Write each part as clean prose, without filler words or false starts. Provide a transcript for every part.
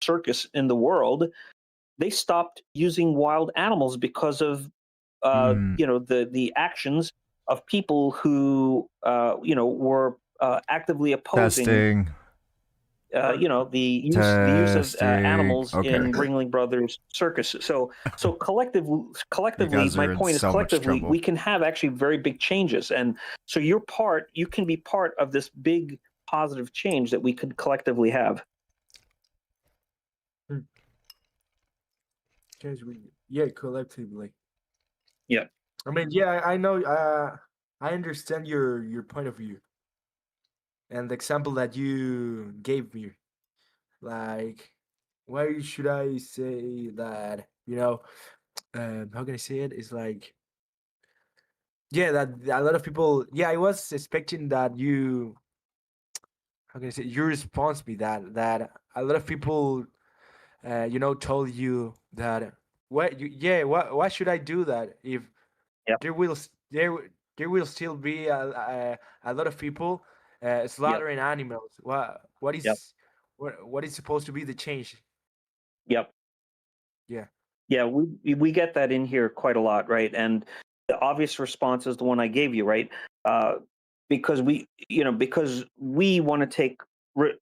circus in the world, they stopped using wild animals because of Mm, the actions of people who were actively opposing testing, the use of testing. animals Okay. in Ringling Brothers Circus. So You collectively, guys my are in point is so much collectively trouble. we can have actually very big changes, and so you can be part of this big positive change that we could collectively have. Because yeah, collectively. Yeah. I mean, yeah, I know. I understand your point of view and the example that you gave me. Like, why should I say that? How can I say it? It's like, yeah, that a lot of people. Yeah, I was expecting that you. How can I say? Your response be that a lot of people, told you that. Why should I do that if Yep. there will there will still be a lot of people Yep. slaughtering animals. What Yep. is what is supposed to be the change? Yep. Yeah, Yeah, we get that in here quite a lot, right? And the obvious response is the one I gave you, right? Uh, because we want to take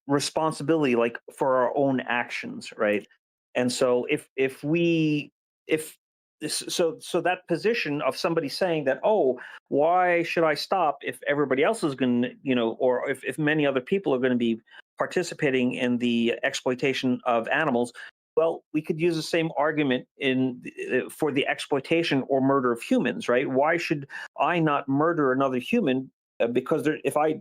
responsibility, like for our own actions, right? And so if so that position of somebody saying that, oh, why should I stop if everybody else is going to, or if many other people are going to be participating in the exploitation of animals, well, we could use the same argument for the exploitation or murder of humans, right? Why should I not murder another human because if I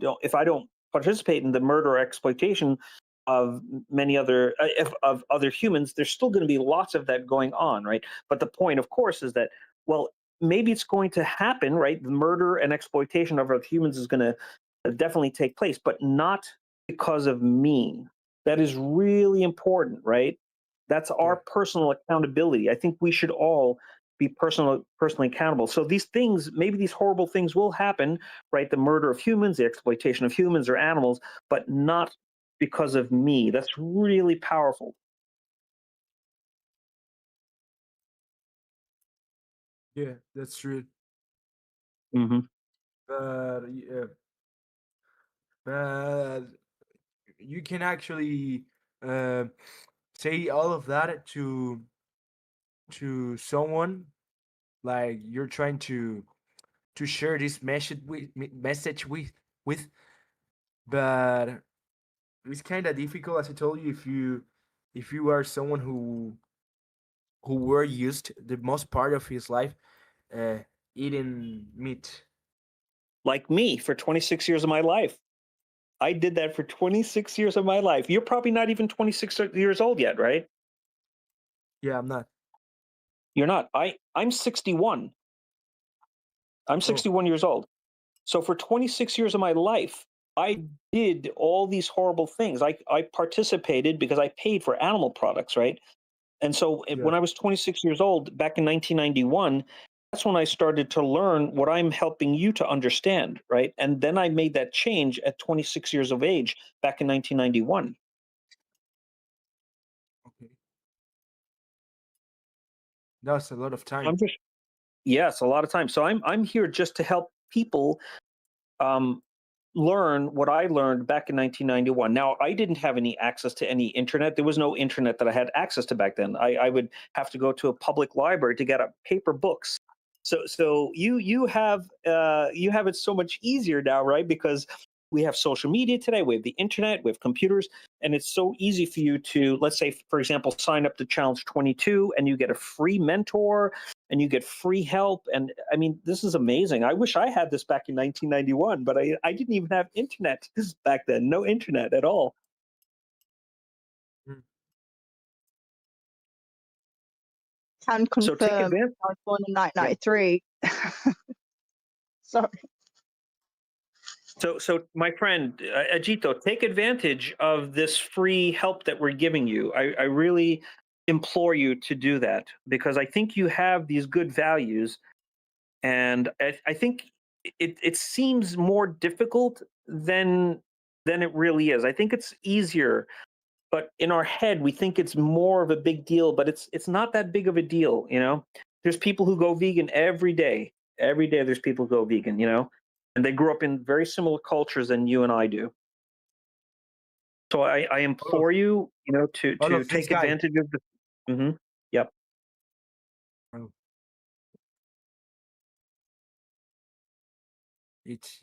don't participate in the murder or exploitation of many other of other humans, there's still going to be lots of that going on, right? But the point, of course, is that, well, maybe it's going to happen, right? The murder and exploitation of other humans is going to definitely take place, but not because of me. That is really important, right? That's yeah, our personal accountability. I think we should all be personally accountable. So these things, maybe these horrible things will happen, right? The murder of humans, the exploitation of humans or animals, but not because of me. That's really powerful. yeah, that's true. Hmm. But but you can actually uh, say all of that to someone, like you're trying to share this message with, but it's kind of difficult, as I told you, if you are someone who were used the most part of his life uh, eating meat. Like me for 26 years of my life. I did that for 26 years of my life. You're probably not even 26 years old yet, right? Yeah, I'm not. You're not. I'm 61. I'm Oh, 61 years old. So for 26 years of my life, I did all these horrible things. I participated because I paid for animal products, right? And so yeah. when I was 26 years old back in 1991, that's when I started to learn what I'm helping you to understand, right? And then I made that change at 26 years of age back in 1991. Okay, that's a lot of time. I'm just Yes, a lot of times. So I'm here just to help people um, learn what I learned back in 1991. Now, I didn't have any access to any internet. There was no internet that I had access to back then. I would have to go to a public library to get up paper books. So you have it so much easier now, right? Because we have social media today, we have the internet, we have computers, and it's so easy for you to, let's say, for example, sign up to Challenge 22, and you get a free mentor, and you get free help. And I mean, this is amazing. I wish I had this back in 1991, but I didn't even have internet back then. No internet at all. Mm. Can So take confirm advantage. I was born in Yeah. 1993. Sorry. So my friend Ajito, take advantage of this free help that we're giving you. I really implore you to do that because I think you have these good values, and I think it seems more difficult than it really is. I think it's easier but in our head we think it's more of a big deal, but it's not that big of a deal, you know. There's people who go vegan every day. Every day there's people who go vegan, you know, and they grew up in very similar cultures than you and I do. So I All of, implore you, you know, all to of these take guys. advantage of the. Yep. Oh, it's.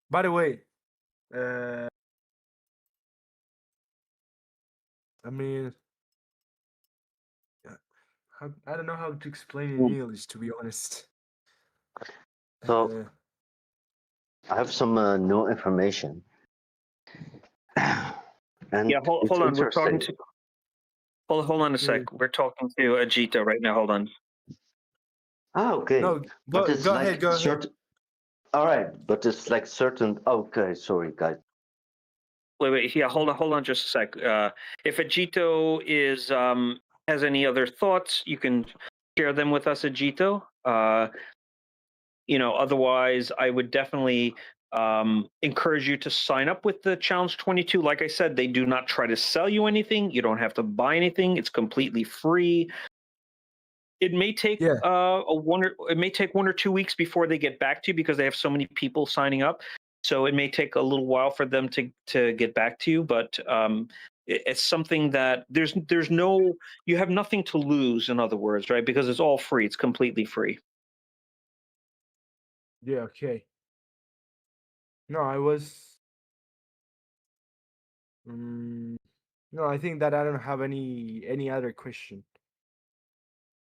By the way, uh, I mean, I don't know how to explain in Mm. English, to be honest. So Uh, I have some new information, and Yeah. it's Hold on. We're talking interesting. to. Hold on a yeah. sec. We're talking to Ajita right now. Hold on. Ah, okay, No, but it's go ahead, like go ahead. certain. All right, but it's like certain. Okay, sorry, guys. Wait. Yeah. Hold on just a sec. If Ajito is has any other thoughts, you can share them with us, Ajito. You know, otherwise, I would definitely encourage you to sign up with the Challenge 22. Like I said, they do not try to sell you anything. You don't have to buy anything. It's completely free. It may take Yeah, it may take 1 or 2 weeks before they get back to you because they have so many people signing up. So it may take a little while for them to get back to you, but it's something that there's no you have nothing to lose. In other words, right? Because it's all free. It's completely free. yeah, okay. No, I was. Mm, no, I think that I don't have any other question.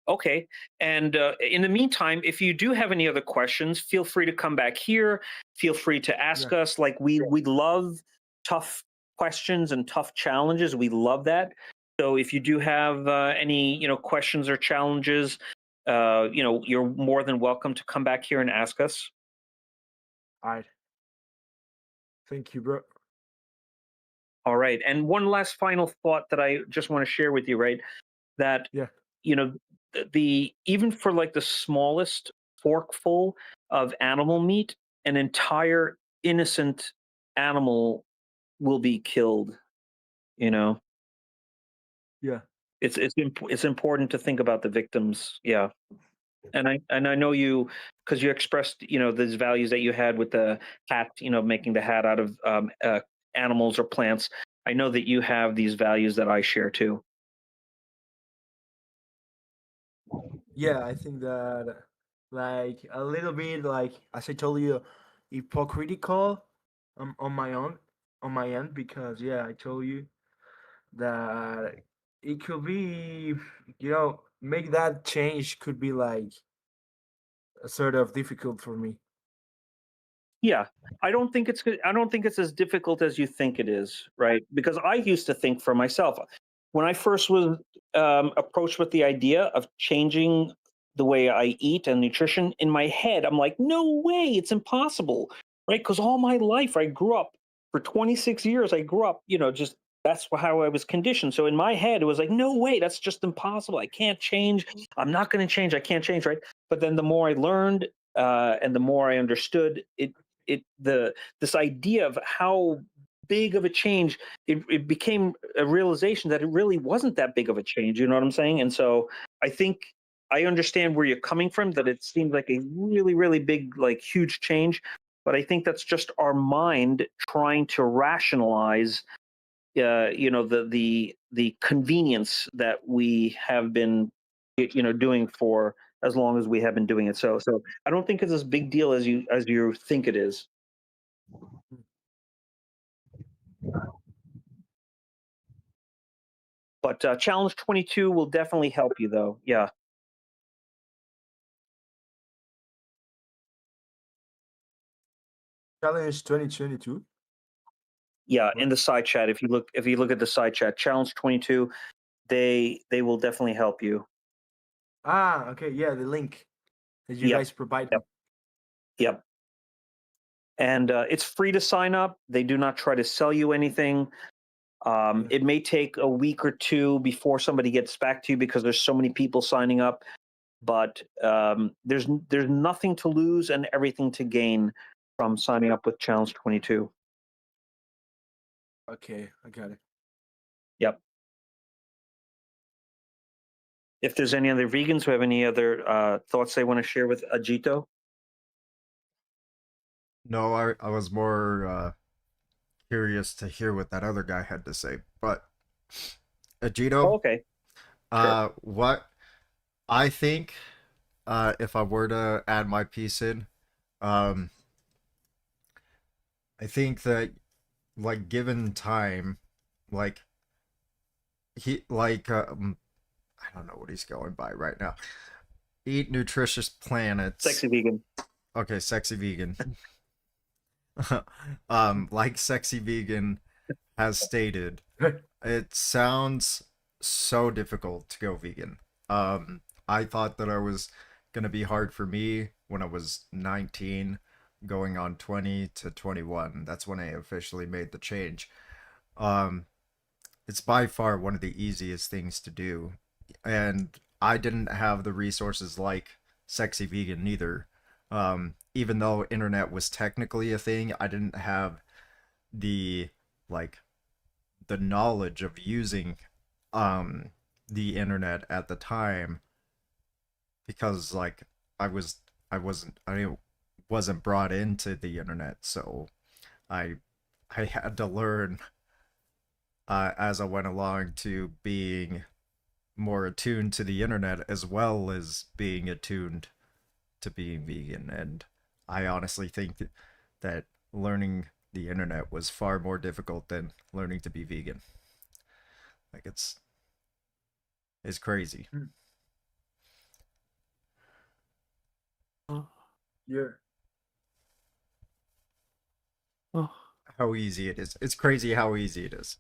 Okay. And in the meantime, if you do have any other questions, feel free to come back here. Feel free to Yeah, ask us. Like we love tough questions and tough challenges. We love that. So if you do have any questions or challenges, you're more than welcome to come back here and ask us. all right. Thank you, bro. All right. And one last final thought that I just want to share with you, right? That Yeah, you know the even for like the smallest forkful of animal meat, an entire innocent animal will be killed, you know. yeah, It's important to think about the victims. Yeah. And I know you, because you expressed these values that you had with the hat, making the hat out of animals or plants. I know that you have these values that I share too. yeah. I think that like a little bit like as I told you, hypocritical on my end because yeah, I told you that it could be make that change could be like sort of difficult for me. Yeah, I don't think it's as difficult as you think it is, right? Because I used to think for myself when I first was approached with the idea of changing the way I eat and nutrition. In my head, I'm like, no way, it's impossible, right? Because all my life I grew up for 26 years. I grew up, just that's how I was conditioned. So in my head, it was like, no way, that's just impossible. I can't change. I'm not going to change. I can't change, right? But then the more I learned and the more I understood this idea of how big of a change, it became a realization that it really wasn't that big of a change. You know what I'm saying? And so I think I understand where you're coming from, that it seems like a really, really big, like huge change. But I think that's just our mind trying to rationalize the convenience that we have been doing for as long as we have been doing it. So I don't think it's as big deal as you think it is. But challenge 22 will definitely help you though. Yeah. Challenge 2022. Yeah, in What? the side chat, if you look at the side chat, challenge 22, they will definitely help you. Ah, okay, yeah, the link that you Yep. guys provide me. Yep. Yep. And it's free to sign up. They do not try to sell you anything. Yeah. It may take a week or two before somebody gets back to you because there's so many people signing up. But there's nothing to lose and everything to gain from signing up with Challenge 22. Okay, I got it. Yep. If there's any other vegans who have any other thoughts they want to share with Ajito. No, I was more curious to hear what that other guy had to say. But Oh, Ajito, okay. Sure. what I think, if I were to add my piece in, um, I think that like given time, like I don't know what he's going by right now. Eat nutritious planets. Sexy vegan. Okay, sexy vegan. Like sexy vegan has stated, it sounds so difficult to go vegan. I thought that it was gonna be hard for me when I was 19, going on 20 to 21. That's when I officially made the change. Um, it's by far one of the easiest things to do, and I didn't have the resources like sexy vegan neither. Even though internet was technically a thing, I didn't have the like the knowledge of using um the internet at the time, because like I wasn't brought into the internet, so I I had to learn as I went along to being more attuned to the internet as well as being attuned to being vegan. And I honestly think that learning the internet was far more difficult than learning to be vegan. Like it's crazy. Oh, Yeah. oh. How easy it is. It's crazy how easy it is.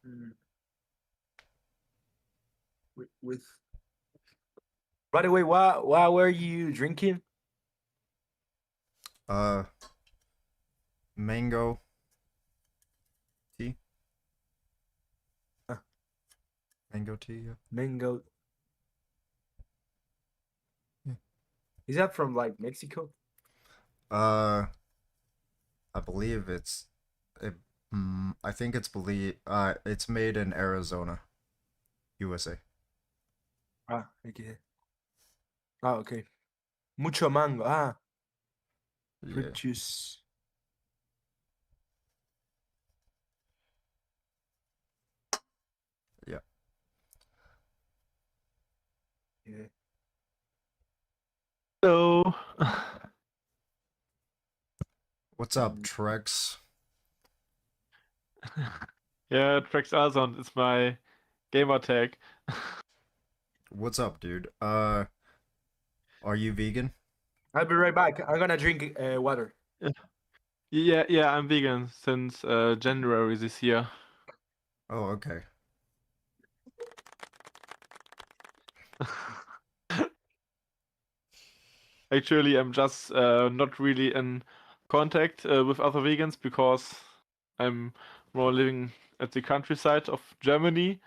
Mm. With. By the way, why were you drinking? Uh Mango tea? Uh. Mango tea, yeah. Mango. Yeah. Is that from like Mexico? Uh I believe I think it's made in Arizona, USA. Ah, okay. Ah, okay. Mucho mango. Ah, fruit Yeah. juice. Yeah. Yeah. So, What's up, Trex? yeah, Trax Azon is my gamer tag. What's up, dude? Are you vegan? I'll be right back. I'm gonna drink water. Yeah, I'm vegan since January this year. Oh, okay. Actually, I'm just not really in contact with other vegans because I'm more living at the countryside of Germany.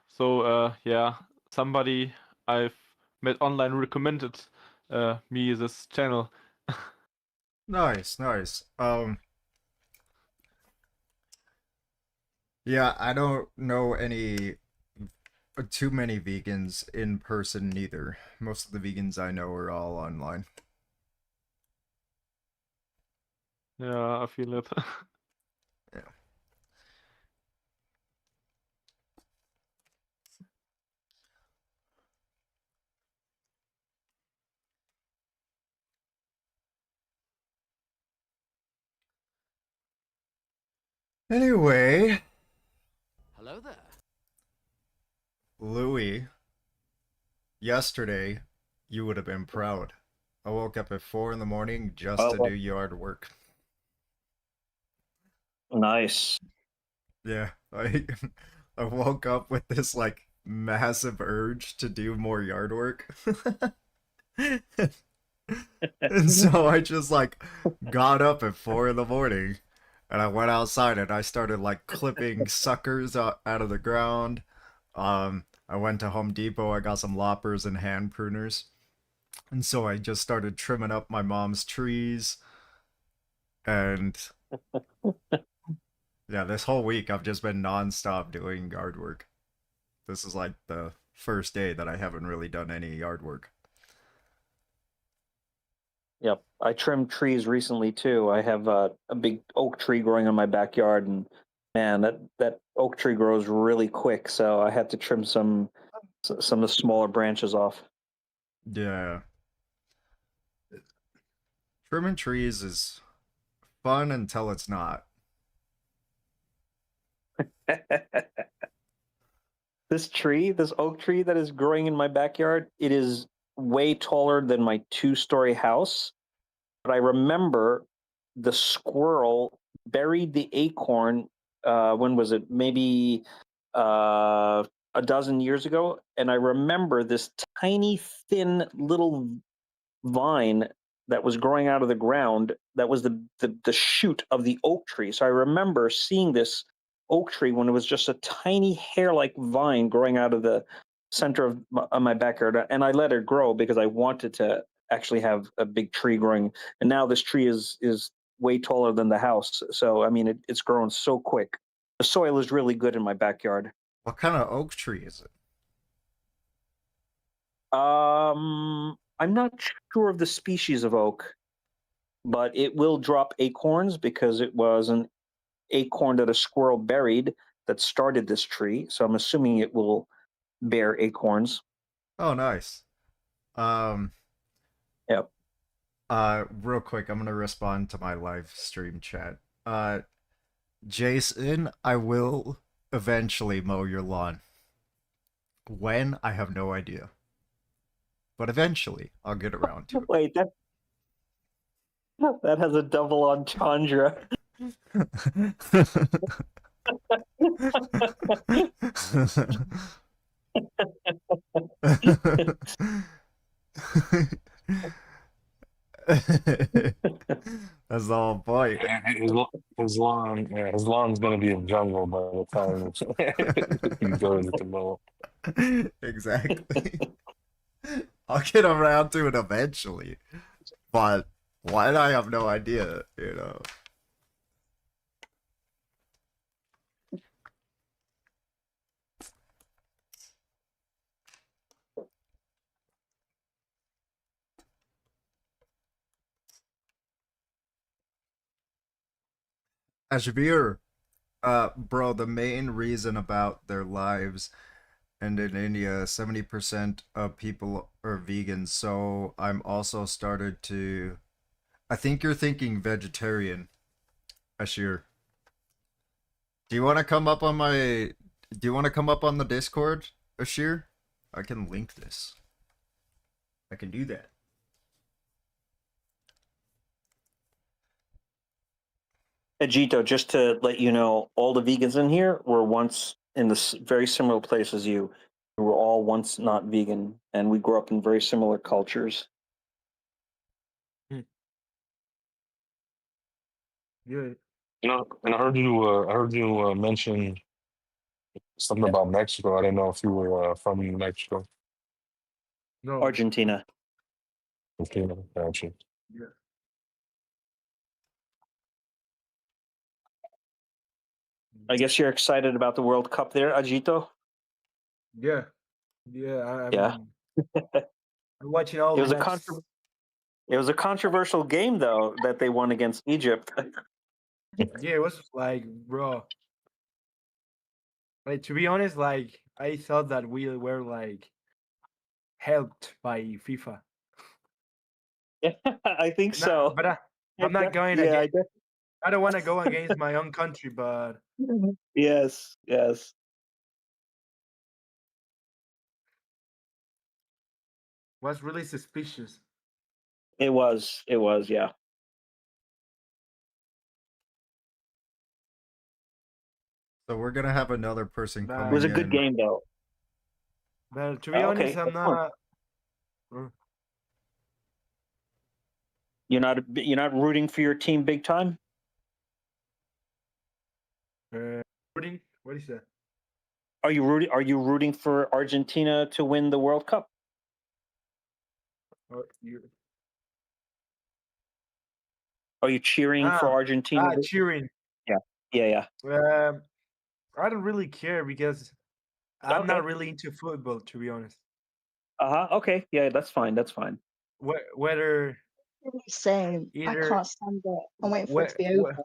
So, yeah, somebody I've met online recommended me this channel. Nice, nice. Yeah, I don't know any too many vegans in person neither. Most of the vegans I know are all online. Yeah, I feel it. Yeah. Anyway, Hello there. Louis, yesterday you would have been proud. I woke up at 4 in the morning just Oh, to do yard work. Nice. Yeah, I I woke up with this like massive urge to do more yard work. And so I just like got up at 4 in the morning and I went outside and I started like clipping suckers out of the ground. I went to Home Depot, I got some loppers and hand pruners. And so I just started trimming up my mom's trees. And yeah, this whole week I've just been nonstop doing yard work. This is like the first day that I haven't really done any yard work. Yep, I trimmed trees recently too. I have a big oak tree growing in my backyard, and man, that oak tree grows really quick. So I had to trim some of the smaller branches off. Yeah. Trimming trees is fun until it's not. This oak tree that is growing in my backyard, it is way taller than my two-story house. But I remember the squirrel buried the acorn. When was it? Maybe a dozen years ago. And I remember this tiny, thin little vine that was growing out of the ground. That was the shoot of the oak tree. So I remember seeing this oak tree when it was just a tiny hair-like vine growing out of the center of my backyard, and I let it grow because I wanted to actually have a big tree growing. And now this tree is way taller than the house. So I mean, it's grown so quick. The soil is really good in my backyard. What kind of oak tree is it? I'm not sure of the species of oak, but it will drop acorns because it was an acorn that a squirrel buried that started this tree. So I'm assuming it will bear acorns. Oh, nice. Um, Yep. real quick, I'm gonna respond to my live stream chat. Jason, I will eventually mow your lawn. When? I have no idea. But eventually, I'll get around to it. Wait, that has a double entendre. That's the whole point. His lawn's gonna be a jungle by the time he goes to mow. Exactly. I'll get around to it eventually. But when, I have no idea, you know. Ashvir, bro, the main reason about their lives, and in India, 70% of people are vegans, so I'm also started to... I think you're thinking vegetarian, Ashir. Do you want to come up on my... Do you want to come up on the Discord, Ashir? I can link this. I can do that. Ajito, just to let you know, all the vegans in here were once in the very similar place as you. We were all once not vegan, and we grew up in very similar cultures. Yeah. And I heard you mention something about Mexico. I didn't know if you were from Mexico. No. Argentina. Okay, gotcha. Yeah. I guess you're excited about the World Cup there, Ajito? Yeah. Yeah. Yeah. I'm watching all It was the a matches. it was a controversial game, though, that they won against Egypt. Yeah, it was like, bro. Like, to be honest, like, I thought that we were like helped by FIFA. I think No, so. but I'm not going Yeah, against. I don't want to go against my own country, but yes, yes. was really suspicious. It was, yeah. So we're gonna have another person Nah. coming It was a in. good game, though. But to be Okay, honest, I'm excellent. not. You're not rooting for your team big time? Rooting? What is that? Are you rooting for Argentina to win the World Cup? Oh, you. Are you cheering for Argentina? Cheering. Yeah. I don't really care because I'm Okay. not really into football, to be honest. Okay. Yeah, that's fine. That's fine. Whether Same. I either can't stand it. I'm waiting for it to be whe- over.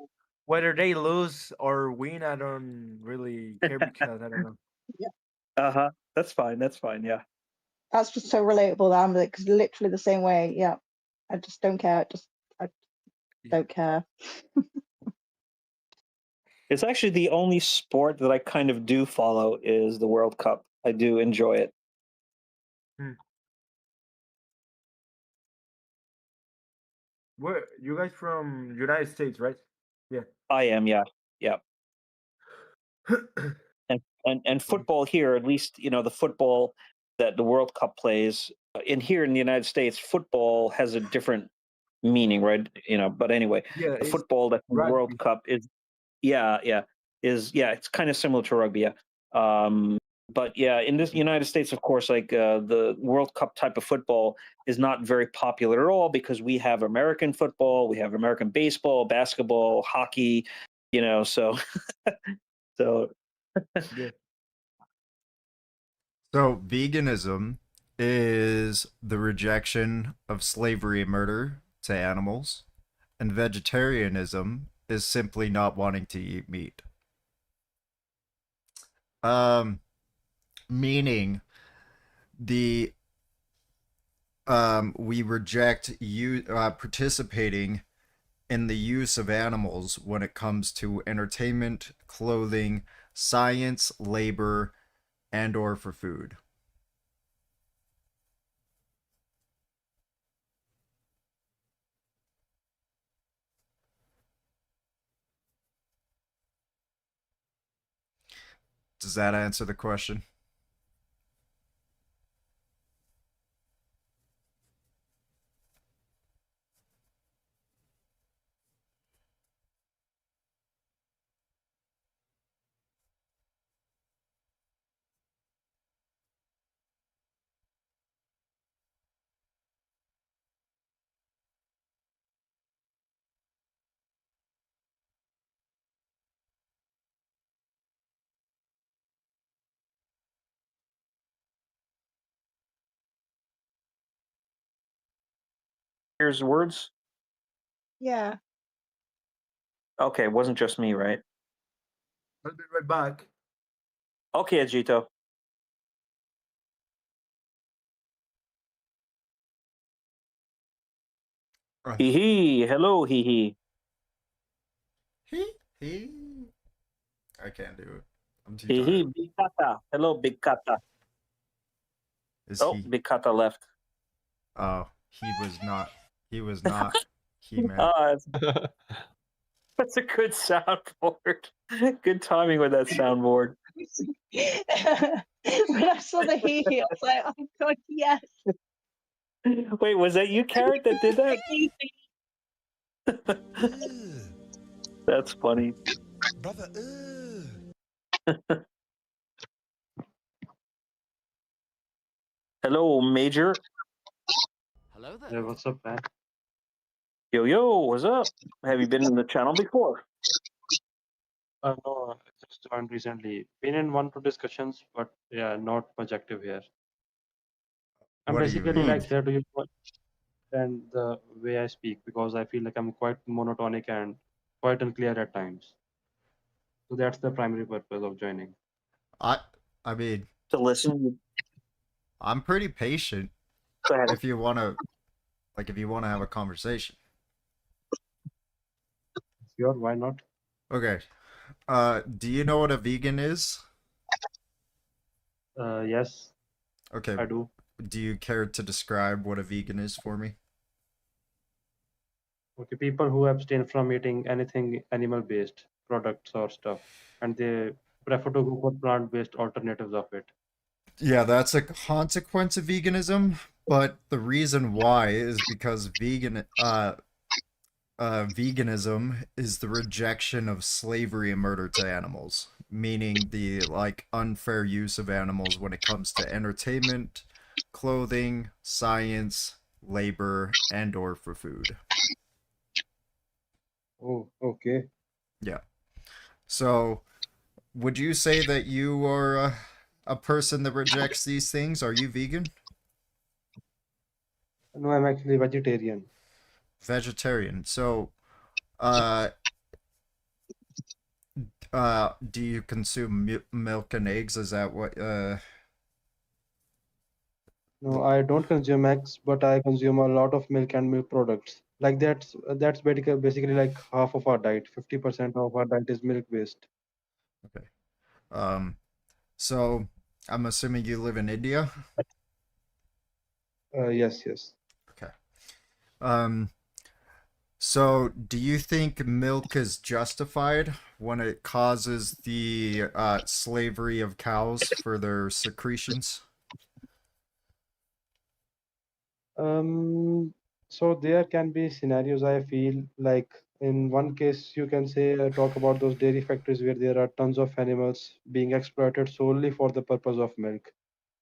whether they lose or win, I don't really care because I don't know. That's fine. That's fine. Yeah. That's just so relatable. That I'm like literally the same way. Yeah. I just don't care. I don't care. It's actually the only sport that I kind of do follow is the World Cup. I do enjoy it. Where you guys from United States, right? Yeah. I am. Yeah. Yeah. And football here, at least the football that the World Cup plays in here in the United States, football has a different meaning, right? But anyway, Yeah, the it's football that the rugby. World Cup is, it's kind of similar to rugby. Yeah. But yeah, in this United States, of course, like the World Cup type of football is not very popular at all because we have American football, we have American baseball, basketball, hockey, so so Yeah. So, veganism is the rejection of slavery and murder to animals, and vegetarianism is simply not wanting to eat meat. Meaning the we reject you participating in the use of animals when it comes to entertainment, clothing, science, labor, and or for food. Does that answer the question? here's words. Yeah. Okay, it wasn't just me, right? I'll be right back. Okay, Ajito. Hee hee. Hello, hee hee. He. I can't do it. I'm too Hee hee. tired. Big Kata. Hello, Big Kata. Is Oh, he? Big Kata left. Oh, he was not. He was not. He man. That's a good soundboard. Good timing with that soundboard. When I saw the hee, I was like, oh god, yes. Wait, was that you, Carrot, that did that? That's funny. Brother, Hello, Major. Hello there. Hey, what's up, man? Yo, what's up? Have you been in the channel before? No, I just joined recently. Been in one, two discussions, but yeah, not much active here. I'm What do you basically mean? like here to use and the way I speak because I feel like I'm quite monotonic and quite unclear at times. So that's the primary purpose of joining. I mean, To listen. I'm pretty patient. Go ahead. If you wanna have a conversation. Sure, why not? Okay. Do you know what a vegan is? Yes, Okay. I do. Do you care to describe what a vegan is for me? Okay, people who abstain from eating anything animal-based products or stuff, and they prefer to go for plant-based alternatives of it. Yeah, that's a consequence of veganism, but the reason why is because veganism is the rejection of slavery and murder to animals, meaning the unfair use of animals when it comes to entertainment, clothing, science, labor, and or for food. Oh, okay. Yeah. So, would you say that you are a person that rejects these things? Are you vegan? No, I'm actually vegetarian. Vegetarian. So, uh, do you consume milk and eggs? Is that what? No, I don't consume eggs, but I consume a lot of milk and milk products. Like that's basically like half of our diet. 50% of our diet is milk based. Okay. Um. So, I'm assuming you live in India. Yes, yes. Okay. Um. So, do you think milk is justified when it causes the slavery of cows for their secretions? So there can be scenarios I feel like in one case you can say talk about those dairy factories where there are tons of animals being exploited solely for the purpose of milk,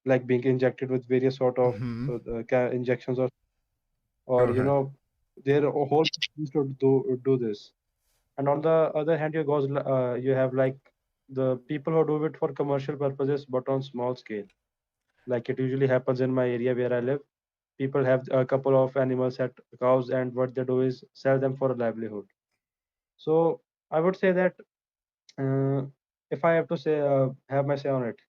like being injected with various sort of Mm-hmm. injections Go or ahead. there are a whole teams to do this. And on the other hand, you have like the people who do it for commercial purposes, but on small scale. Like it usually happens in my area where I live. People have a couple of animals at cows, and what they do is sell them for a livelihood. So I would say that uh, if I have to say have my say on it,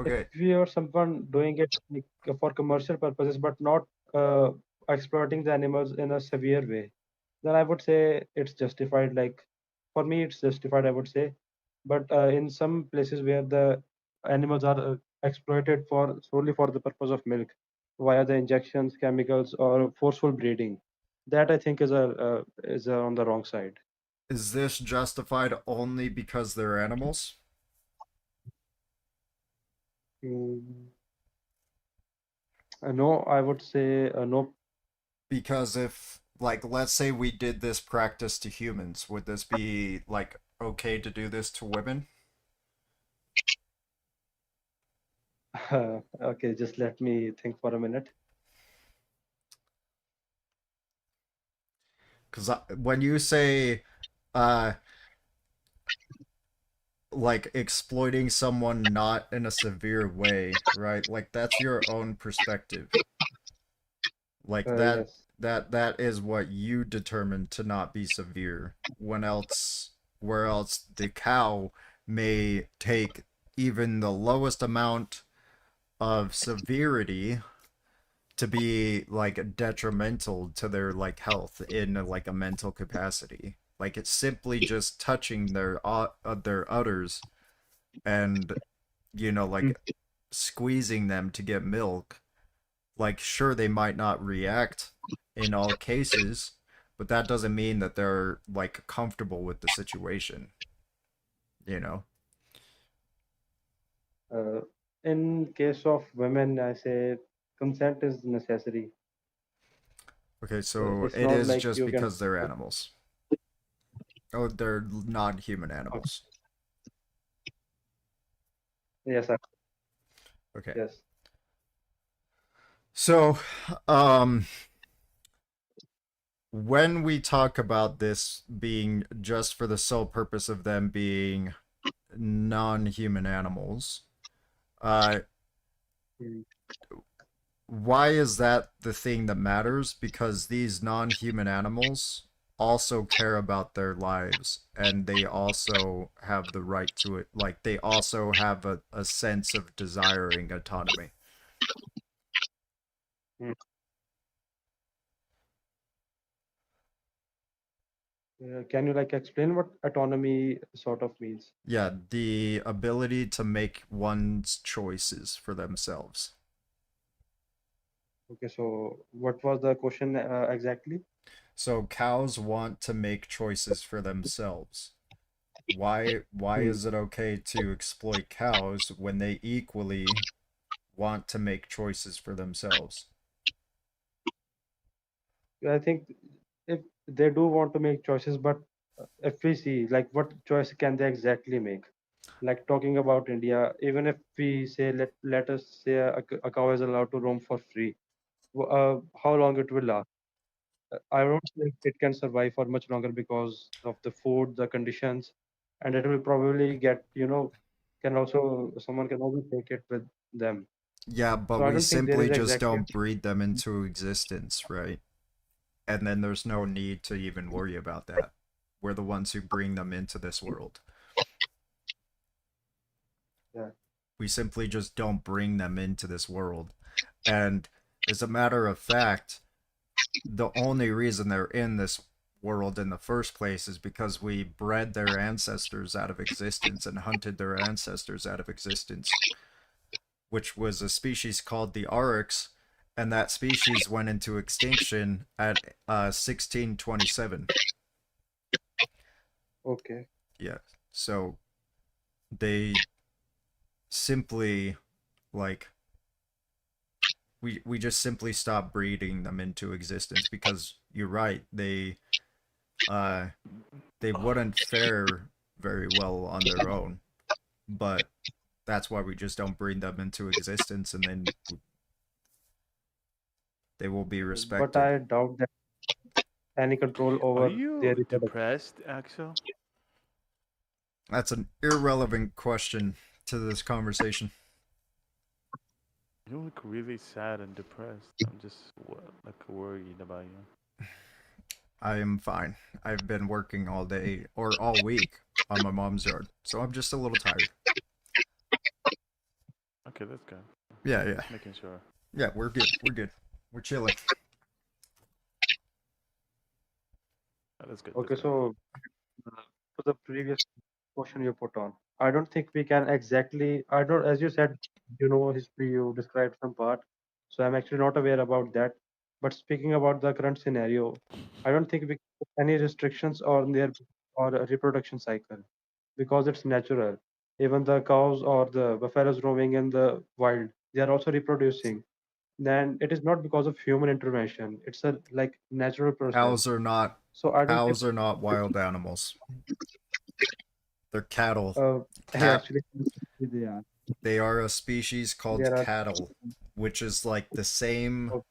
if Okay. we are someone doing it like, for commercial purposes, but not uh, exploiting the animals in a severe way, then I would say it's justified. Like for me, it's justified, I would say. But in some places where the animals are exploited for solely for the purpose of milk, via the injections, chemicals, or forceful breeding, that I think is on the wrong side. Is this justified only because they're animals? Mm, no, I would say no. Because if, like, let's say we did this practice to humans, would this be, like, okay to do this to women? Okay, just let me think for a minute. Because when you say, uh, like, exploiting someone not in a severe way, right? Like, that's your own perspective. Like, Yes. that is what you determine to not be severe. Where else the cow may take even the lowest amount of severity to be like detrimental to their like health in like a mental capacity. Like it's simply just touching their udders and Mm. like squeezing them to get milk. Like sure they might not react in all cases, but that doesn't mean that they're like comfortable with the situation, you know. Uh, in case of women, I say consent is necessary. Okay, so It's it not is like just you can. because they're animals. Oh, they're non-human Okay. animals. Yes, Okay. yes. So, um, when we talk about this being just for the sole purpose of them being non-human animals, uh, Mm. why is that the thing that matters? Because these non-human animals also care about their lives and they also have the right to it. Like they also have a sense of desiring autonomy. Mm. Can you like explain what autonomy sort of means? Yeah, the ability to make one's choices for themselves. Okay, so what was the question exactly? So cows want to make choices for themselves. Why Hmm. is it okay to exploit cows when they equally want to make choices for themselves? I think if they do want to make choices, but if we see like what choice can they exactly make? Like talking about India, even if we say let us say a cow is allowed to roam for free, how long it will last? I don't think it can survive for much longer because of the food, the conditions, and it will probably get, can also someone can also take it with them. Yeah, but So I we don't think there is simply just exactly. don't breed them into existence, right? And then there's no need to even worry about that. We're the ones who bring them into this world. Yeah. We simply just don't bring them into this world. And as a matter of fact, the only reason they're in this world in the first place is because we bred their ancestors out of existence and hunted their ancestors out of existence, which was a species called the Oryx, and that species went into extinction at 1627. Okay. Yeah, so they simply, like, we just simply stopped breeding them into existence because you're right, they wouldn't fare very well on their own, but that's why we just don't breed them into existence, and then they will be But respected. I doubt that any control Are over their you reproduction. depressed, Axel? That's an irrelevant question to this conversation. You look really sad and depressed. I'm just like worried about you. I am fine. I've been working all day or all week on my mom's yard, so I'm just a little tired. Okay, that's good. Yeah, Just making sure. yeah. We're good. We're good. We're chilling. That's good. Okay, That's good. so to the previous question you put on, I don't think we can exactly. I don't, as you said, history. You described some part, so I'm actually not aware about that. But speaking about the current scenario, I don't think we can put any restrictions on their or a reproduction cycle because it's natural. Even the cows or the buffaloes roaming in the wild, they are also reproducing. Then it is not because of human intervention. It's a like natural process. Cows are not So I don't think. wild animals. They're cattle. Actually, they are. They are a species called There are. cattle, which is like the same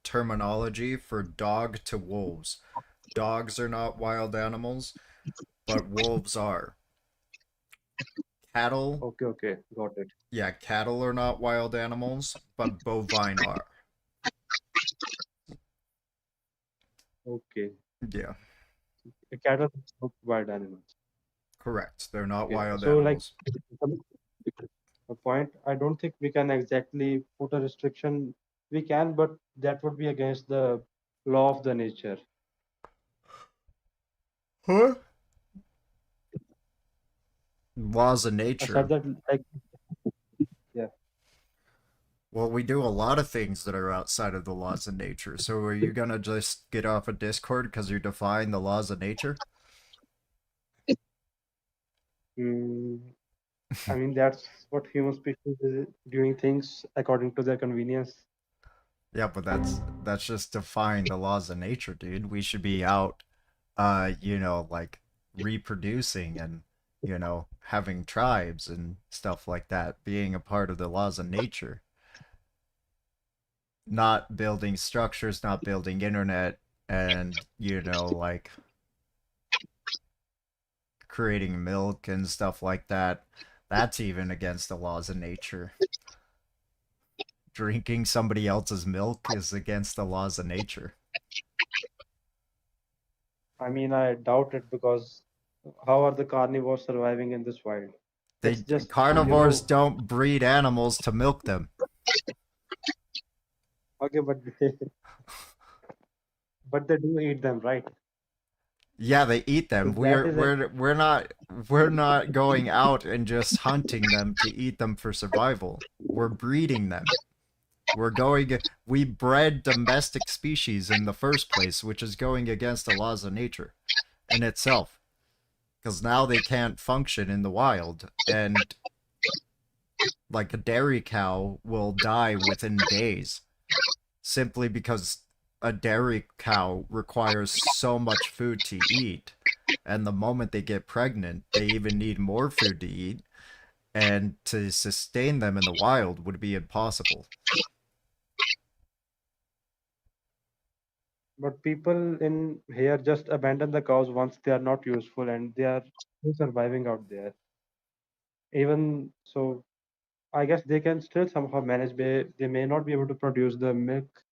terminology for dog to wolves. Dogs are not wild animals, but wolves are. Cattle, Okay, got it. yeah, cattle are not wild animals, but bovine are. Okay, Yeah, the cattle are not wild animals. correct. They're not Okay, wild so like animals. the point, I don't think we can exactly put a restriction. We can, but that would be against the law of the nature. Huh? Laws of I nature. said that like yeah. Well, we do a lot of things that are outside of the laws of nature. So are you gonna just get off of Discord because you're defying the laws of nature? I mean that's what human species is doing things according to their convenience. Yeah, but that's just defying the laws of nature, dude. We should be out, like reproducing and, having tribes and stuff like that, being a part of the laws of nature. Not building structures, not building internet, and, like creating milk and stuff like that. That's even against the laws of nature. Drinking somebody else's milk is against the laws of nature. I mean, I doubt it because how are the carnivores surviving in this wild? It's just Carnivores don't breed animals to milk them. Okay, but they do eat them, right? Yeah, they eat them. So that is We're not going out and just hunting them to eat them for survival. We're breeding them. We bred domestic species in the first place, which is going against the laws of nature in itself. Because now they can't function in the wild, and like a dairy cow will die within days simply because a dairy cow requires so much food to eat, and the moment they get pregnant they even need more food to eat, and to sustain them in the wild would be impossible. But people in here just abandon the cows once they are not useful and they are still surviving out there. Even so, I guess they can still somehow manage. They may not be able to produce the milk,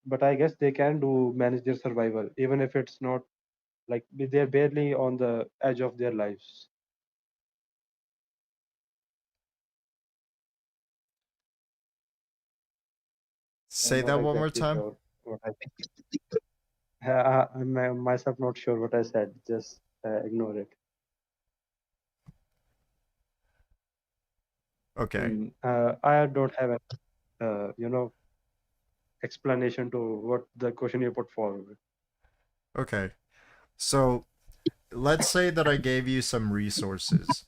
but I guess they can do manage their survival, even if it's not like they're barely on the edge of their lives. I'm Say not that one more exactly time. sure what I think. I'm myself not sure what I said. Just ignore it. Okay. I don't have a explanation to what the question you put forward. Okay. So let's say that I gave you some resources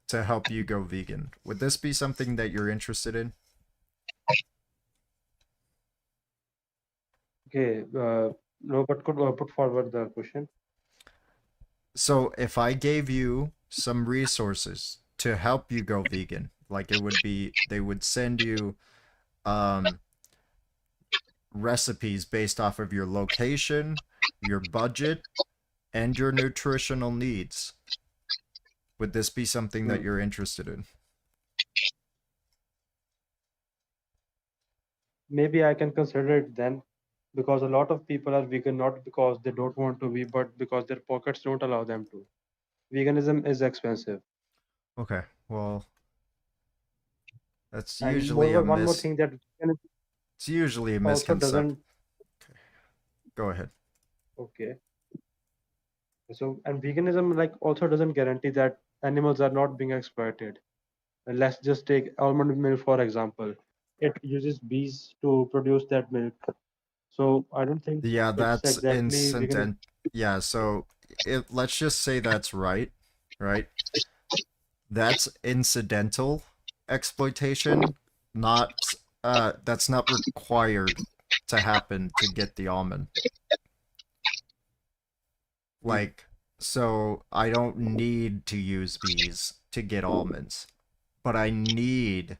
to help you go vegan. Would this be something that you're interested in? Okay, no, but could put forward the question. So if I gave you some resources to help you go vegan, like it would be they would send you um recipes based off of your location, your budget, and your nutritional needs. Would this be something that Hmm. you're interested in? Maybe I can consider it then, because a lot of people are vegan not because they don't want to be, but because their pockets don't allow them to. Veganism is expensive, Okay. Well, that's and usually a moreover, one more mis thing that veganism it's usually a also misconception. doesn't. Go ahead. Okay, so and veganism like also doesn't guarantee that animals are not being exploited. And let's just take almond milk for example. It uses bees to produce that milk. So I don't think Yeah, it's that's exactly veganism. incident. Yeah, so let's just say that's right, right? That's incidental exploitation, not that's not required to happen to get the almond. Like, so I don't need to use bees to get almonds, but I need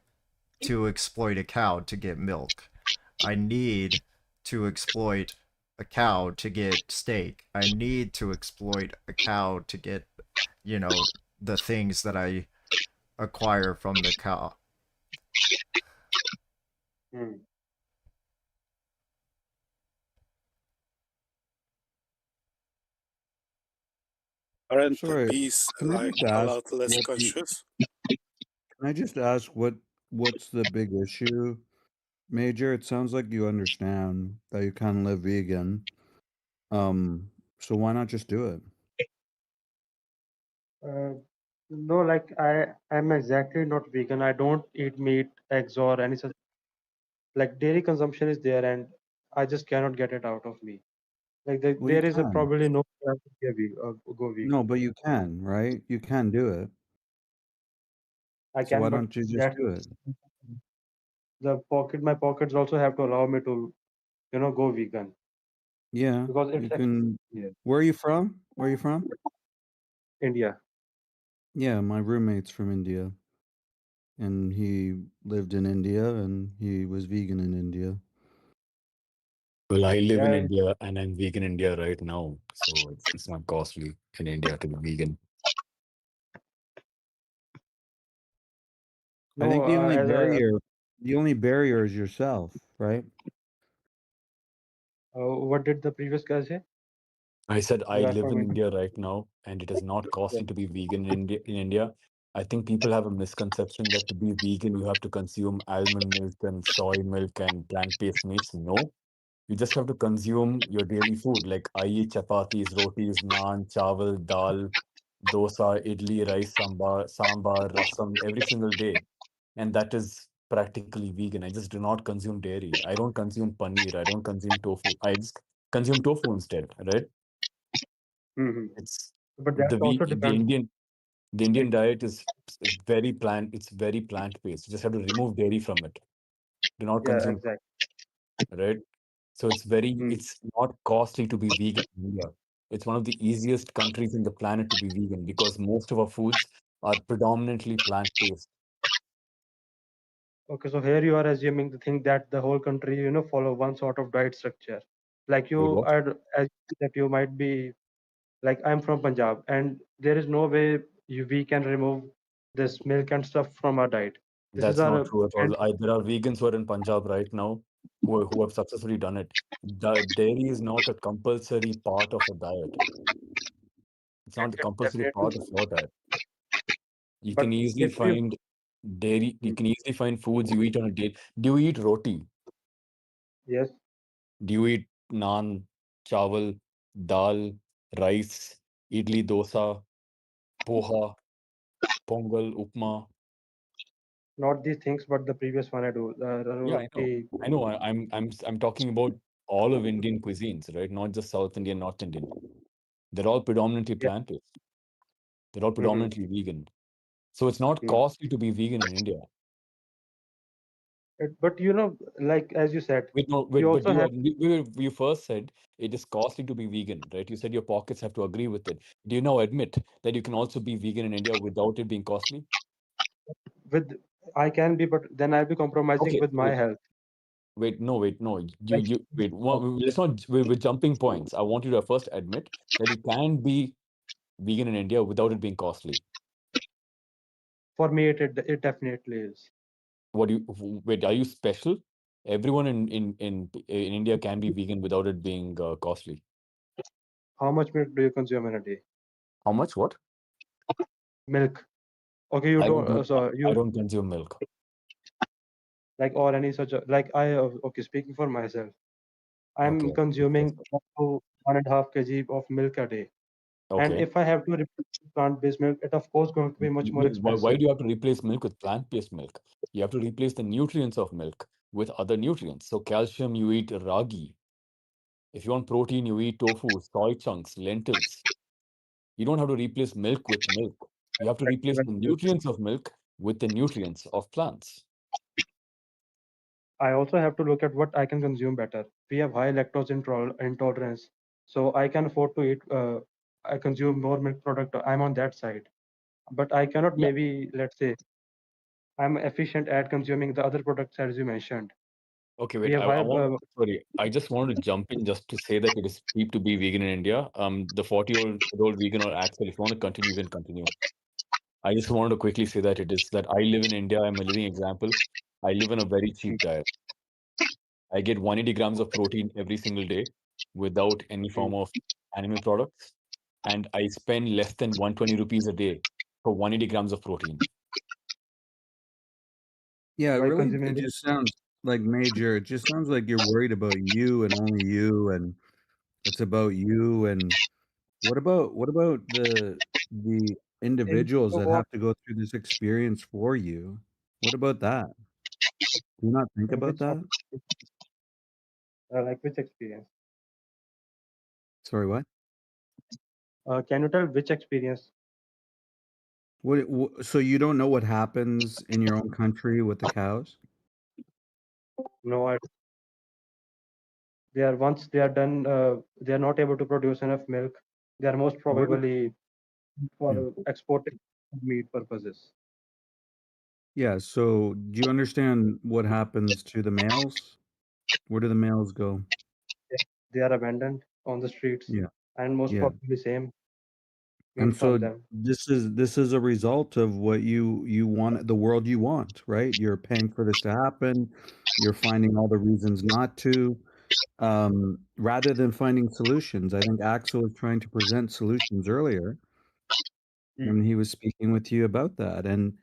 to exploit a cow to get milk. I need to exploit a cow to get steak. I need to exploit a cow to get, you know, the things that I acquire from the cow. Hmm. Aren't the Sorry, bees can I like just a ask lot less what the conscious? can I just ask what's the big issue, Major? It sounds like you understand that you can't live vegan. So why not just do it? Uh, no, like I'm exactly not vegan. I don't eat meat, eggs, or any such like dairy consumption is there, and I just cannot get it out of me. Like Well, you there is a can. probably no plan to be go No, vegan. but you can, right? You can do it. I So can, why but don't you just that's do it? my pockets also have to allow me to go vegan Yeah, because you it's can. yeah, Where are you from? Where are you from? India. Yeah, my roommate's from India, and he lived in India, and he was vegan in India. Well, I live in Yeah, India and I'm vegan in India right now, so it's not costly in India to be vegan. I no, think as a the only barrier is yourself, right? what did the previous guy say? I said The I guy live from in India. India right now, and it is not Yeah. costly to be vegan in India. In India, I think people have a misconception that to be vegan you have to consume almond milk and soy milk and plant-based meats. No, you just have to consume your daily food. Like I eat chapatis, rotis, naan, chawal, dal, dosa, idli, rice, sambar, rasam every single day, and that is practically vegan. I just do not consume dairy. I don't consume paneer. I don't consume tofu. I just consume tofu instead, right? Hmm. It's But that the also we depends. the Indian diet is very plant. It's very plant based. You just have to remove dairy from it. Do not Yeah, consume, exactly. right? So Mm. it's not costly to be vegan in India. It's one of the easiest countries in the planet to be vegan because most of our foods are predominantly plant based. Okay, so here you are assuming the thing that the whole country, follow one sort of diet structure. Like Wait, you what? are, as that you might be, like I'm from Punjab, and there is no way we can remove this milk and stuff from our diet. This is That's not our, true at and all. There are vegans who are in Punjab right now who have successfully done it. Dairy is not a compulsory part of a diet. It's not a compulsory part of definitely, your diet. You but can easily if you, find dairy. You can easily find foods you eat on a day. Do you eat roti? yes, Do you eat naan, chawal, dal, rice, idli, dosa, poha, pongal, upma? not these things, but the previous one I do, the Yeah, I know. roti. I know. I'm talking about all of Indian cuisines, right? Not just South Indian, North Indian. They're all predominantly Yeah. plant-based. They're all Mm-hmm. predominantly vegan. So it's not costly to be vegan in India. But like as you said, Wait, no, you wait, but also have you first said it is costly to be vegan, right? You said your pockets have to agree with it. Do you now admit that you can also be vegan in India without it being costly? with I can be, but then I'll be compromising Okay, with my health. wait, no. Like, Wait. Let's not. We're jumping points. I want you to first admit that you can be vegan in India without it being costly. for me, it definitely is. What do you wait? Are you special? Everyone in India can be vegan without it being costly. How much milk do you consume in a day? How much? What? Milk. Okay, you I don't. don't. So I you don't consume milk. like or any such like I okay. Speaking for myself, I'm Okay. consuming up to 1.5 kg of milk a day. And Okay. if I have to replace plant-based milk, it of course going to be much more Why expensive. do you have to replace milk with plant-based milk? You have to replace the nutrients of milk with other nutrients. So calcium, you eat ragi. If you want protein, you eat tofu, soy chunks, lentils. You don't have to replace milk with milk. You have to replace the nutrients of milk with the nutrients of plants. I also have to look at what I can consume better. We have high lactose intolerance, so I can afford to eat. I consume more milk product. I'm on that side, but I cannot. Yeah. Maybe let's say I'm efficient at consuming the other products as you mentioned. Okay, We wait. have high. Sorry. I just wanted to jump in just to say that it is cheap to be vegan in India. The 40-year-old vegan or Axel, if you want to continue, you can continue. I just wanted to quickly say that it is that I live in India. I'm a living example. I live on a very cheap diet. I get 180 grams of protein every single day without any form of animal products. And I spend less than 120 rupees a day for 180 grams of protein. Yeah, By really, consuming it milk. just sounds like major. It just sounds like you're worried about you and only you, and it's about you. And what about the And individuals you know that what? have to go through this experience for you? What about that? Do you not think about Which sort that? like which experience? Sorry, what? Can you tell which experience? So you don't know what happens in your own country with the cows? No, they are once they are done. They are not able to produce enough milk. They are most What? probably for Hmm. exporting meat purposes. Yeah, so do you understand what happens to the males? Where do the males go? They are abandoned on the streets, Yeah, and most yeah. probably same And meat from so them. this is a result of what you want, the world you want, right? You're paying for this to happen. You're finding all the reasons not to, rather than finding solutions. I think Axel was trying to present solutions earlier when he was speaking with you about that. And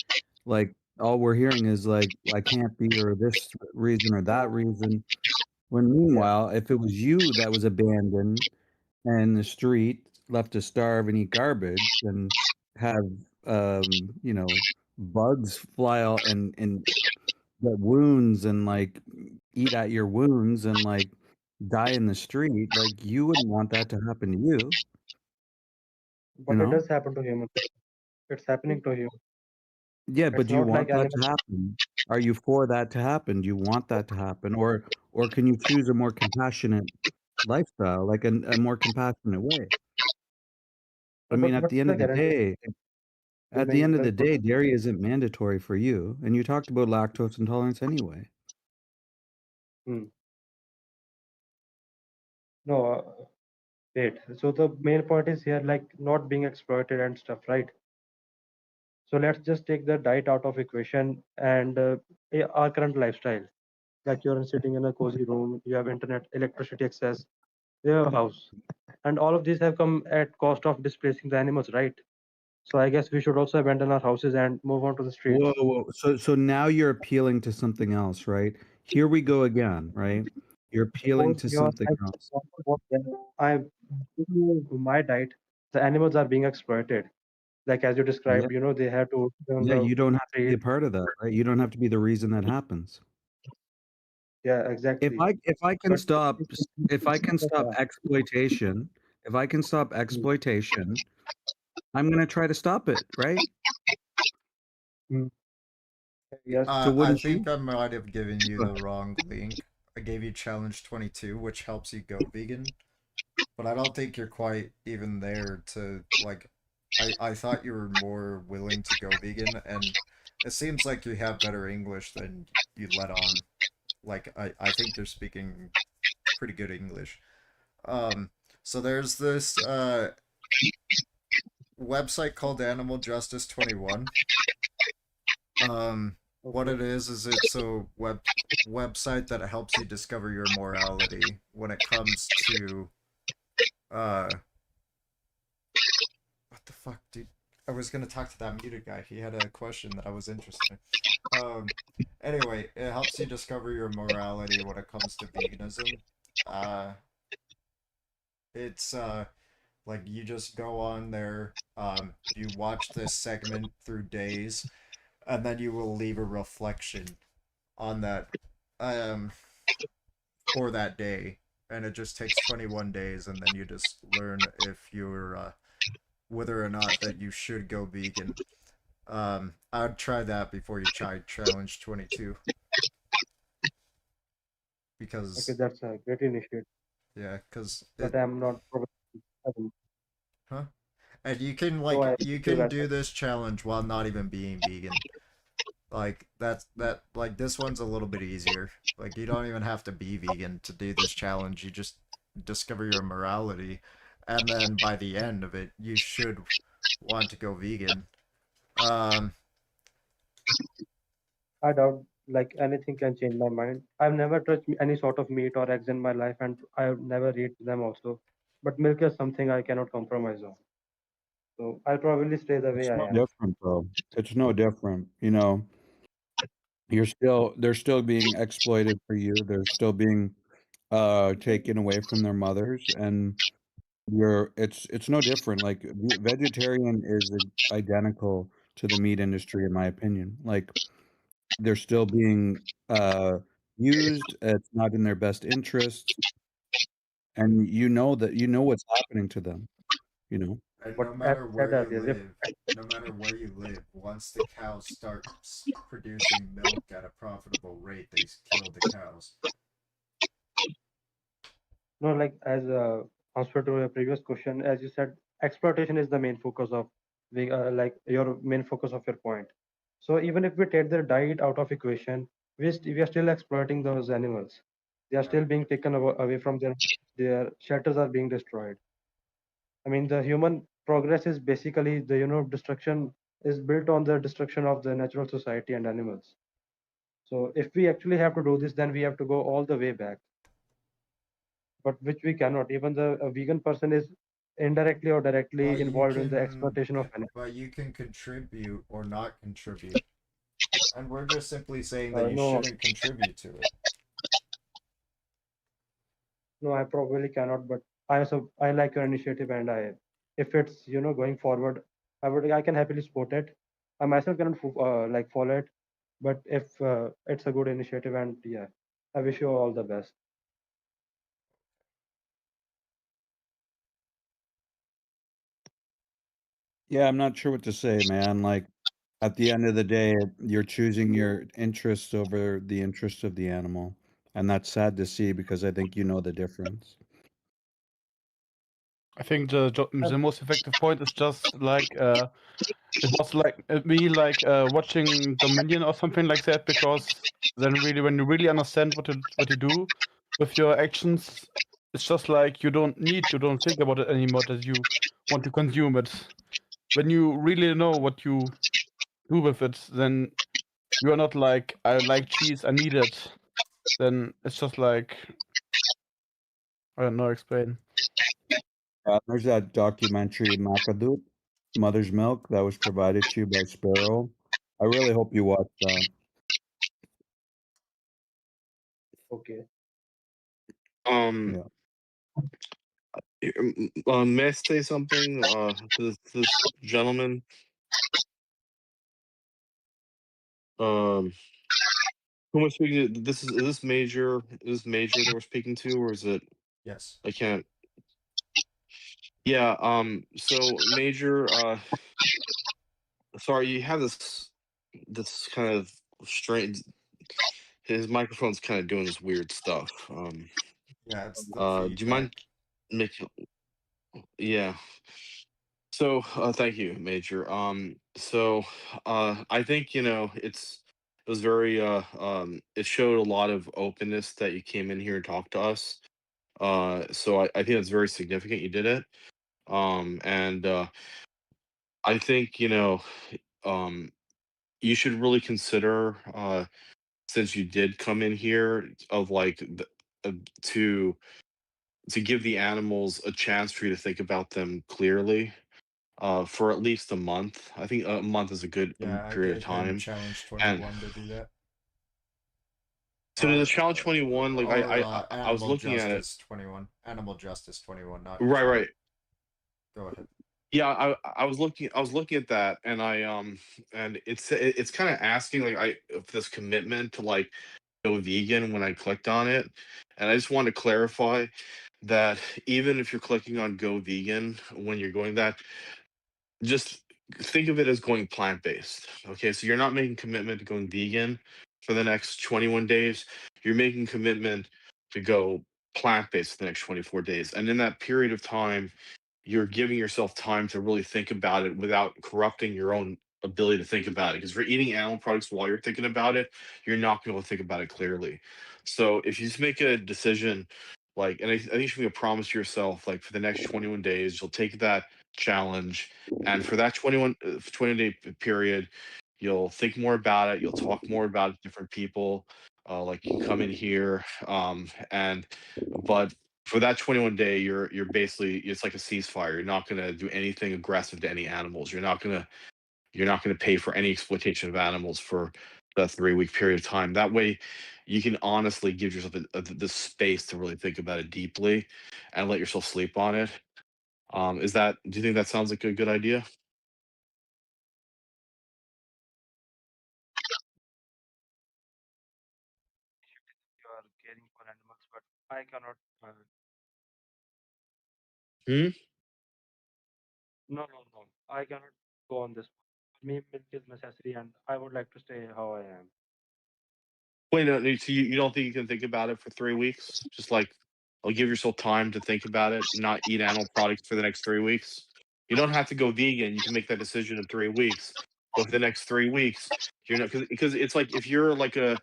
like all we're hearing is like, I can't be or this reason or that reason. When Yeah, meanwhile, if it was you that was abandoned and the street left to starve and eat garbage and have bugs fly out and get wounds and like eat at your wounds and like die in the street, like you wouldn't want that to happen to you, you but it know? does happen to humans. It's happening to you. Yeah, but It's do you not like want that animals. to happen? Are you for that to happen? Do you want that to happen? Or can you choose a more compassionate lifestyle, like a more compassionate way? I mean, But at what's the end the of the guarantee? day, At the end of the like for day, dairy isn't mandatory for you, and you talked about lactose intolerance anyway. hmm. No, wait. So the main point is here, like not being exploited and stuff, right? So let's just take the diet out of equation and our current lifestyle. Like you're sitting in a cozy room, you have internet, electricity access, you have a house, and all of these have come at cost of displacing the animals, right? So I guess we should also abandon our houses and move on to the streets. Whoa. So now you're appealing to something else, right? Here we go again, right? You're appealing Suppose to you're something like, else. I my diet, the animals are being exploited. Like as you Yeah. described, they have to be on Yeah, the you don't have to be a street. part of that, right? You don't have to be the reason that happens. Yeah, If exactly. I can But stop if I can stop yeah. exploitation, if I can stop exploitation, I'm gonna try to stop it, right? Mm. Yes. So I wouldn't think you? I might have given you Go the ahead. wrong link. I gave you challenge 22, which helps you go vegan, but I don't think you're quite even there to like. I thought you were more willing to go vegan, and it seems like you have better English than you let on. Like I think you're speaking pretty good English. Um, so there's this website called Animal Justice 21. What Okay. it is it's a website that helps you discover your morality when it comes to uh what the fuck, dude? I was gonna talk to that muted guy. He had a question that I was interested in. Anyway, it helps you discover your morality when it comes to veganism. Uh, it's like you just go on there, you watch this segment through days, and then you will leave a reflection on that um for that day, and it just takes 21 days, and then you just learn if you're whether or not that you should go vegan. I'd try that before you try challenge 22 Okay, because that's a great initiative. yeah, because But it I'm not probably. huh. And you can So like I you feel can that. do this challenge while not even being vegan. Like that like this one's a little bit easier. Like you don't even have to be vegan to do this challenge. You just discover your morality, and then by the end of it, you should want to go vegan. Um, I doubt like anything can change my mind. I've never touched any sort of meat or eggs in my life, and I've never eaten them also. But milk is something I cannot compromise on. So I'll probably stay the way It's I no am. different, though. It's no different. They're still being exploited for you. They're still being taken away from their mothers, and it's no different. Like vegetarian is identical to the meat industry, in my opinion. Like they're still being used. It's not in their best interests, and you know what's happening to them. You know. and But as I said earlier, if no matter where you live, once the cows start producing milk at a profitable rate, they kill the cows. no, like as a answer to your previous question, as you said, exploitation is the main focus of like your main focus of your point. So even if we take their diet out of equation, we are still exploiting those animals. They are Yeah. still being taken away from their shelters are being destroyed. I mean, the human progress is basically the destruction is built on the destruction of the natural society and animals. So if we actually have to do this, then we have to go all the way back, but which we cannot. Even the a vegan person is indirectly or directly involved in the exploitation of animals. But you can contribute or not contribute, and we're just simply saying that you No, shouldn't contribute to it. no, I probably cannot. But I like your initiative, and if it's going forward, I can happily support it. I myself cannot like follow it, but if it's a good initiative, and yeah, I wish you all the best. Yeah, I'm not sure what to say, man. Like, at the end of the day, you're choosing your interests over the interest of the animal. And that's sad to see because I think you know the difference. I think the most effective point is just like it was like me like watching Dominion or something like that, because then really when you really understand what you do with your actions, it's just like you don't think about it anymore, that you want to consume it. When you really know what you do with it, then you are not like, I like cheese, I need it. Then it's just like, I don't know, explain. There's that documentary McAdoo, Mother's Milk, that was provided to you by Sparrow. I really hope you watch that. Okay. Yeah. May I say something to this gentleman? Who am I speaking to? Is this Major? Is this Major that we're speaking to, or is it? Yes. I can't. Yeah. So Major. Sorry, you have this kind of strange. His microphone's kind of doing this weird stuff. Yeah, it's the Do you mind feedback. making? Yeah. So, thank you, Major. So, I think, it was very, it showed a lot of openness that you came in here and talked to us. So I think it's very significant you did it. And I think, um, you should really consider, since you did come in here, of like uh, to to give the animals a chance for you to think about them clearly, for at least a month. I think a month is a good Yeah, I period of gave him time. challenge And 21 to do that. so the challenge 21, like Or I was animal looking at it. justice 21. Animal justice 21, not Right, challenge. right. Go ahead. Yeah, I was looking at that, and and it's kind of asking like if this commitment to like go vegan when I clicked on it. And I just want to clarify that even if you're clicking on go vegan when you're going that, just think of it as going plant-based. Okay, so you're not making commitment to going vegan for the next 21 days. You're making commitment to go plant-based for the next 24 days. And in that period of time, you're giving yourself time to really think about it without corrupting your own ability to think about it. Because if you're eating animal products while you're thinking about it, you're not going to think about it clearly. So if you just make a decision, like, and I think you should make a promise to yourself, like for the next 21 days, you'll take that challenge, and for that 20-day period, you'll think more about it. You'll talk more about it to different people. Like you come in here, and but for that 21-day, you're basically, it's like a ceasefire. You're not gonna do anything aggressive to any animals. You're not gonna pay for any exploitation of animals for that 3-week period of time. That way, you can honestly give yourself the space to really think about it deeply, and let yourself sleep on it. Do you think that sounds like a good idea? You are caring for animals, but I cannot. Hmm? No, no, no. I cannot go on this. For me, milk is necessary, and I would like to stay how I am. Wait, no, so you don't think you can think about it for 3 weeks? Just like, I'll give yourself time to think about it, not eat animal products for the next 3 weeks. You don't have to go vegan. You can make that decision in 3 weeks. But for the next 3 weeks, you're not, because it's like if you're like a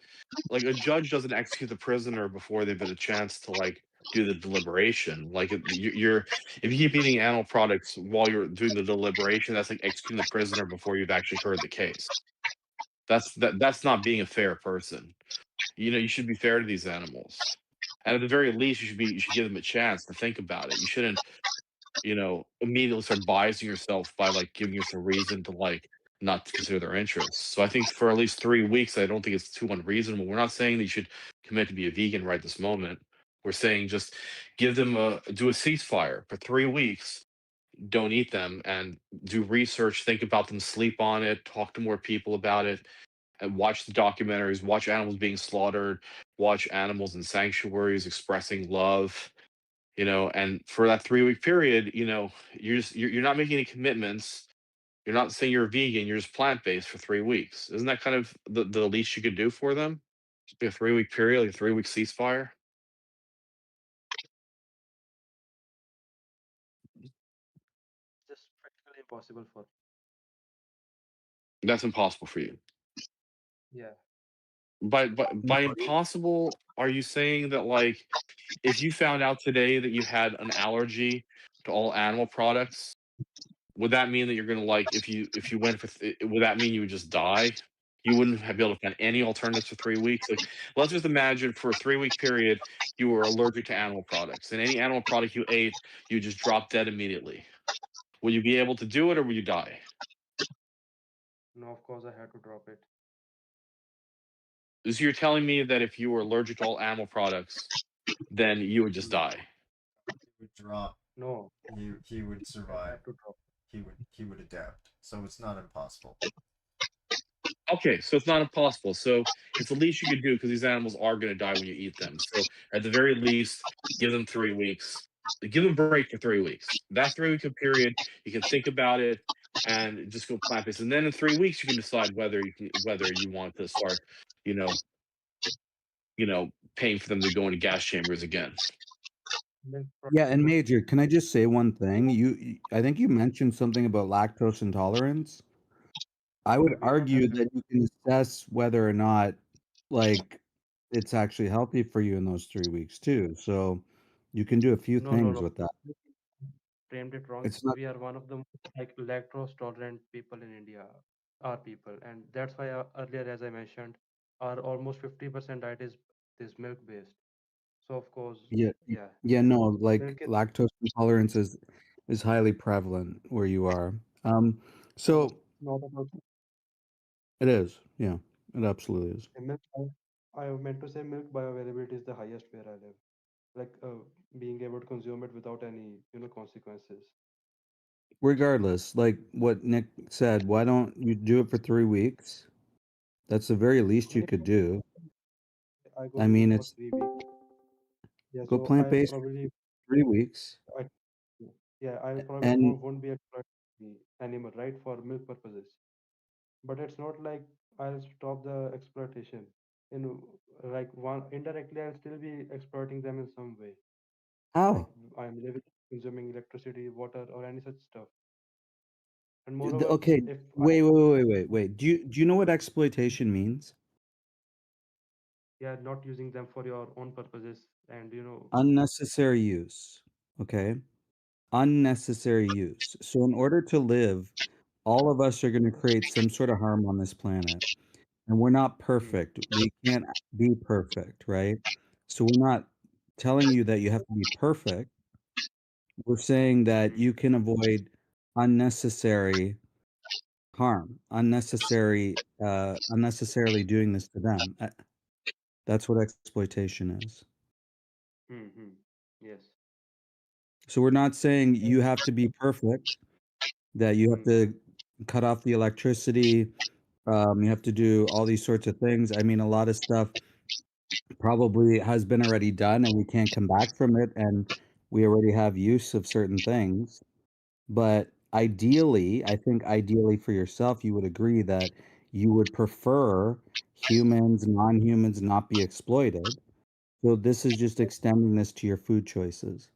judge doesn't execute the prisoner before they've had a chance to like do the deliberation. Like you're if you keep eating animal products while you're doing the deliberation, that's like executing the prisoner before you've actually heard the case. That's not being a fair person. You should be fair to these animals. And at the very least, you should give them a chance to think about it. You shouldn't, immediately start biasing yourself by like giving yourself a reason to like not to consider their interests. So I think for at least 3 weeks, I don't think it's too unreasonable. We're not saying that you should commit to be a vegan right this moment. We're saying just do a ceasefire for 3 weeks, don't eat them, and do research, think about them, sleep on it, talk to more people about it, and watch the documentaries, watch animals being slaughtered, watch animals in sanctuaries expressing love, and for that 3-week period, you're not making any commitments. You're not saying you're a vegan, you're just plant-based for 3 weeks. Isn't that kind of the least you could do for them? Just be a 3-week period, like a 3-week ceasefire? possible for. That's impossible for you. Yeah. By impossible, are you saying that like if you found out today that you had an allergy to all animal products, would that mean that you're gonna like if you went for would that mean you would just die? You wouldn't have be able to find any alternatives for 3 weeks. Like, let's just imagine for a 3 week period you were allergic to animal products, and any animal product you ate, you just drop dead immediately. Will you be able to do it, or will you die? No, of course I had to drop it. So you're telling me that if you were allergic to all animal products, then you would just die. He would drop. No, He would I survive. had to drop. He would adapt. So it's not impossible. Okay, so it's not impossible. So it's the least you could do because these animals are going to die when you eat them. So at the very least, give them 3 weeks. Give them a break for 3 weeks. That 3 week period, you can think about it and just go plant based. And then in 3 weeks, you can decide whether you want to start, you know, paying for them to go into gas chambers again. Yeah, and Major, can I just say one thing? I think you mentioned something about lactose intolerance. I would argue that you can assess whether or not, like, it's actually healthy for you in those 3 weeks too. So you can do a few No, no, things no. with that. Framed it wrong. It's not. We are one of the most, like lactose tolerant people in India, are people, and that's why earlier, as I mentioned, our almost 50% diet is this milk based. So of course, Yeah, yeah, yeah, no, like milk is lactose intolerance is highly prevalent where you are. So not about it is. Yeah, it absolutely is. milk. I meant to say milk bioavailability is the highest where I live. Like being able to consume it without any consequences. Regardless, like what Nick said, why don't you do it for 3 weeks? That's the very least you could do. I go I vegan mean, for it's 3 weeks. Yeah, go so I plant-based for probably 3 weeks, I, yeah, I probably and won't be exploiting the animal, right, for milk purposes. But it's not like I'll stop the exploitation. In like one indirectly, I'll still be exploiting them in some way. Like how? I'm living, consuming electricity, water, or any such stuff. And moreover, Okay, if wait. Do you know what exploitation means? yeah, not using them for your own purposes, and Unnecessary use. Okay, unnecessary use. So in order to live, all of us are going to create some sort of harm on this planet. And we're not perfect. We can't be perfect, right? So we're not telling you that you have to be perfect. We're saying that you can avoid unnecessary harm, unnecessarily doing this to them. That's what exploitation is. yes. So we're not saying you have to be perfect, that you have to cut off the electricity, you have to do all these sorts of things. I mean, a lot of stuff probably has been already done and we can't come back from it, and we already have use of certain things. But ideally, I think ideally for yourself, you would agree that you would prefer humans, non-humans not be exploited. So this is just extending this to your food choices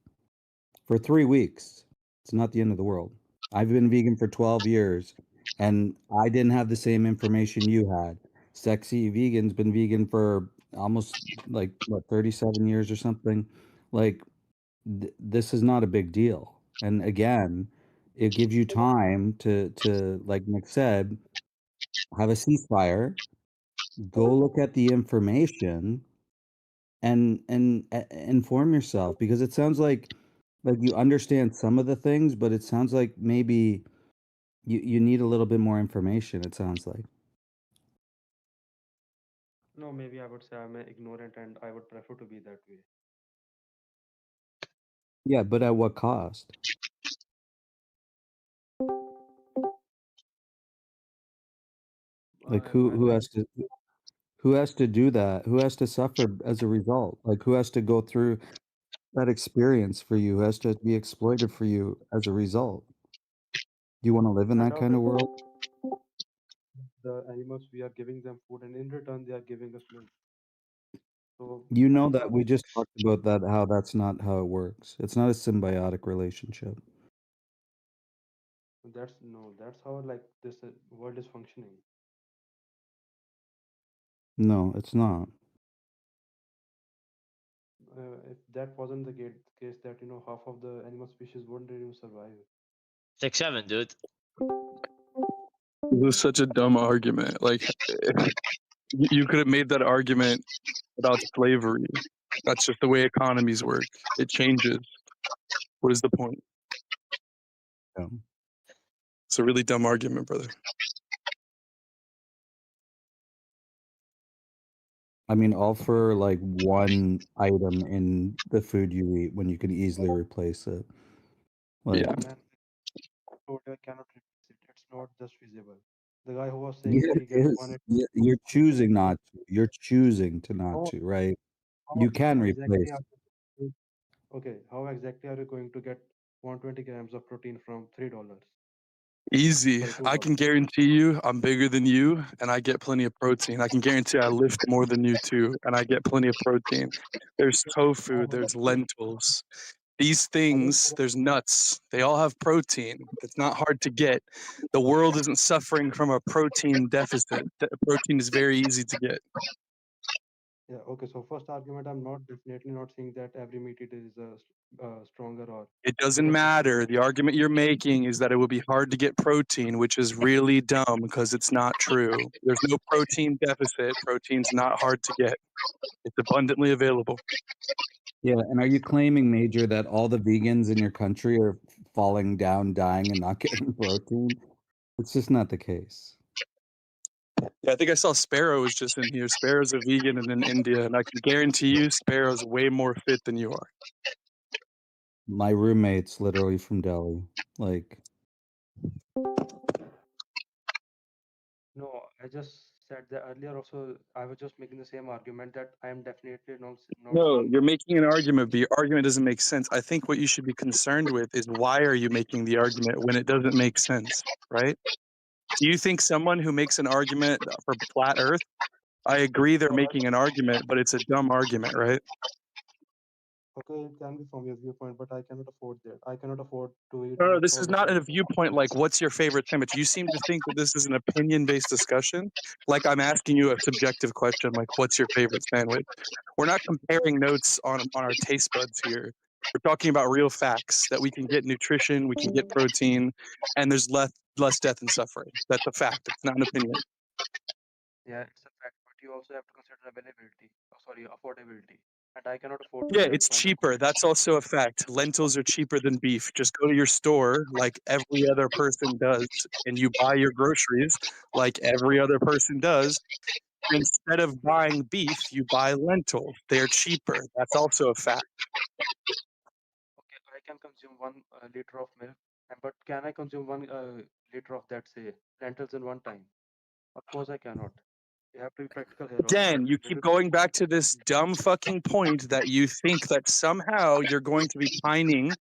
for 3 weeks. It's not the end of the world. I've been vegan for 12 years and I didn't have the same information you had. Sexy Vegan's been vegan for almost like what 37 years or something. Like this is not a big deal. And again, it gives you time to like Nick said, have a ceasefire, go look at the information and inform yourself, because it sounds like you understand some of the things, but it sounds like maybe you need a little bit more information, it sounds like. No, maybe I would say I'm ignorant, and I would prefer to be that way. Yeah, but at what cost? Like who has to do that? Who has to suffer as a result? Like who has to go through that experience for you? Who has to be exploited for you as a result? Do you want to live in End that of kind it, of world? the animals, we are giving them food, and in return, they are giving us milk. So You know end that up, we just talked about that, how that's not how it works. It's not a symbiotic relationship. That's how like this world is functioning. No, it's not. If that wasn't the case, that half of the animal species wouldn't even survive. 6-7, dude. This is such a dumb argument. Like, you could have made that argument about slavery. That's just the way economies work. It changes. What is the point? Yeah. It's a really dumb argument, brother. I mean, all for like one item in the food you eat when you can easily replace it. Like, Yeah. Man, total cannot replace it. It's not just feasible. The guy who was saying yeah, that he it gets is. 180. You're choosing not to. You're choosing to not How, to, right? how You can exactly replace are it. you, okay, how exactly are you going to get 120 grams of protein from $3? Easy. Sorry, I $2. can guarantee you I'm bigger than you and I get plenty of protein. I can guarantee I lift more than you too and I get plenty of protein. There's tofu, there's lentils. These things, there's nuts. They all have protein. It's not hard to get. The world isn't suffering from a protein deficit. Protein is very easy to get. Yeah, okay. So first argument, I'm definitely not saying that every meat eater is stronger or It doesn't because matter. The argument you're making is that it would be hard to get protein, which is really dumb because it's not true. There's no protein deficit. Protein's not hard to get. It's abundantly available. Yeah, and are you claiming, Major, that all the vegans in your country are falling down, dying, and not getting protein? It's just not the case. Yeah, I think I saw Sparrow was just in here. Sparrow's a vegan and in India, and I can guarantee you Sparrow's way more fit than you are. My roommate's literally from Delhi. Like, no, I just said that earlier also. I was just making the same argument that I am definitely not No, saying you're that. making an argument, but your argument doesn't make sense. I think what you should be concerned with is why are you making the argument when it doesn't make sense, right? Do you think someone who makes an argument for flat Earth, I agree they're making an argument, but it's a dumb argument, right? Okay, it can be from your viewpoint, but I cannot afford that. I cannot afford to eat No, nuts this all is the not time. a viewpoint like what's your favorite sandwich. You seem to think that this is an opinion-based discussion. Like I'm asking you a subjective question, like what's your favorite sandwich? We're not comparing notes on our taste buds here. We're talking about real facts that we can get nutrition, we can get protein, and there's less death and suffering. That's a fact. It's not an opinion. Yeah, it's a fact, but you also have to consider availability. Oh, sorry, affordability, and I cannot afford to Yeah, spend it's so much. cheaper. That's also a fact. Lentils are cheaper than beef. Just go to your store like every other person does, and you buy your groceries like every other person does. Instead of buying beef, you buy lentils. They're cheaper. That's also a fact. Okay, I can consume 1 liter of milk, but can I consume 1 liter of that, say, lentils in one time? Of course, I cannot. You have to be practical here also. Again, you This keep is going back to this dumb fucking point that you think that somehow you're going to be pining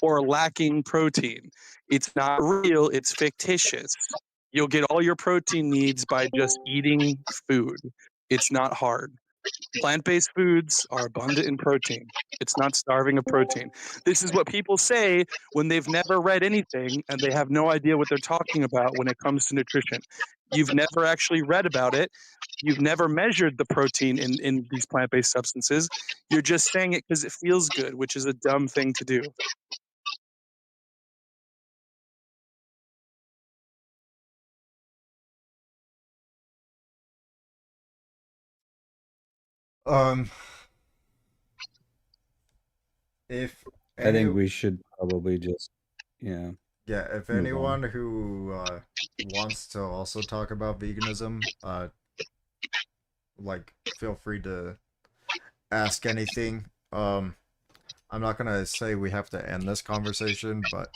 or lacking protein. It's not real, it's fictitious. You'll get all your protein needs by just eating food. It's not hard. Plant-based foods are abundant in protein. It's not starving of protein. This is what people say when they've never read anything and they have no idea what they're talking about when it comes to nutrition. You've never actually read about it. You've never measured the protein in these plant-based substances. You're just saying it because it feels good, which is a dumb thing to do. If I any, think we should probably just, yeah. yeah, if move anyone on. who wants to also talk about veganism, like feel free to ask anything. I'm not gonna say we have to end this conversation, but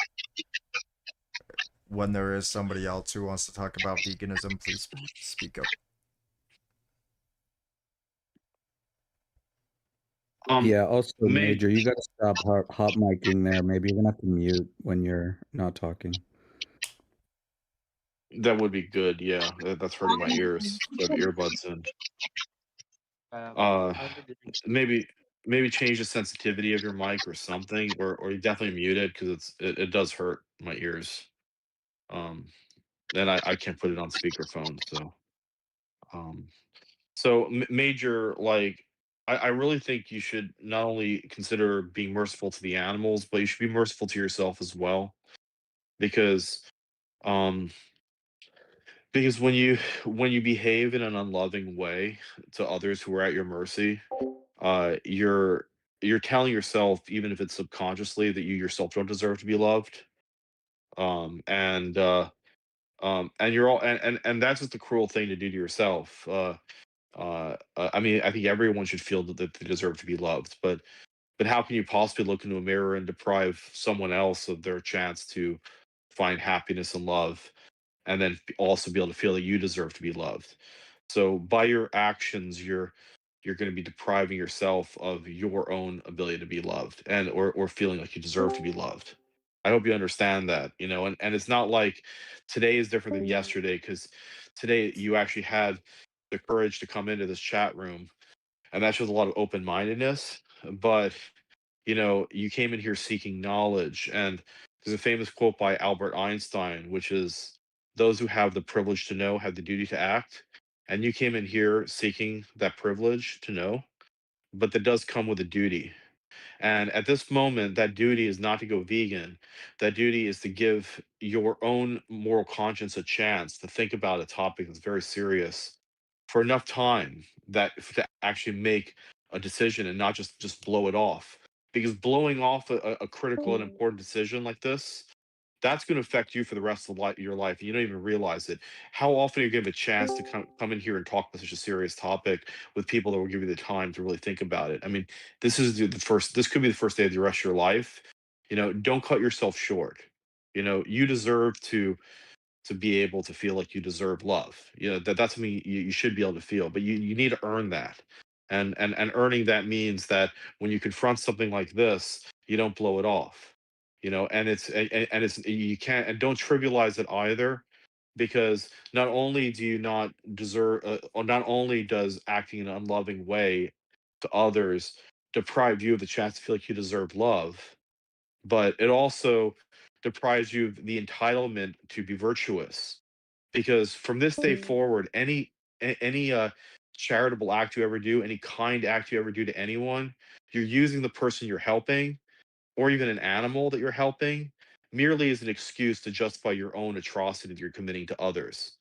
when there is somebody else who wants to talk about veganism, please speak up. Yeah, also, May Major, you gotta stop hot micing there. Maybe you're gonna have to mute when you're not talking. that would be good. Yeah, that's hurting my ears. So I have earbuds in. Uh, I'll be leaving. maybe change the sensitivity of your mic or something, or you definitely mute it because it does hurt my ears. And I can't put it on speakerphone. So Major, like, I really think you should not only consider being merciful to the animals, but you should be merciful to yourself as well, because um because when you behave in an unloving way to others who are at your mercy, you're telling yourself, even if it's subconsciously, that you yourself don't deserve to be loved. um and uh and you're all and that's just a cruel thing to do to yourself. I mean, I think everyone should feel that they deserve to be loved, but how can you possibly look into a mirror and deprive someone else of their chance to find happiness and love, and then also be able to feel that you deserve to be loved? So by your actions, you're going to be depriving yourself of your own ability to be loved, and or feeling like you deserve to be loved. I hope you understand that, and it's not like today is different than yesterday, because today you actually had the courage to come into this chat room, and that shows a lot of open-mindedness. But you came in here seeking knowledge, and there's a famous quote by Albert Einstein, which is, those who have the privilege to know have the duty to act. And you came in here seeking that privilege to know, but that does come with a duty. And at this moment, that duty is not to go vegan. That duty is to give your own moral conscience a chance to think about a topic that's very serious for enough time that to actually make a decision and not just blow it off. Because blowing off a critical and important decision like this, that's going to affect you for the rest of your life. And you don't even realize it. How often are you going to have a chance to come in here and talk about such a serious topic with people that will give you the time to really think about it? I mean, this is this could be the first day of the rest of your life. Don't cut yourself short. You deserve to be able to feel like you deserve love. That's something you should be able to feel, but you need to earn that. And earning that means that when you confront something like this, you don't blow it off. And it's you can't, and don't trivialize it either, because not only do you not deserve, or not only does acting in an unloving way to others deprive you of the chance to feel like you deserve love, but it also deprives you of the entitlement to be virtuous. Because from this day forward, any charitable act you ever do, any kind act you ever do to anyone, you're using the person you're helping, or even an animal that you're helping, merely as an excuse to justify your own atrocity that you're committing to others.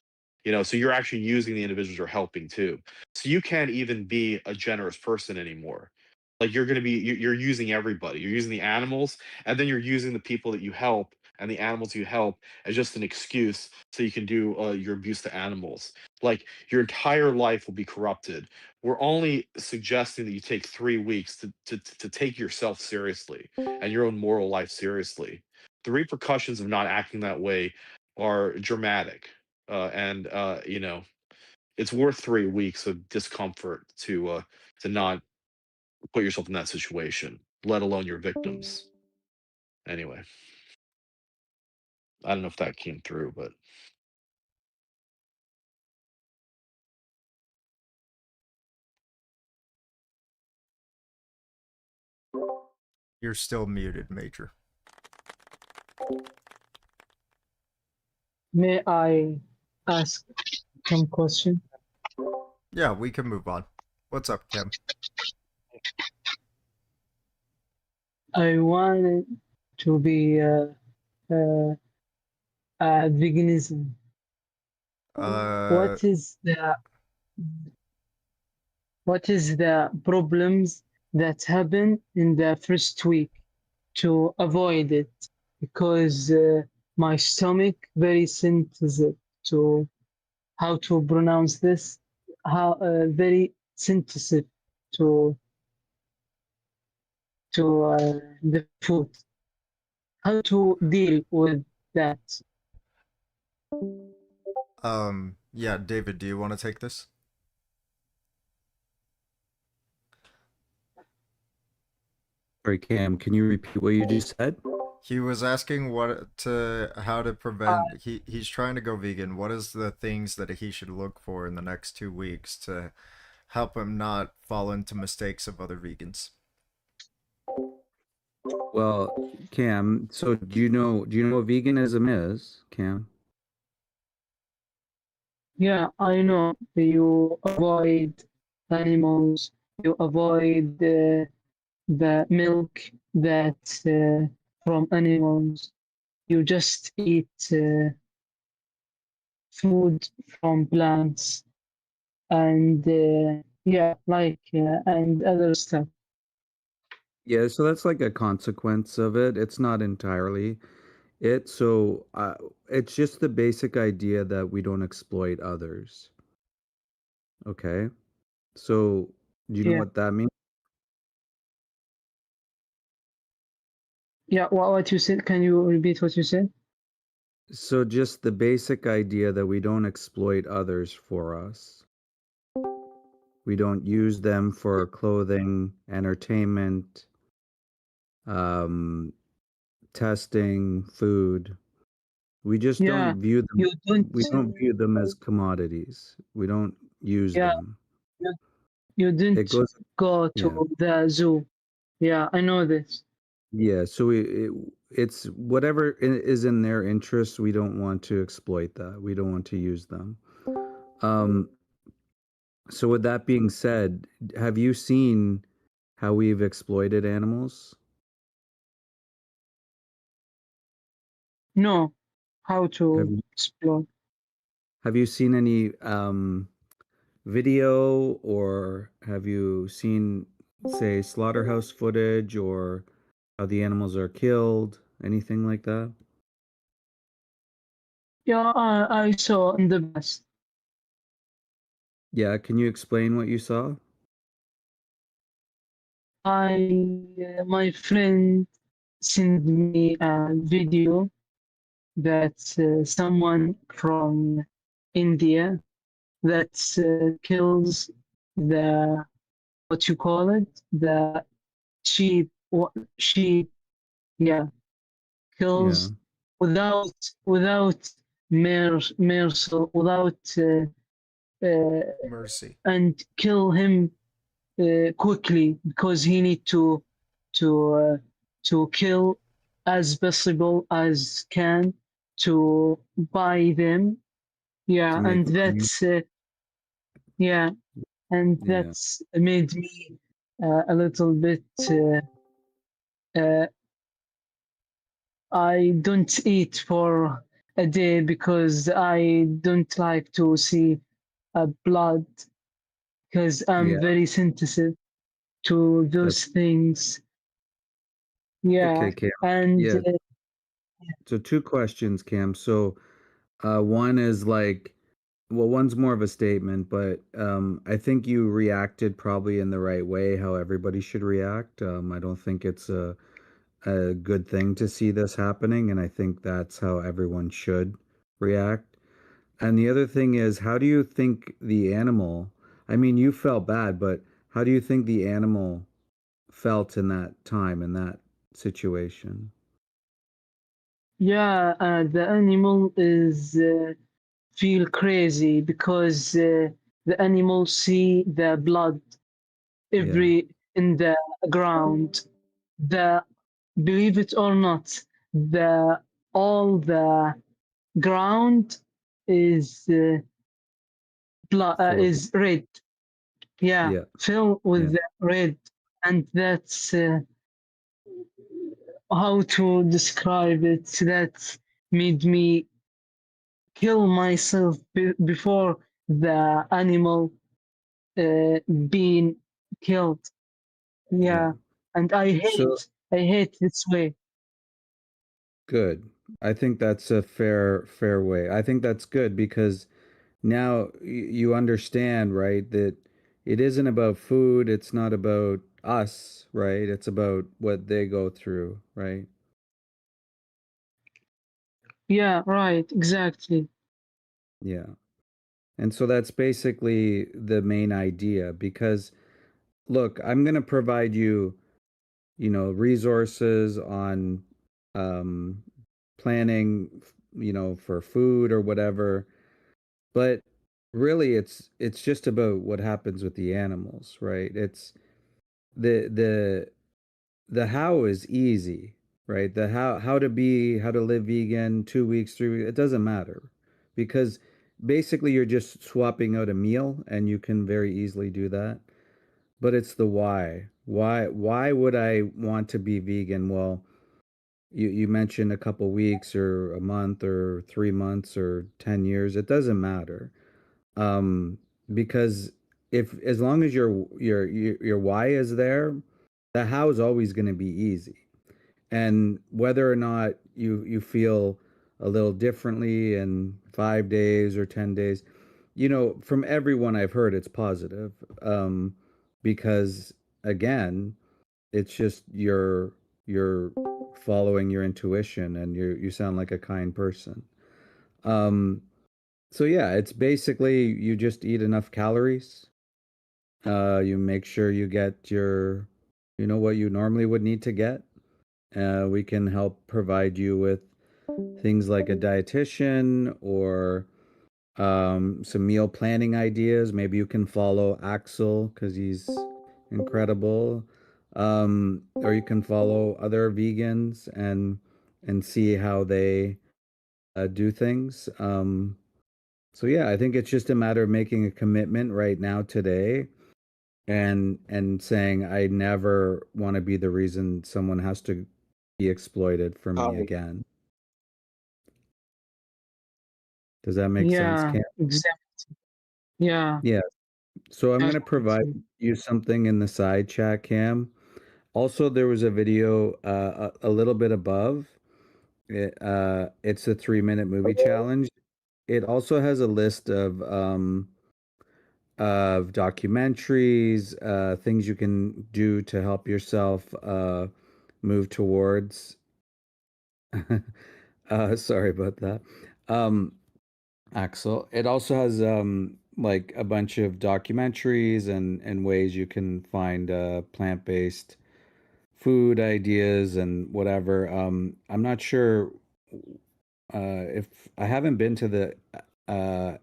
So you're actually using the individuals you're helping too. So you can't even be a generous person anymore. Like, you're using everybody. You're using the animals, and then you're using the people that you help and the animals you help as just an excuse so you can do your abuse to animals. Like, your entire life will be corrupted. We're only suggesting that you take 3 weeks to take yourself seriously and your own moral life seriously. The repercussions of not acting that way are dramatic, and it's worth 3 weeks of discomfort to not put yourself in that situation, let alone your victims. Anyway, I don't know if that came through, but You're still muted, Major. May I ask some question? Yeah, we can move on. What's up, Kim? I wanted to be veganism. What is the problems that happen in the first week to avoid it? Because my stomach very sensitive to how to pronounce this, how very sensitive to the food. How to deal with that? Yeah, David, do you want to take this? Sorry, Cam, can you repeat what you just said? He was asking how to prevent. He's trying to go vegan. What is the things that he should look for in the next 2 weeks to help him not fall into mistakes of other vegans? Well, Cam, so do you know what veganism is, Cam? Yeah, I know. You avoid animals. You avoid the milk that from animals. You just eat food from plants and yeah, like and other stuff. Yeah, so that's like a consequence of it. It's not entirely it. So it's just the basic idea that we don't exploit others. Okay. So do you know Yeah, what that means? yeah. What you said? Can you repeat what you said? So just the basic idea that we don't exploit others for us. We don't use them for clothing, entertainment, um, testing, food. We just Yeah, don't view them. you don't. We don't view them as commodities. We don't use Yeah, them. you, you It didn't goes. go Yeah. to the zoo. Yeah, I know this. Yeah. So it's whatever is in their interest. We don't want to exploit that. We don't want to use them. Um, so with that being said, have you seen how we've exploited animals? No, how Have to you explore. have you seen any video, or have you seen, say, slaughterhouse footage, or how the animals are killed, anything like that? Yeah, I saw in the past. Yeah, can you explain what you saw? My friend sent me a video that someone from India that kills the what you call it, the sheep. Sheep, yeah, Yeah, kills without without mercy, without Mercy. and kill him quickly because he need to kill as possible as can to buy them. to Yeah, make and money. that's yeah, and Yeah, that's made me a little bit. Uh, I don't eat for a day because I don't like to see blood because I'm yeah, very sensitive to that's those things. Yeah, okay, Cam. and Yeah, so two questions, Cam. So, one is like, well, one's more of a statement, but I think you reacted probably in the right way, how everybody should react. I don't think it's a good thing to see this happening, and I think that's how everyone should react. And the other thing is, how do you think the animal, I mean, you felt bad, but how do you think the animal felt in that time, in that situation? yeah, the animal is feel crazy because the animal see the blood Yeah, every in the ground. The believe it or not, the all the ground is full of, is red. Yeah, yeah, filled yeah, with the red, and that's how to describe it. That made me kill myself before the animal being killed. yeah. Yeah, and So I hate this way. good. I think that's a fair way. I think that's good because now you understand, right, that it isn't about food, it's not about us, right? It's about what they go through, right? Yeah, right, exactly. Yeah. And so that's basically the main idea because look, I'm going to provide you, resources on um planning, for food or whatever, but really it's just about what happens with the animals, right? It's the the how is easy, right? The how to live vegan 2 weeks, 3 weeks, it doesn't matter because basically you're just swapping out a meal, and you can very easily do that. But it's the why. Why would I want to be vegan? Well, you mentioned a couple weeks or a month or 3 months or 10 years. It doesn't matter. Um, because if as long as your why is there, the how is always going to be easy. And whether or not you feel a little differently in 5 days or 10 days, from everyone I've heard, it's positive. Because again, it's just you're following your intuition, and you sound like a kind person. Um, so yeah, it's basically you just eat enough calories. You make sure you get what you normally would need to get. We can help provide you with things like a dietitian or some meal planning ideas. Maybe you can follow Axel because he's incredible. Or you can follow other vegans and see how they do things. So yeah, I think it's just a matter of making a commitment right now today and saying I never want to be the reason someone has to be exploited for me again. Does that make sense, Yeah, Cam? exactly. Yeah. Yeah. So I'm going to provide Exactly. you something in the side chat, Cam. Also, there was a video a little bit above. It's a 3-minute movie challenge. It also has a list of documentaries, things you can do to help yourself move towards. Sorry about that. Axel. It also has like a bunch of documentaries and ways you can find plant-based food ideas and whatever. I'm not sure if I haven't been to the I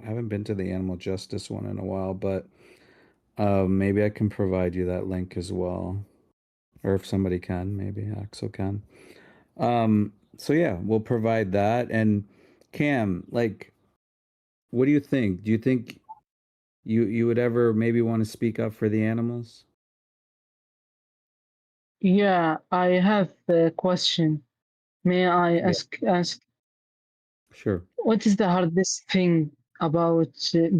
haven't been to the animal justice one in a while, but maybe I can provide you that link as well. Or if somebody can, maybe Axel can. So yeah, we'll provide that. And Cam, like, what do you think? Do you think you would ever maybe want to speak up for the animals? Yeah, I have a question. May I Yeah, ask sure. what is the hardest thing about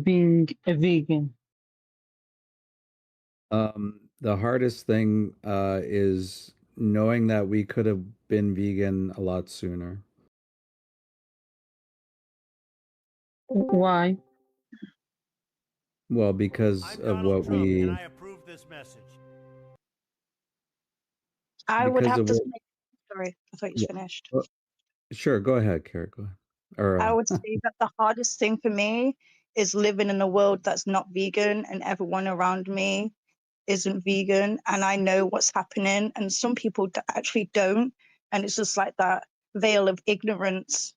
being a vegan? The hardest thing is knowing that we could have been vegan a lot sooner. Why? Well, because of what we approve this message. I would because have of to what say, sorry, I thought you yeah. finished. Sure, go ahead, Kara, go ahead. Or I would say that the hardest thing for me is living in a world that's not vegan and everyone around me isn't vegan, and I know what's happening, and some people actually don't, and it's just like that veil of ignorance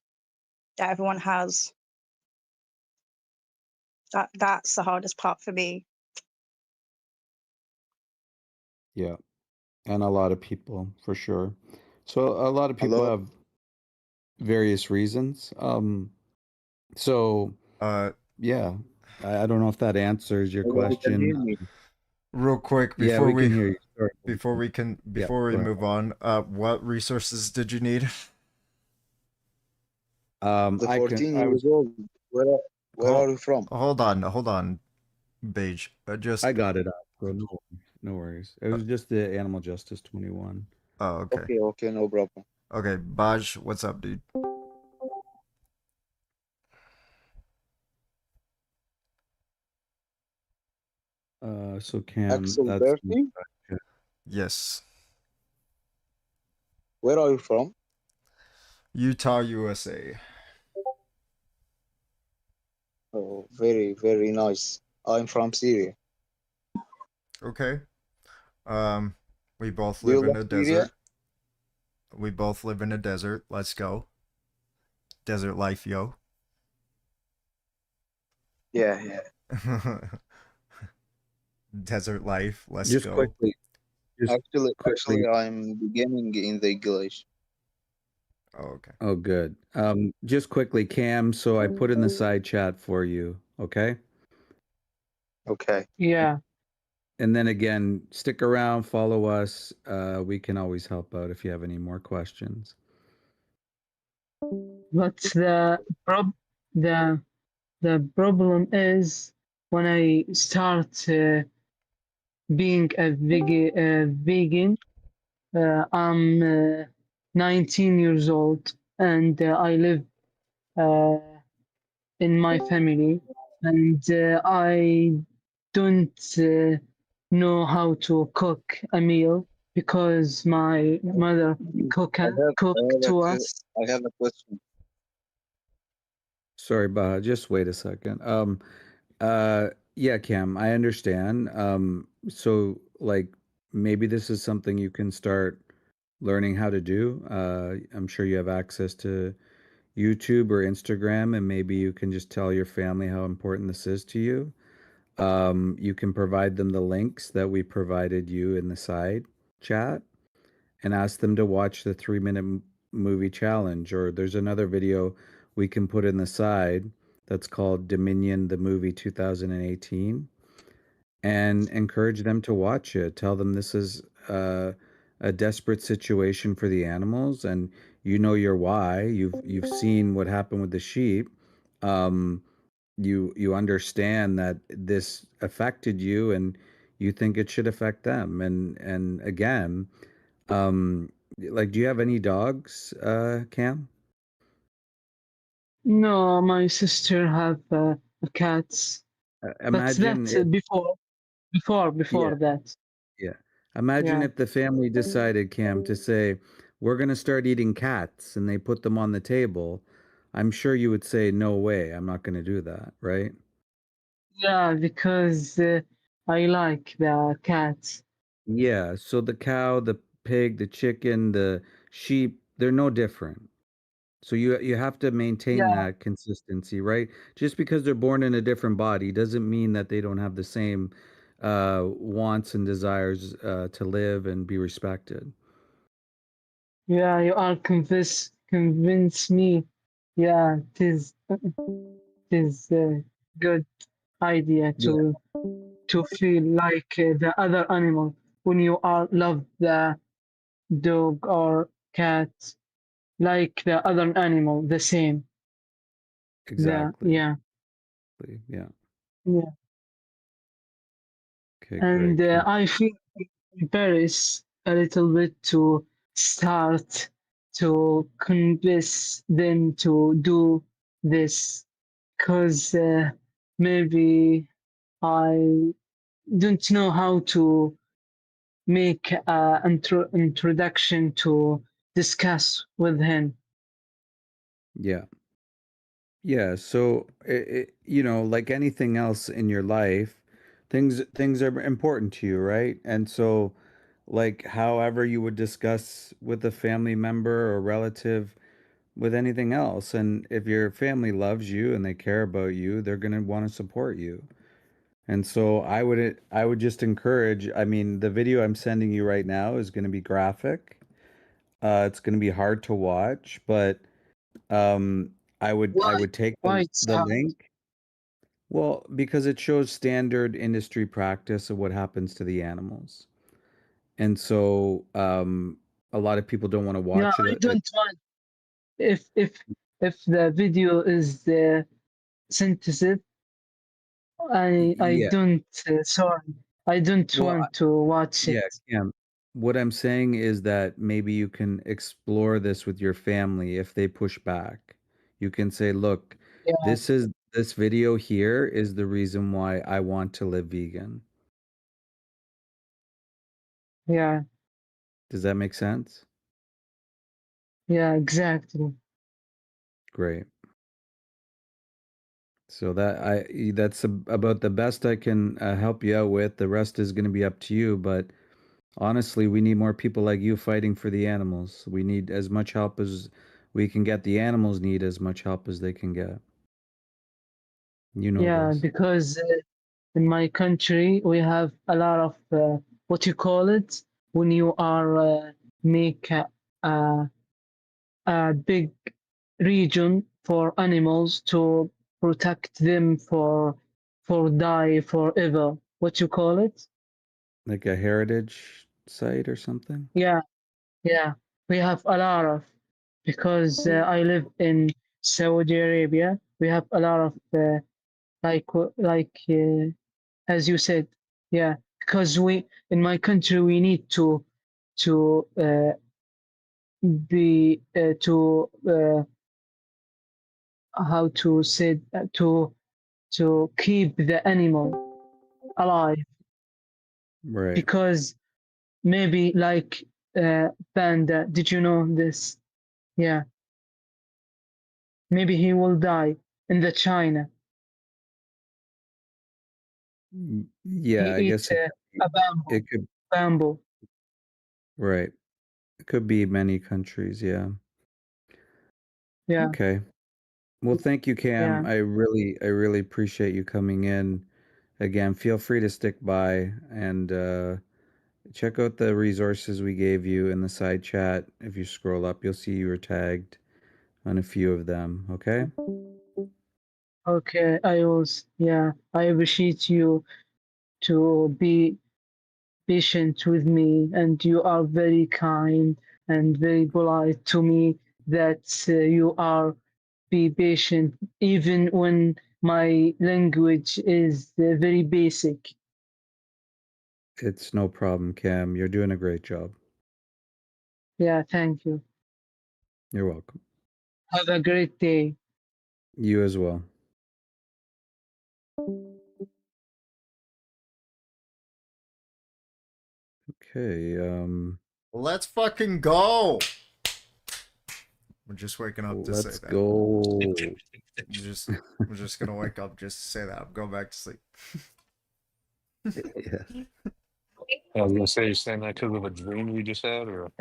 that everyone has. That's the hardest part for me. yeah, and a lot of people for sure. So a lot of people have various reasons. So yeah, I don't know if that answers your question. Real quick Yeah, before we we can hear you. Sorry. Yeah, before we go ahead. move on, what resources did you need? The I 14 was years old. Where are you from? Hold on, Beige. Just I got it up, bro. No worries. It was just the Animal Justice 21. Oh, okay. Okay, no problem. Okay, Baj, what's up, dude? So Cam, Axel that's Bertie? Yes. Where are you from? Utah, USA. Oh, very, very nice. I'm from Syria. Okay. We both Do you live in love a Syria? desert. We both live in a desert. Let's go. Desert life, yo. Yeah. Desert life. Let's Just go. quickly. Actually, I'm beginning in the English. Oh, okay. Oh, good. Just quickly, Cam. So I put in the side chat for you. Okay. Okay. Yeah. And then again, stick around, follow us. We can always help out if you have any more questions. But the the problem is when I start being a vegan, I'm 19 years old and I live uh, in my family, and I don't know how to cook a meal because my mother cook to us. I have a question. Sorry, Baha, just wait a second. Yeah, Cam, I understand. So like maybe this is something you can start learning how to do. I'm sure you have access to YouTube or Instagram, and maybe you can just tell your family how important this is to you. You can provide them the links that we provided you in the side chat and ask them to watch the 3 minute movie challenge. Or there's another video we can put in the side that's called Dominion the Movie 2018, and encourage them to watch it. Tell them this is a desperate situation for the animals, and you know your why. You've seen what happened with the sheep. Um, you understand that this affected you, and you think it should affect them. And again, like, do you have any dogs, Cam? No, my sister have cats, but Imagine that's if, before yeah, that. yeah. Imagine Yeah. if the family decided, Cam, to say, we're going to start eating cats, and they put them on the table. I'm sure you would say, no way, I'm not going to do that, right? Yeah, because I like the cats. Yeah. So the cow, the pig, the chicken, the sheep, they're no different. So you have to maintain Yeah, that consistency, right? Just because they're born in a different body doesn't mean that they don't have the same wants and desires to live and be respected. yeah, you are convince me. Yeah, it is a good idea Yeah, to feel like the other animal when you are love the dog or cat like the other animal the same. exactly. Yeah, Yeah. yeah. Okay, And great, Cam. I feel embarrassed a little bit to start to convince them to do this because maybe I don't know how to make an introduction to discuss with him. Yeah. Yeah, so like anything else in your life, things are important to you, right? And so like however you would discuss with a family member or relative with anything else, and if your family loves you and they care about you, they're going to want to support you. And so I would just encourage, I mean, the video I'm sending you right now is going to be graphic. It's going to be hard to watch, but um I Why? would take Why the it's the hard? link. Well, because it shows standard industry practice of what happens to the animals. And so a lot of people don't want to No, watch it. I don't want. If the video is synthesis, I Yeah. don't. Sorry, I don't Well, want to watch it. yeah, Cam. What I'm saying is that maybe you can explore this with your family if they push back. You can say, "Look, Yeah, this video here is the reason why I want to live vegan." yeah, Does that make sense? yeah, exactly. Great. So that's about the best I can help you out with. The rest is going to be up to you, but honestly, we need more people like you fighting for the animals. We need as much help as we can get. The animals need as much help as they can get. You know Yeah, this. because in my country we have a lot of what you call it when you are make a big region for animals to protect them for die forever. What you call it? Like a heritage site or something? Yeah, yeah. We have a lot of because I live in Saudi Arabia. We have a lot of as you said, yeah. Because we in my country we need to be to how to say to keep the animal alive Right. because maybe like panda. Did you know this? Yeah, maybe he will die in the China. Yeah, I He guess eats a bamboo. it could, Bamboo. right. It could be many countries, yeah. Yeah. Okay. Well, thank you, Cam. Yeah. I really appreciate you coming in. Again, feel free to stick by and check out the resources we gave you in the side chat. If you scroll up, you'll see you were tagged on a few of them, okay? Okay. I appreciate you to be patient with me, and you are very kind and very polite to me. That you are be patient even when my language is very basic. It's no problem, Cam. You're doing a great job. Yeah, thank you. You're welcome. Have a great day. You as well. Okay, Let's fucking go. We're just waking up to say let's that. go. We're just gonna wake up just to say that. I'm going back to sleep. Yeah. I was gonna say you're saying that because of a dream you just had, or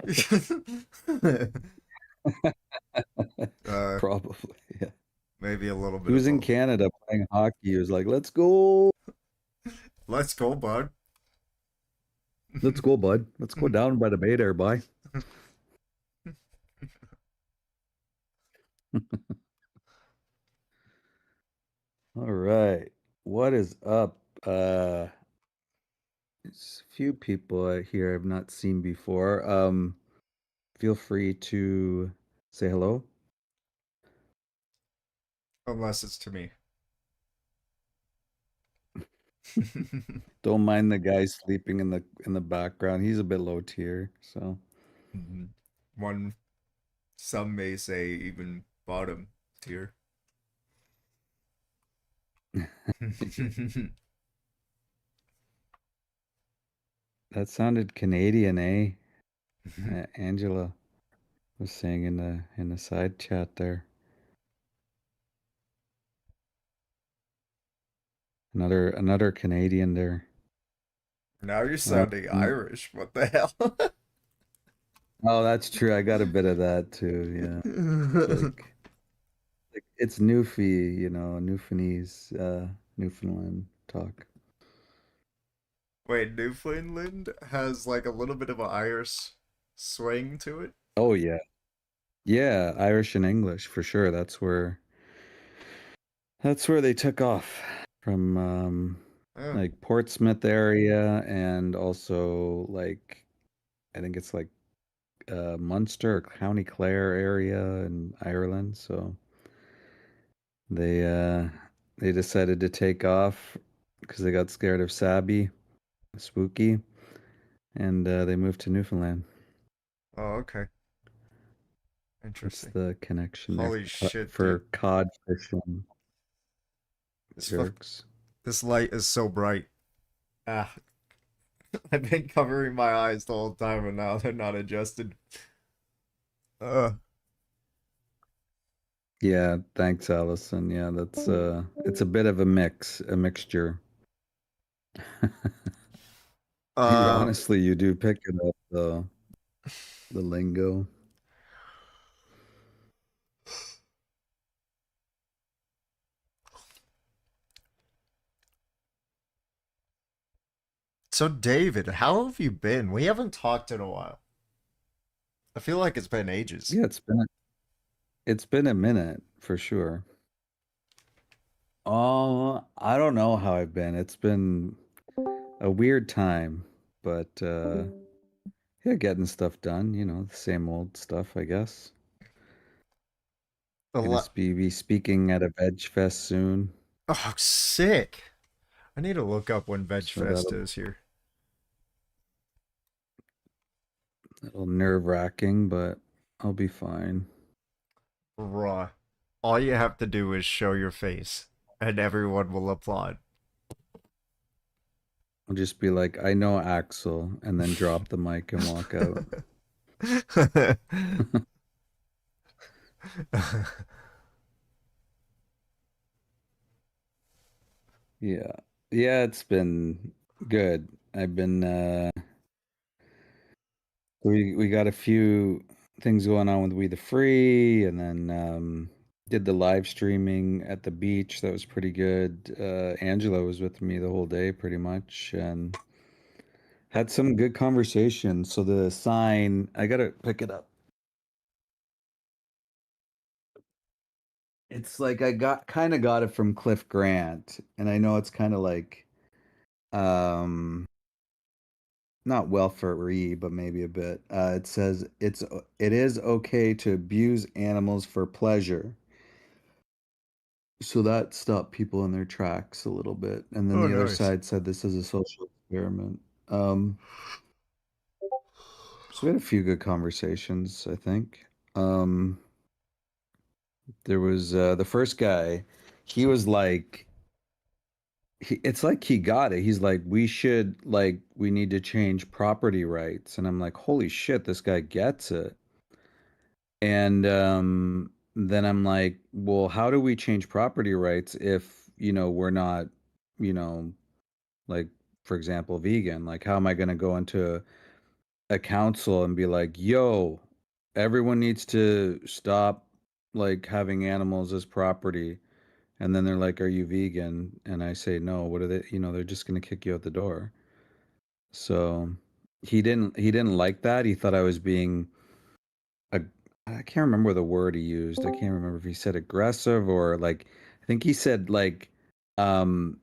Probably, yeah. Maybe a little bit. He was in Canada playing hockey. He was like, "Let's go, let's go, bud. Let's go, bud. Let's go down by the bay there, bye." All right, what is up? There's a few people here I've not seen before. Feel free to say hello. Unless it's to me. Don't mind the guy sleeping in the background. He's a bit low tier, so. One, some may say even bottom tier. That sounded Canadian, eh? Angela was saying in the side chat there. Another Canadian there. Now you're sounding Irish. What the hell? Oh, that's true. I got a bit of that too. Yeah, like it's Newfie, Newfoundlandese, Newfoundland talk. Wait, Newfoundland has like a little bit of an Irish swing to it? Oh yeah, yeah, Irish and English for sure. That's where they took off from, like Portsmouth area, and also like I think it's like Munster or County Clare area in Ireland. So they decided to take off because they got scared of Sabby, spooky, and they moved to Newfoundland. Oh, okay. Interesting. That's the connection there. Holy shit, for dude. cod fishing. Jerks. This light is so bright. Ah. I've been covering my eyes the whole time and now they're not adjusted. Yeah, thanks, Allison. Yeah, that's it's a bit of a mixture. Honestly, you do pick it up the lingo. So David, how have you been? We haven't talked in a while. I feel like it's been ages. Yeah, It's been a minute for sure. Oh, I don't know how I've been. It's been a weird time, but yeah, getting stuff done, you know, the same old stuff, I guess. The Gonna la- be speaking at a Veg Fest soon, oh, sick. I need to look up when Veg so Fest that'll is here. a little nerve-wracking, but I'll be fine. Raw. All you have to do is show your face, and everyone will applaud. I'll just be like, I know Axel, and then drop the mic and walk out. Yeah. Yeah, it's been good. I've been we got a few things going on with We the Free, and then did the live streaming at the beach. That was pretty good. Angela was with me the whole day pretty much, and had some good conversations. So the sign, I gotta pick it up. It's like I got it from Cliff Grant, and I know it's kind of like um not welfare-y, but maybe a bit. It says it is okay to abuse animals for pleasure. So that stopped people in their tracks a little bit. And then Oh, the other nice. side said this is a social experiment. So we had a few good conversations, I think. There was the first guy, he was like, it's like he got it. He's like, we need to change property rights. And I'm like, holy shit, this guy gets it. And then I'm like, well, how do we change property rights if, we're not, you know, like, for example, vegan? Like, how am I going to go into a council and be like, yo, everyone needs to stop like having animals as property? And then they're like, are you vegan? And I say, no. What are they? They're just going to kick you out the door. So he didn't like that. He thought I was being a I can't remember the word he used. I can't remember if he said aggressive or like I think he said like um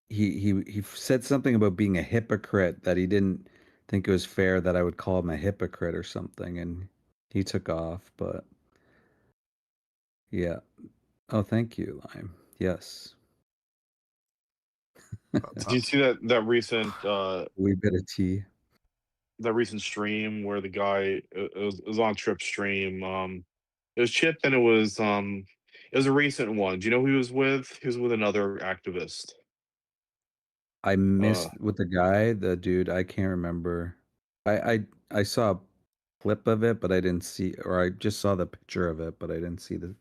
he said something about being a hypocrite, that he didn't think it was fair that I would call him a hypocrite or something, and he took off, but yeah. Oh, thank you, Lime. Yes. Did you see that recent Wee bit of tea. that recent stream where the guy it was on Trip stream. It was Chip and it was a recent one. Do you know who he was with? He was with another activist. I Uh missed with the guy, the dude, I can't remember. I saw a clip of it, but I didn't see, or I just saw the picture of it, but I didn't see the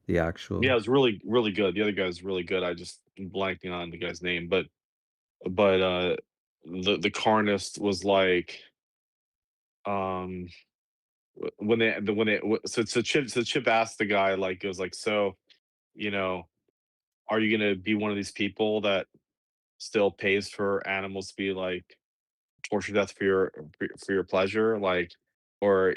yeah, it actual. was really, really good. The other guy's really good. I just am blanking on the guy's name, but the carnist was like um Chip asked the guy, like, it was like, so, you know, are you gonna be one of these people that still pays for animals to be like torture death for your pleasure, like, or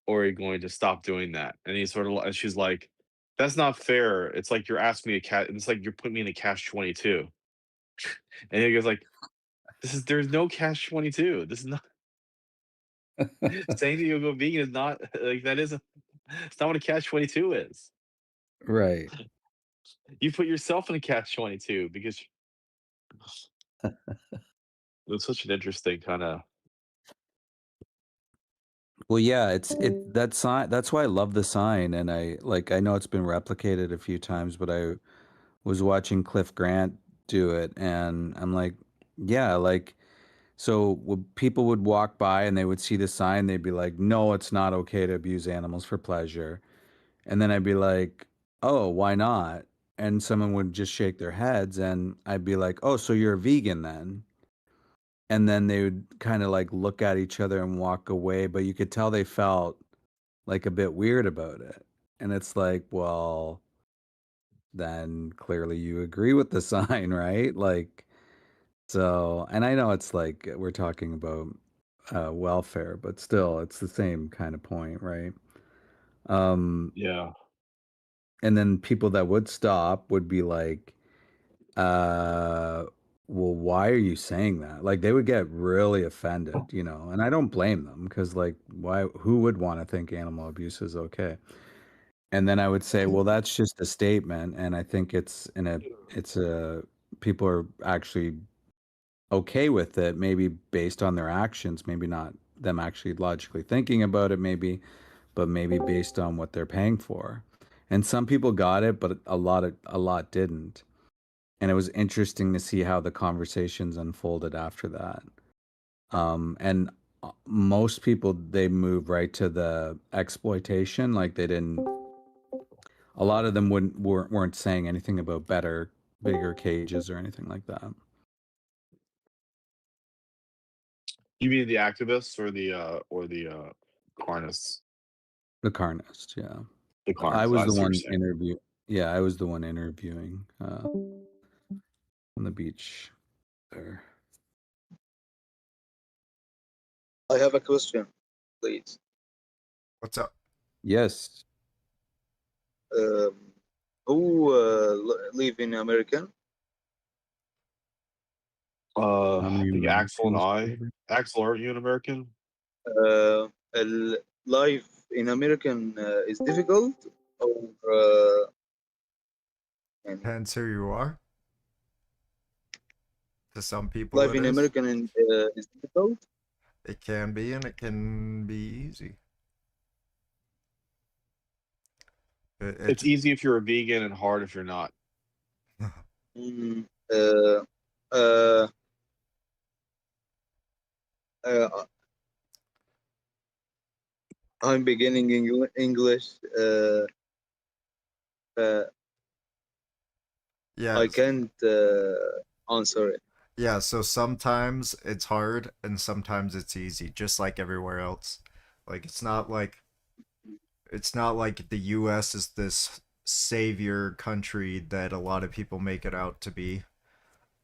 or are you going to stop doing that? And he sort of, and she's like, that's not fair. It's like you're asking me a cat. It's like you're putting me in a catch 22. And he goes like, there's no catch 22. This is not saying that you'll go vegan is not like that isn't. It's not what a catch 22 is. Right. You put yourself in a catch 22 because it's such an interesting kind of. Well, yeah, that sign. That's why I love the sign, and I know it's been replicated a few times, but I was watching Cliff Grant do it, and I'm like, yeah, like, so people would walk by and they would see the sign, they'd be like, no, it's not okay to abuse animals for pleasure, and then I'd be like, oh, why not? And someone would just shake their heads, and I'd be like, oh, so you're a vegan then? And then they would kind of like look at each other and walk away, but you could tell they felt like a bit weird about it. And it's like, well, then clearly you agree with the sign, right? Like, so, and I know it's like we're talking about welfare, but still, it's the same kind of point, right? Yeah. And then people that would stop would be like, well, why are you saying that? Like they would get really offended, you know, and I don't blame them because like who would want to think animal abuse is okay? And then I would say, well, that's just a statement, and I think it's people are actually okay with it, maybe based on their actions, maybe not them actually logically thinking about it, maybe, but maybe based on what they're paying for. And some people got it, but a lot didn't. And it was interesting to see how the conversations unfolded after that. And most people, they move right to the exploitation, like they didn't. A lot of them weren't saying anything about bigger cages or anything like that. You mean the activists or the carnists? The carnist, yeah. The I carnists. was I the see what you're one saying. I was the one interviewing on the beach there. I have a question, please. What's up? Yes. Who live in America? How I many think Axel and Americans? Axel, aren't you an American? Life in American is difficult, or and Depends who you are. To some people, life it in is. American is difficult. It can be, and it can be easy. It's easy if you're a vegan and hard if you're not. Mm, uh, uh, uh, I'm beginning English. Yeah. I can't answer it. Yeah, so sometimes it's hard and sometimes it's easy, just like everywhere else. Like it's not like the US is this savior country that a lot of people make it out to be.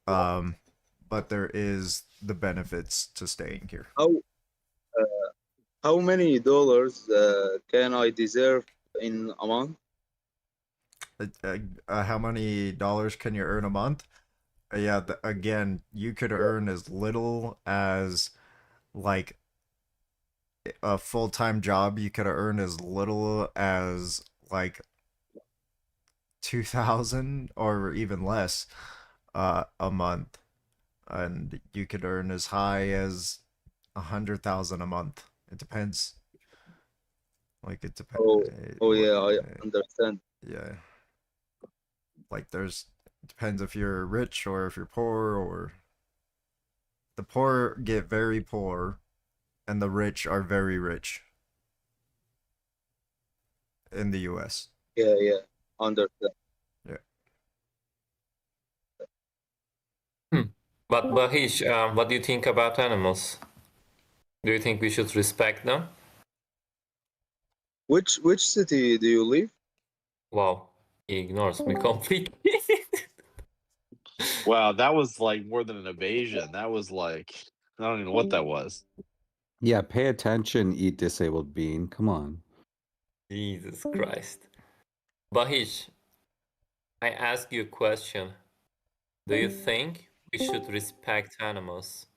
But there is the benefits to staying here. How many dollars can I deserve in a month? How many dollars can you earn a month? Yeah, again, you could earn as little as like a full-time job. You could earn as little as like 2,000 or even less a month, and you could earn as high as 100,000 a month. It depends. Like it depends. Oh yeah, I understand. Yeah. Like depends if you're rich or if you're poor, or the poor get very poor and the rich are very rich in the US. Yeah, understand. Yeah. But Bahish, what do you think about animals? Do you think we should respect them? Which city do you live? Wow, he ignores me completely. Wow, that was like more than an evasion. That was like, I don't even know what that was. Yeah, pay attention, eat disabled bean. Come on. Jesus Christ. Bahish, I ask you a question. Do you think we should respect animals?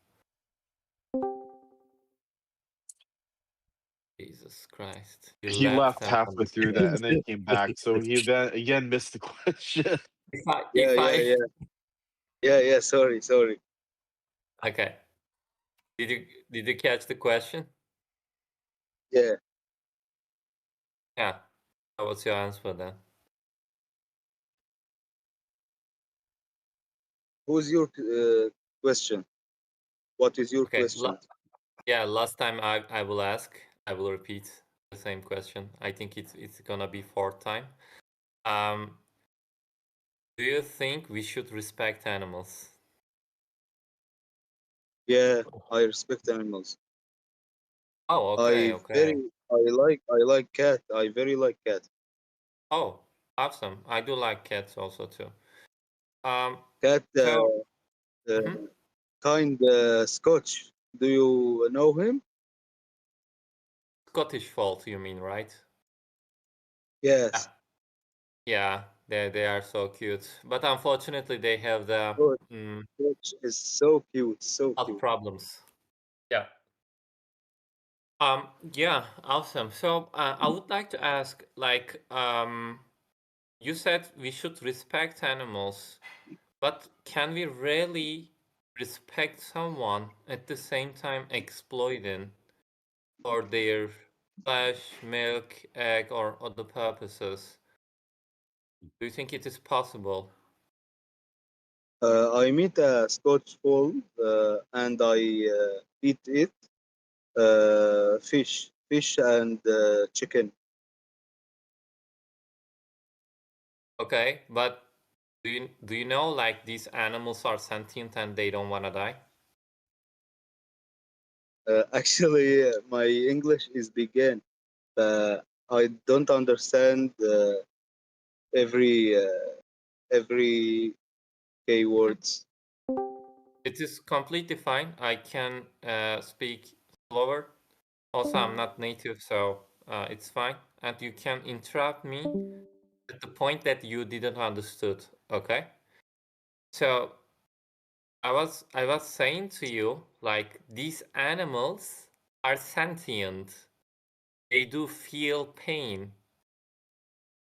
Jesus Christ. You He left left and halfway through that and then came back. So he then again missed the question. Yeah. Sorry. Okay. Did you catch the question? Yeah. Yeah. What's your answer then? Who's your question? What is your question? Yeah, last time I will ask. I will repeat the same question. I think it's gonna be fourth time. Do you think we should respect animals? Yeah, I respect animals. Oh, okay. I like cat. I very like cat. Oh, awesome. I do like cats also too. Cat So kind Scotch. Do you know him? Scottish Fold, you mean, right? Yes. Yeah, they are so cute, but unfortunately they have the Which is so cute, so health cute. problems. Yeah. Yeah, awesome. So I would like to ask, like, you said we should respect animals, but can we really respect someone at the same time exploiting for their flesh, milk, egg, or other purposes? Do you think it is possible? I meet a Scotch fold and I eat it. Fish and chicken. Okay, but do you know like these animals are sentient and they don't wanna die? Actually, my English is begin. I don't understand every key words. It is completely fine. I can speak slower. Also, I'm not native, so it's fine. And you can interrupt me at the point that you didn't understood. Okay? So I was saying to you like these animals are sentient. They do feel pain,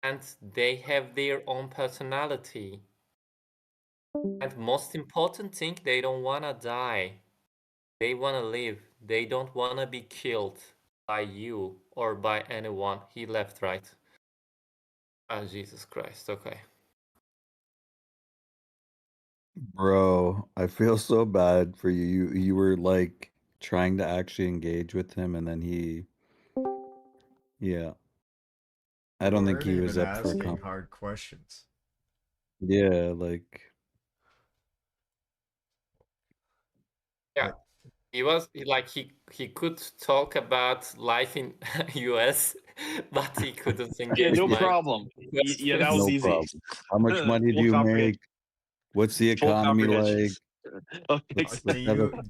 and they have their own personality. And most important thing, they don't wanna die. They wanna live. They don't wanna be killed by you or by anyone. He left, right? Ah, Jesus Christ. Okay. Bro, I feel so bad for you. You were like trying to actually engage with him, and then yeah. I You don't think weren't he was even up for a asking hard questions. Yeah, like Yeah. He could talk about life in US, but he couldn't Yeah, engage no my problem. Yeah, that was no easy. problem. How much money do Full you comprehend. make? What's the Full economy comprehension. like? Okay.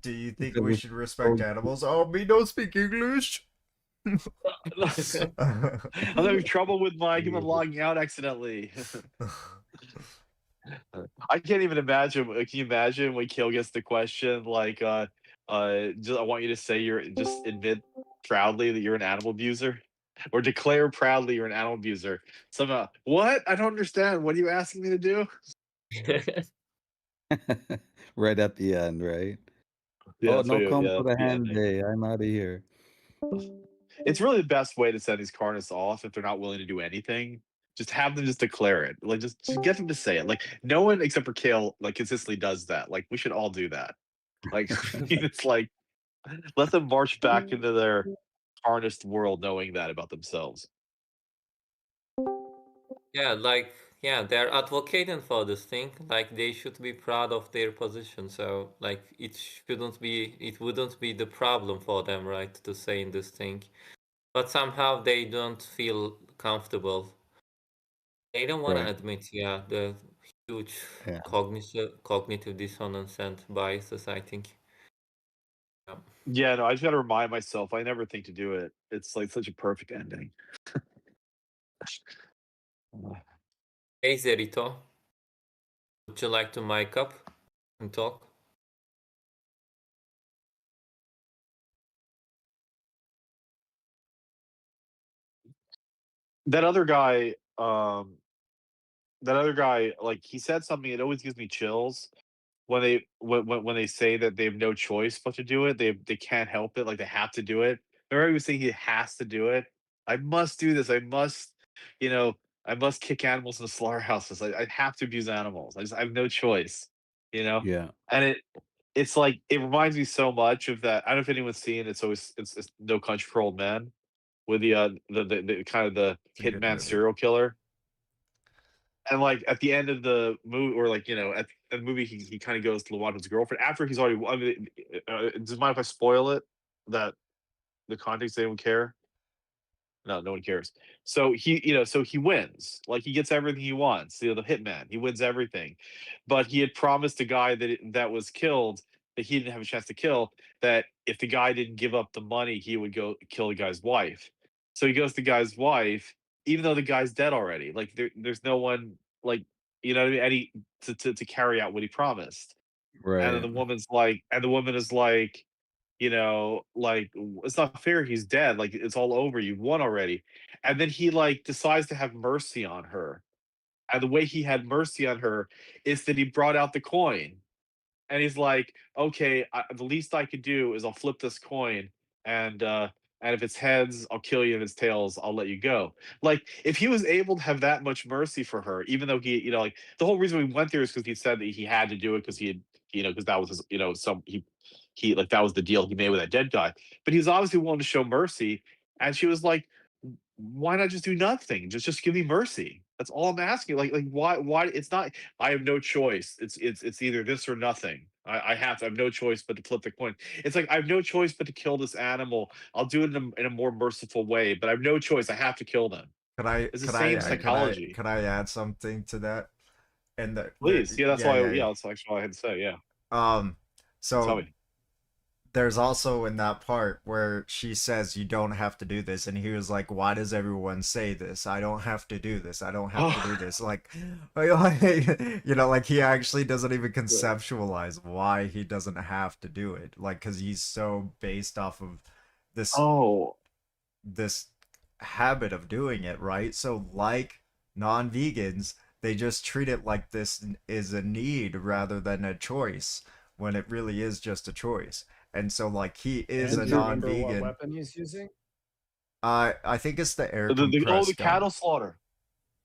Do you think have we a should respect animals? Oh, me don't speak English. I'm having trouble with my human logging out accidentally. I can't even imagine. Can you imagine when Kale gets the question like, just, I want you to say just admit proudly that you're an animal abuser, or declare proudly you're an animal abuser. Somehow, what? I don't understand. What are you asking me to do? right at the end, right? Yeah, Oh, that's what no come for that's the the hand ending. day. I'm out of here. It's really the best way to send these carnists off if they're not willing to do anything. Just have them just declare it. Like just get them to say it. Like no one except for Kale like consistently does that. Like we should all do that. Like it's like let them march back into their harnessed world knowing that about themselves. Yeah, like yeah, they're advocating for this thing. Like they should be proud of their position. So like it wouldn't be the problem for them, right, to say in this thing. But somehow they don't feel comfortable. They don't want to Right. admit, yeah, the huge Yeah. cognitive dissonance and biases, I think. Yeah. Yeah, no, I just gotta remind myself I never think to do it. It's like such a perfect ending. Hey Zerito, would you like to mic up and talk? That other guy, like he said something, it always gives me chills when they say that they have no choice but to do it. They can't help it, like they have to do it. Remember he was saying he has to do it. I must do this. I must, you know, I must kick animals in the slaughterhouses. I have to abuse animals. I have no choice, you know? Yeah. And it's like it reminds me so much of that. I don't know if anyone's seen it's No Country for Old Men with the kind of the It's a good hitman movie. serial killer. And like at the end of the movie, or like at the movie, he kind of goes to Lawanda's girlfriend after he's already. I mean, does it mind if I spoil it? That the context, they don't care. No, no one cares. So so he wins. Like he gets everything he wants. The hitman, he wins everything. But he had promised a guy that was killed that he didn't have a chance to kill. That if the guy didn't give up the money, he would go kill the guy's wife. So he goes to the guy's wife, even though the guy's dead already. Like there's no one like you know what I mean, any to carry out what he promised. And then Right. the woman's like, and the woman is like, you know, like it's not fair. He's dead. Like it's all over. You've won already. And then he like decides to have mercy on her. And the way he had mercy on her is that he brought out the coin and he's like, "Okay, the least I could do is I'll flip this coin, and and if it's heads, I'll kill you. If it's tails, I'll let you go." Like, if he was able to have that much mercy for her, even though he, you know, like the whole reason we went there is because he said that he had to do it because he had, you know, because that was his, you know, some he like that was the deal he made with that dead guy. But he was obviously willing to show mercy, and she was like, why not just do nothing? Just give me mercy. That's all I'm asking. Like why it's not I have no choice. It's either this or nothing. I have no choice but to flip the coin. It's like I have no choice but to kill this animal. I'll do it in a more merciful way, but I have no choice. I have to kill them. It's the same psychology. Could I add something to that? And Please. Yeah, that's why that's actually all I had to say. Yeah. Tell So me. There's also in that part where she says you don't have to do this, and he was like, why does everyone say this? I don't have to do this. I don't have to do this. Like, you know, like he actually doesn't even conceptualize why he doesn't have to do it. Like, because he's so based off of this this habit of doing it, right? So like non-vegans, they just treat it like this is a need rather than a choice, when it really is just a choice. And so, like, he is a non-vegan. What weapon he's using? I think it's the air the compressed gun. cattle slaughter.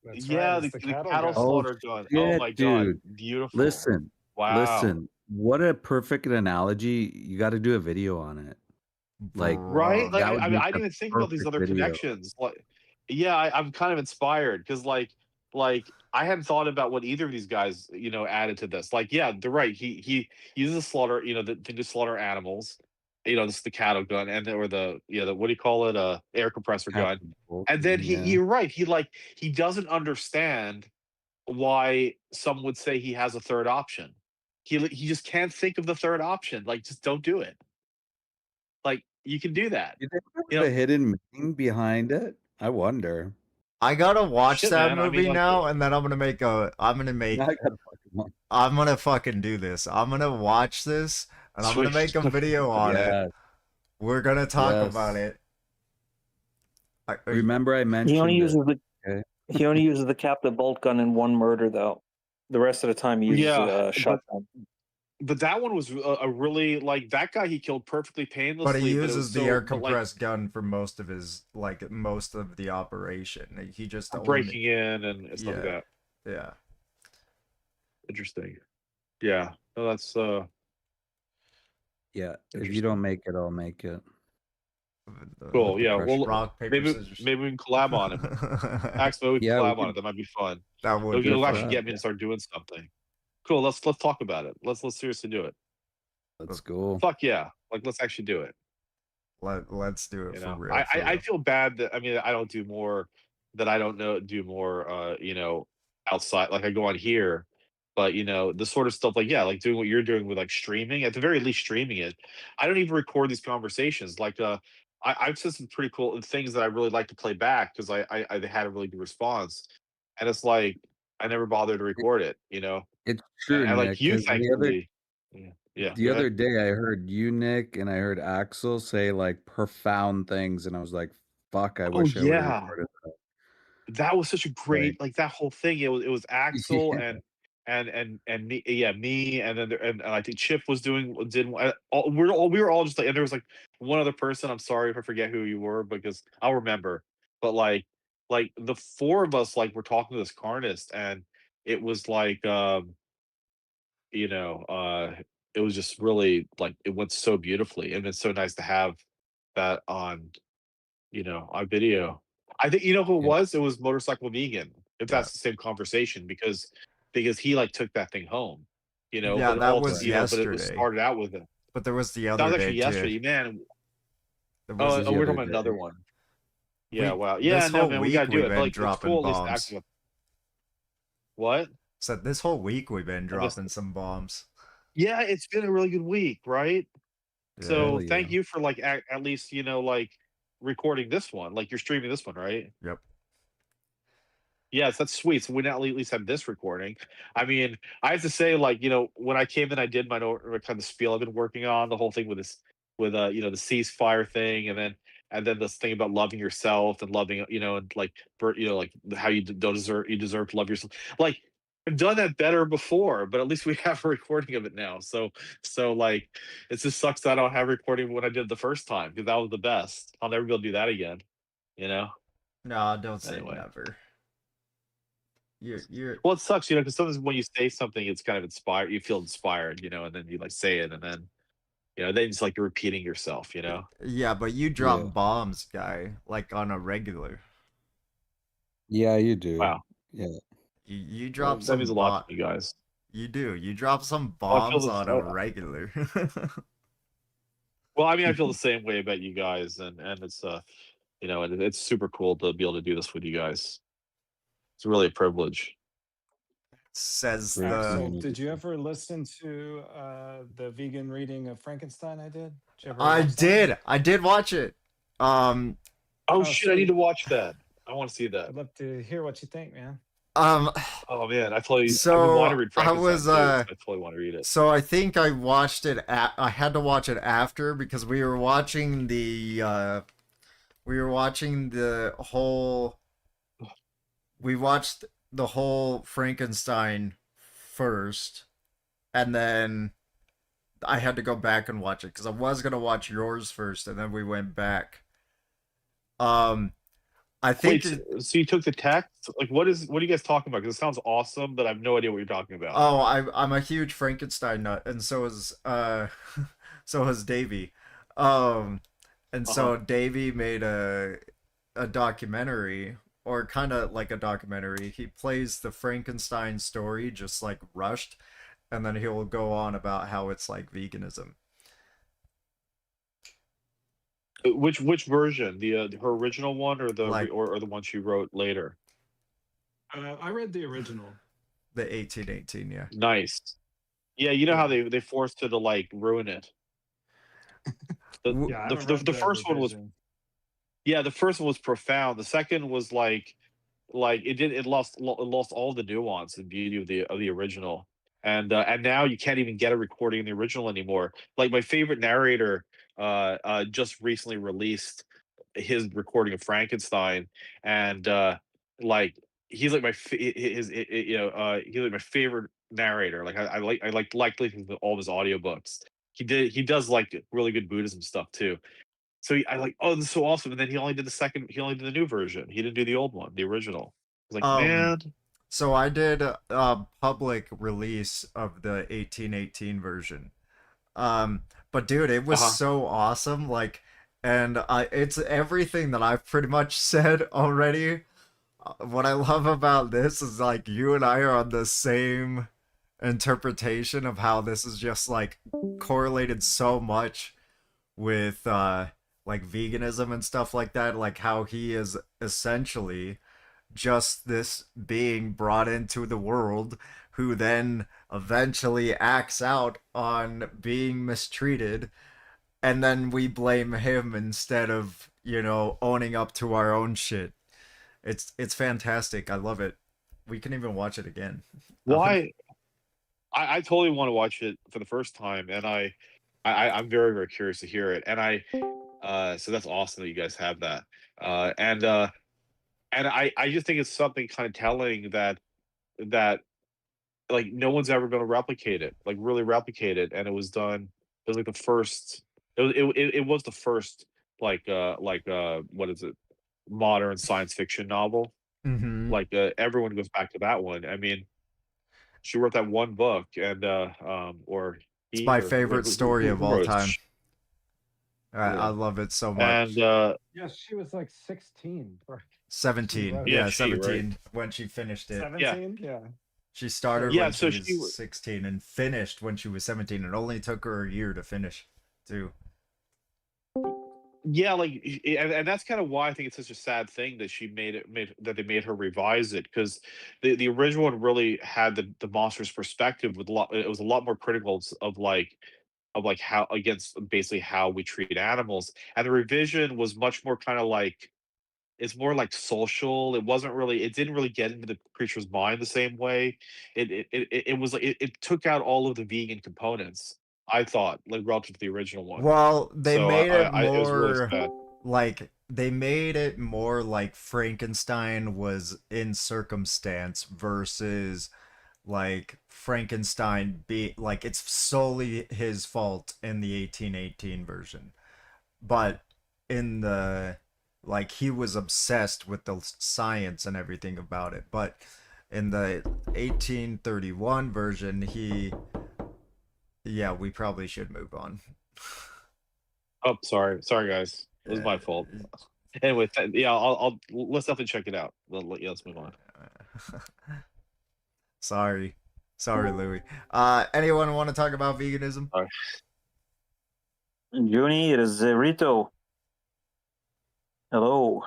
That's Yeah, right, the it's the cattle cattle gun. slaughter gun. Oh shit, my dude. god, beautiful. Listen, Wow. listen. What a perfect analogy. You got to do a video on it. Like, Right? Like that would I be mean, I the didn't even think about these perfect other video. connections. Like, yeah, I'm kind of inspired because like I hadn't thought about what either of these guys, you know, added to this. Like, yeah, they're right. He uses slaughter, you know, to slaughter animals. You know, this is the cattle gun, and or the the what do you call it? Air compressor gun. And then Yeah. you're right. He doesn't understand why some would say he has a third option. He just can't think of the third option. Like, just don't do it. Like, you can do that. You think You there's know, a hidden meaning behind it? I wonder. I gotta watch shit, that man. I movie mean, like, now, and then I'm gonna make I'm gonna fucking do this. I'm gonna watch this, and I'm gonna make a video on it. We're gonna talk about it. Remember, I mentioned He only uses it. the he only uses the captive bolt gun in one murder, though. The rest of the time, he uses a shotgun. But that one was a really like that guy he killed perfectly painlessly. But he it was uses the so- air but, like, compressed gun for most of his most of the operation. He just breaking in and stuff like Yeah. that. Yeah. Interesting. Yeah. No, that's Yeah. If you don't make it, I'll make it. cool. Yeah. Well, rock, paper, maybe scissors. maybe we can collab on it. Axel, we can Yeah, we collab on could- it. That might be fun. That would It'll be actually fun. get me to start doing something. Cool. Let's talk about it. Let's seriously do it. Let's go. Fuck yeah. Like, let's actually do it. Let's do it You for know, real. I feel bad that I mean I don't do more that I don't know do more you know outside like I go on here, but you know the sort of stuff like yeah like doing what you're doing with like streaming at the very least streaming it. I don't even record these conversations like I've said some pretty cool things that I really like to play back because I had a really good response, and it's like I never bothered to record it, you know. It's true, And like Nick. you 'Cause thankfully, yeah. the go other ahead. day, I heard you, Nick, and I heard Axel say like profound things, and I was like, "Fuck! I Oh wish I would have yeah. recorded that." That was such a Like, great like that whole thing. It was Axel yeah. and me, yeah, me, and then and I think Chip was did all, we were all just like, and there was like one other person. I'm sorry if I forget who you were because I'll remember. But like the four of us like were talking to this carnist, and it was like you know it was just really like it went so beautifully, and it's so nice to have that on you know, on video. I think you know who it Yeah. was? It was Motorcycle Vegan. If that's the same conversation, because he like took that thing home. You know, Yeah, but that all was you know, but it was yesterday. started out with it. But there was the That other was day actually yesterday, too. man. There Oh, was we're the talking other about day. another one. Yeah, We- wow. Yeah, this no, whole man, we week gotta do we've it. But been like, it's dropping cool at least to bombs. act with- What? So this whole week we've been I missed dropping some bombs. Yeah, it's been a really good week, right? So Hell thank yeah. you for like at least you know like recording this one, like you're streaming this one, right? Yep. Yes, that's sweet. So we now at least have this recording. I mean, I have to say, like, when I came in, I did my kind of spiel I've been working on, the whole thing with this, with the ceasefire thing, and then this thing about loving yourself and loving, and like, like how you deserve to love yourself. Like, I've done that better before, but at least we have a recording of it now. So like, it just sucks that I don't have a recording of what I did the first time because that was the best. I'll never be able to do that again. You know. No, don't say Anyway. never. You're Well, it sucks, because sometimes when you say something, it's kind of inspired. You feel inspired, and then you like say it, and then then it's like you're repeating yourself. Yeah, but you drop bombs, guy, like on a regular. Yeah, you do. Wow. Yeah. You Well, drop that some means a lot to you guys. You do. You drop some Well, I feel bombs this. on a regular. Well, I mean, I feel the same way about you guys, and it's and it's super cool to be able to do this with you guys. It's really a privilege. Says Great the. So, community. did you ever listen to the vegan reading of Frankenstein? I did. Did you ever I watch that? did. I did watch it. Oh Oh, shit! I need sweet. to watch that. I want to see that. I'd love to hear what you think, man. Oh man, I totally. I've been So wanting to read I Frankenstein was too, so I totally want to read it. So I think I watched it. I had to watch it after because we were watching the. We watched the whole Frankenstein first, and then I had to go back and watch it because I was gonna watch yours first, and then we went back. I think. Wait, so you took the text? Like, what are you guys talking about? Because it sounds awesome, but I have no idea what you're talking about. Oh, I'm a huge Frankenstein nut, and so is so has Davey. And so Davey made a documentary, or kind of like a documentary. He plays the Frankenstein story just like rushed, and then he'll go on about how it's like veganism. Which version? Her original one, or the Like- or the one she wrote later? I read the original. The 1818, yeah. Nice. Yeah, you know how they forced her to like ruin it. Yeah, I haven't read The first one was. revision. Yeah, the first one was profound. The second was like it lost all the nuance and beauty of the original. And now you can't even get a recording in the original anymore. Like, my favorite narrator just recently released his recording of Frankenstein, and like he's like he's like my favorite narrator. Like, I like listening to all of his audiobooks. He does like really good Buddhism stuff too. So I like, oh, this is so awesome. And then he only did the new version. He didn't do the old one, the original. I was like, man. So I did a public release of the 1818 version. But dude, it was so awesome. Like, and it's everything that I've pretty much said already. What I love about this is like you and I are on the same interpretation of how this is just like correlated so much with like veganism and stuff like that, like how he is essentially just this being brought into the world who then eventually acts out on being mistreated, and then we blame him instead of, owning up to our own shit. It's fantastic. I love it. We can even watch it again. Why? I totally want to watch it for the first time, and I'm very, very curious to hear it. And so that's awesome that you guys have that. And I just think it's something kind of telling that like no one's ever going to replicate it, like really replicate it. And it was done. It was like the first. It was the first what is it? Modern science fiction novel. Mm-hmm. Like everyone goes back to that one. I mean, she wrote that one book, and or It's he, my or favorite who story of all wrote it? time. I Yeah. love it so much. And Yeah, she was like 16. 17. wrote Yeah, Yeah, she, right. 17 when she finished it. 17? Yeah. She started Yeah, when so she she was 16 and finished when she was 17. It only took her a year to finish, too. Yeah, like, and that's kind of why I think it's such a sad thing that that they made her revise it, because the original one really had the monster's perspective with a lot. It was a lot more critical of like how, against basically how we treat animals, and the revision was much more kind of like it's more like social. It wasn't really. It didn't really get into the creature's mind the same way. It was like it took out all of the vegan components. I thought, like relative to the original one. Well, they So made it it was really more sad. like they made it more like Frankenstein was in circumstance versus like Frankenstein be like it's solely his fault in the 1818 version. But in the like he was obsessed with the science and everything about it. But in the 1831 version, yeah, we probably should move on. Oh, sorry, guys. It was my fault. Anyway, yeah, I'll let's definitely check it out. Yeah, let's move on. Sorry, Louis. Anyone want to talk about veganism? Juni, it is Rito. Hello.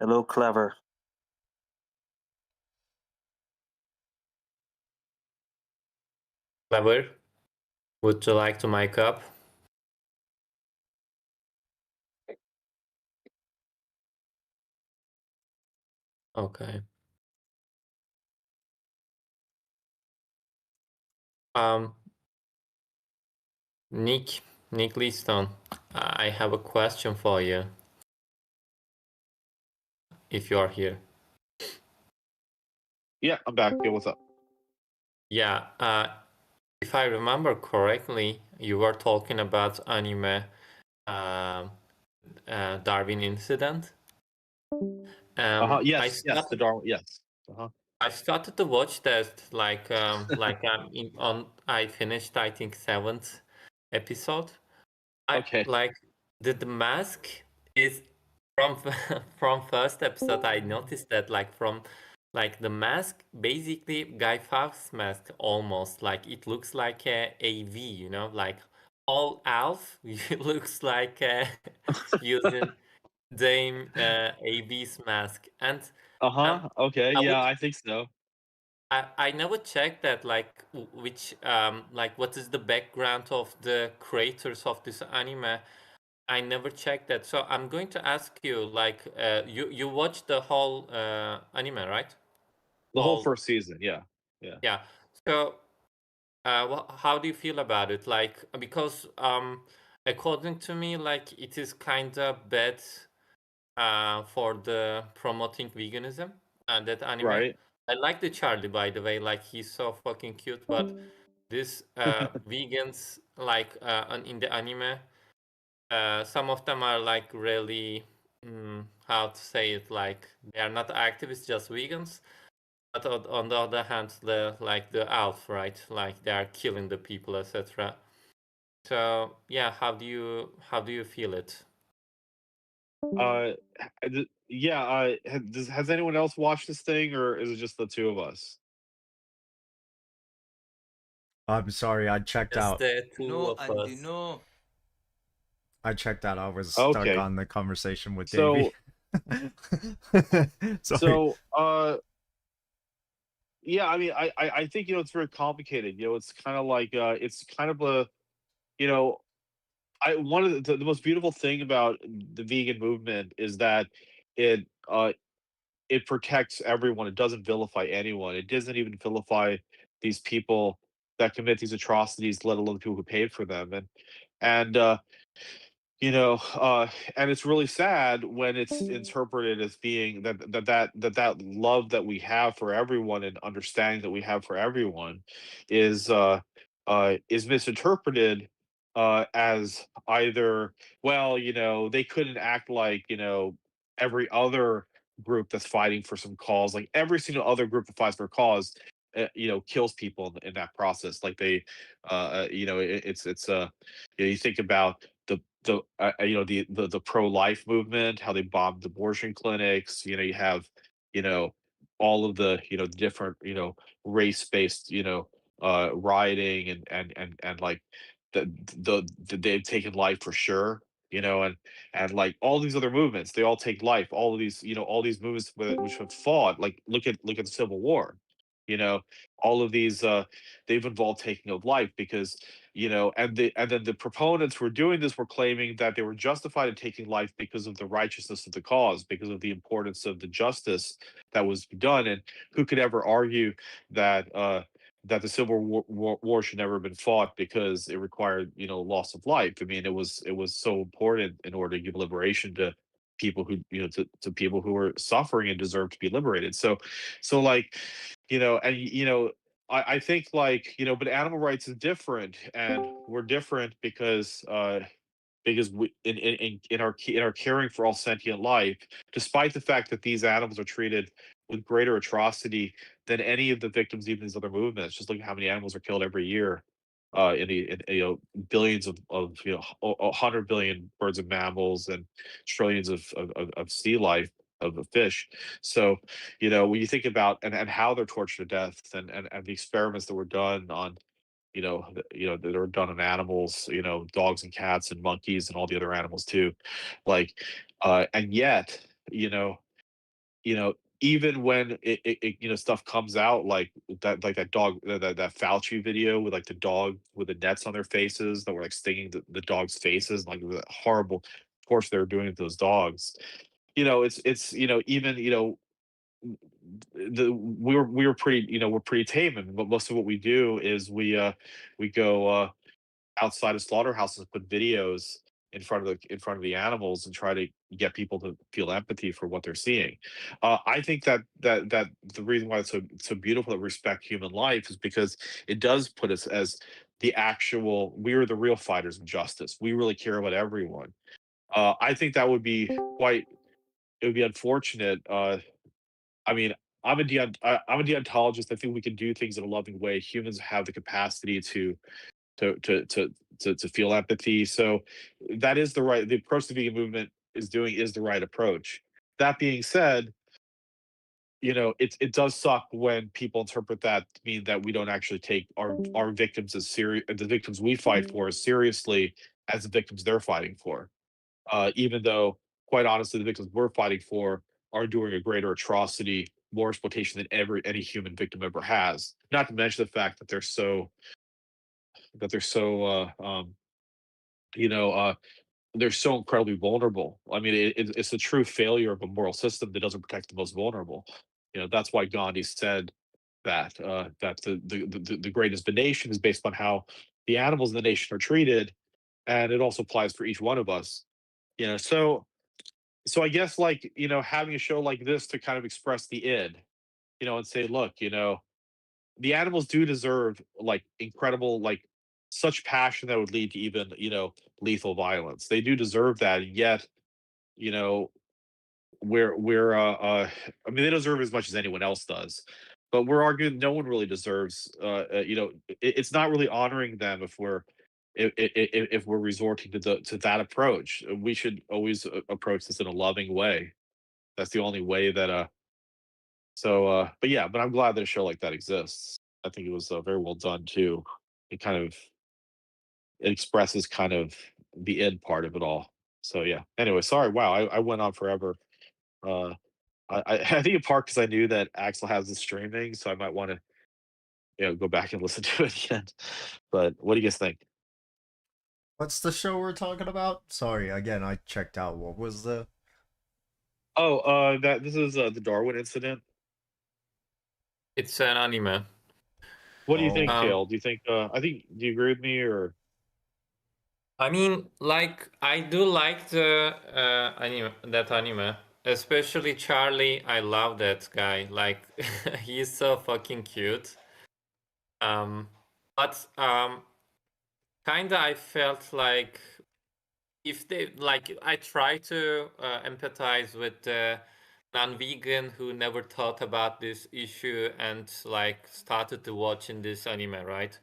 Hello, Clever. Clever, would you like to mic up? Okay. Nick Leaston, I have a question for you. If you are here. Yeah, I'm back. Yeah, what's up? Yeah, if I remember correctly, you were talking about anime Darwin incident. Yes, the Darwin. Yes. I started to watch that I finished I think 7th episode. Okay. Like the mask is from from first episode. I noticed that from the mask, basically Guy Fawkes mask, almost like it looks like a AV, like all Alf looks like using Dame AV's mask. And Okay. Yeah, I think so. I never checked that which what is the background of the creators of this anime. I never checked that, so I'm going to ask you you watched the whole anime, right? The whole first season, yeah. Yeah. So how do you feel about it? Because according to me, it is kind of bad for the promoting veganism and that anime. Right. I like the Charlie, by the way, he's so fucking cute, but this vegans in the anime, some of them are really how to say it, they are not activists, just vegans. But on the other hand, the Alf, right? They are killing the people, etc. So yeah, how do you feel it? Yeah. Has anyone else watched this thing, or is it just the two of us? I'm sorry, I checked Just out. the two of us. I checked out. I was stuck on the conversation with So, Davey. Sorry. Yeah, I mean, I think it's very complicated. It's kind of like it's kind of a, one of the most beautiful thing about the vegan movement is that it it protects everyone. It doesn't vilify anyone. It doesn't even vilify these people that commit these atrocities, let alone the people who paid for them. And and it's really sad when it's interpreted as being that love that we have for everyone and understanding that we have for everyone is misinterpreted as either, well, they couldn't act like, every other group that's fighting for some cause, like every single other group that fights for a cause, kills people in that process. Like it's you think about the pro-life movement, how they bombed abortion clinics. You have all of the different race-based rioting and like they've taken life for sure. And like all these other movements, they all take life. All of these all these movements which have fought. Like look at the Civil War. You know, all of these they've involved taking of life because and then the proponents who were doing this were claiming that they were justified in taking life because of the righteousness of the cause, because of the importance of the justice that was done. And who could ever argue that that the Civil War should never have been fought because it required loss of life? I mean, it was so important in order to give liberation to people who to people who were suffering and deserved to be liberated. So like I think like but animal rights is different, and we're different because we in our caring for all sentient life, despite the fact that these animals are treated with greater atrocity than any of the victims, even these other movements. Just look at how many animals are killed every year. Billions of 100 billion birds and mammals and trillions of sea life of fish. So when you think about and how they're tortured to death and the experiments that were done on that are done on animals, dogs and cats and monkeys and all the other animals too, like and yet even when stuff comes out like that dog that Fauci video with like the dog with the nets on their faces that were like stinging the dog's faces, like the horrible torture they were doing to those dogs. It's even we were pretty we're pretty tame, and but most of what we do is we go outside of slaughterhouses and put videos in front of the animals and try to get people to feel empathy for what they're seeing. I think that the reason why it's so beautiful to respect human life is because it does put us as we're the real fighters of justice. We really care about everyone. I think that would be it would be unfortunate. I mean, I'm a deontologist. I think we can do things in a loving way. Humans have the capacity to to to to feel empathy. So that is the approach the vegan movement is doing is the right approach. That being said, it does suck when people interpret that to mean that we don't actually take our victims as serious, the victims we fight for as seriously as the victims they're fighting for. Even though, quite honestly, the victims we're fighting for are doing a greater atrocity, more exploitation than any human victim ever has. Not to mention the fact that you know, uh, they're so incredibly vulnerable. I mean, it's a true failure of a moral system that doesn't protect the most vulnerable. That's why Gandhi said that the greatness of the nation is based on how the animals in the nation are treated, and it also applies for each one of us. So I guess like having a show like this to kind of express the id, and say, look, the animals do deserve like incredible like such passion that would lead to even lethal violence. They do deserve that, and yet you know we're I mean they deserve as much as anyone else does, but we're arguing no one really deserves it's not really honoring them if if we're resorting to that approach. We should always approach this in a loving way. That's the only way that but yeah, but I'm glad that a show like that exists. I think it was very well done too. It expresses kind of the end part of it all. So yeah. Anyway, sorry. Wow, I went on forever. Uh, I think in part because I knew that Axel has the streaming, so I might want to go back and listen to it again. But what do you guys think? What's the show we're talking about? Sorry, again, I checked out. What was the? Oh, that this is the Darwin incident. It's an anime. What do you think, Um, Kale? Do you think? Do you agree with me or? I mean, like I do like the anime, especially Charlie. I love that guy. Like he's so fucking cute. But kinda I felt like if they like I try to empathize with the non-vegan who never thought about this issue and like started to watching this anime, right?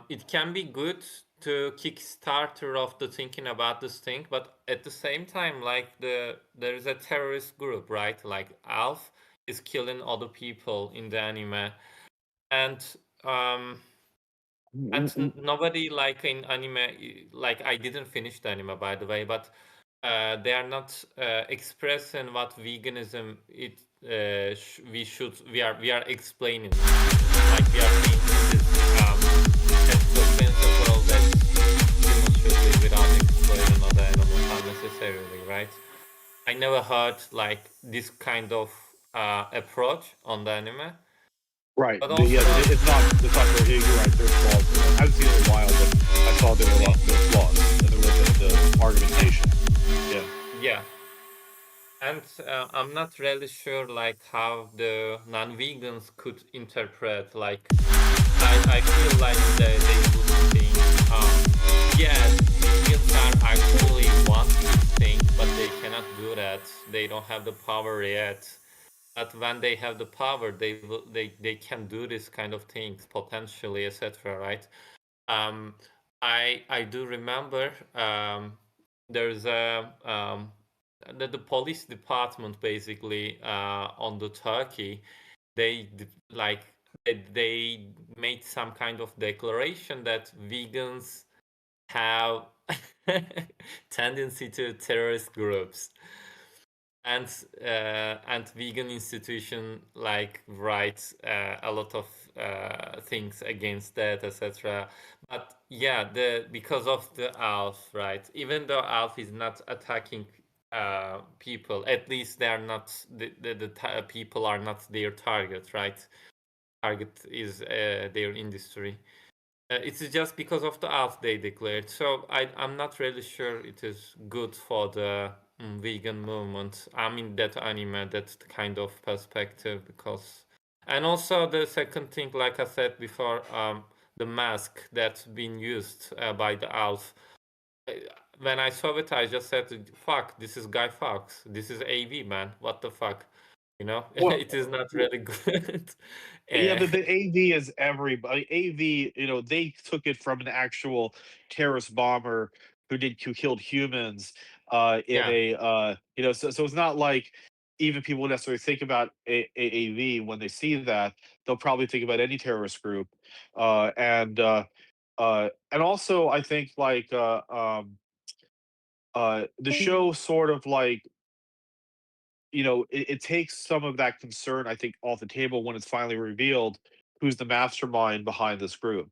It can be good to kickstarter of the thinking about this thing, but at the same time, like there is a terrorist group, right? Like Alf is killing other people in the anime, and nobody like in anime, like I didn't finish the anime by the way, but they are not expressing what veganism we are explaining, like we are saying this ethical principle that humans should live without exploiting other animals unnecessarily, right? I never heard like this kind of approach on the anime. Right. But Yeah, also, it's not very, you're right, there's flaws in it. I haven't seen it in a while, but I saw there were flaws in the argumentation. Yeah. yeah. And I'm not really sure like how the non-vegans could interpret, like I feel like they would think, yeah, vegans are actually want to think, but they cannot do that. They don't have the power yet. But when they have the power, they can do this kind of things potentially, etc. Right? I do remember there's a the police department basically on the Turkey, they like they made some kind of declaration that vegans have tendency to terrorist groups, and vegan institution like writes a lot of things against that, etc. But yeah, because of the ALF, right, even though ALF is not attacking people, at least they are not the people are not their target, right? Target is their industry. It's just because of the ALF they declared. So I'm not really sure it is good for the vegan movement. I mean that anime, that kind of perspective, because, and also the second thing, like I said before, the mask that's been used by the ALF. When I saw it, I just said, "Fuck, this is Guy Fawkes. This is AV, man. What the fuck?" You know, Well, it is not really good. yeah, Eh, the AV is everybody. AV, they took it from an actual terrorist bomber who killed humans in yeah. so it's not like even people necessarily think about AAV when they see that. They'll probably think about any terrorist group. And also I think like the show sort of like it takes some of that concern, I think, off the table when it's finally revealed who's the mastermind behind this group.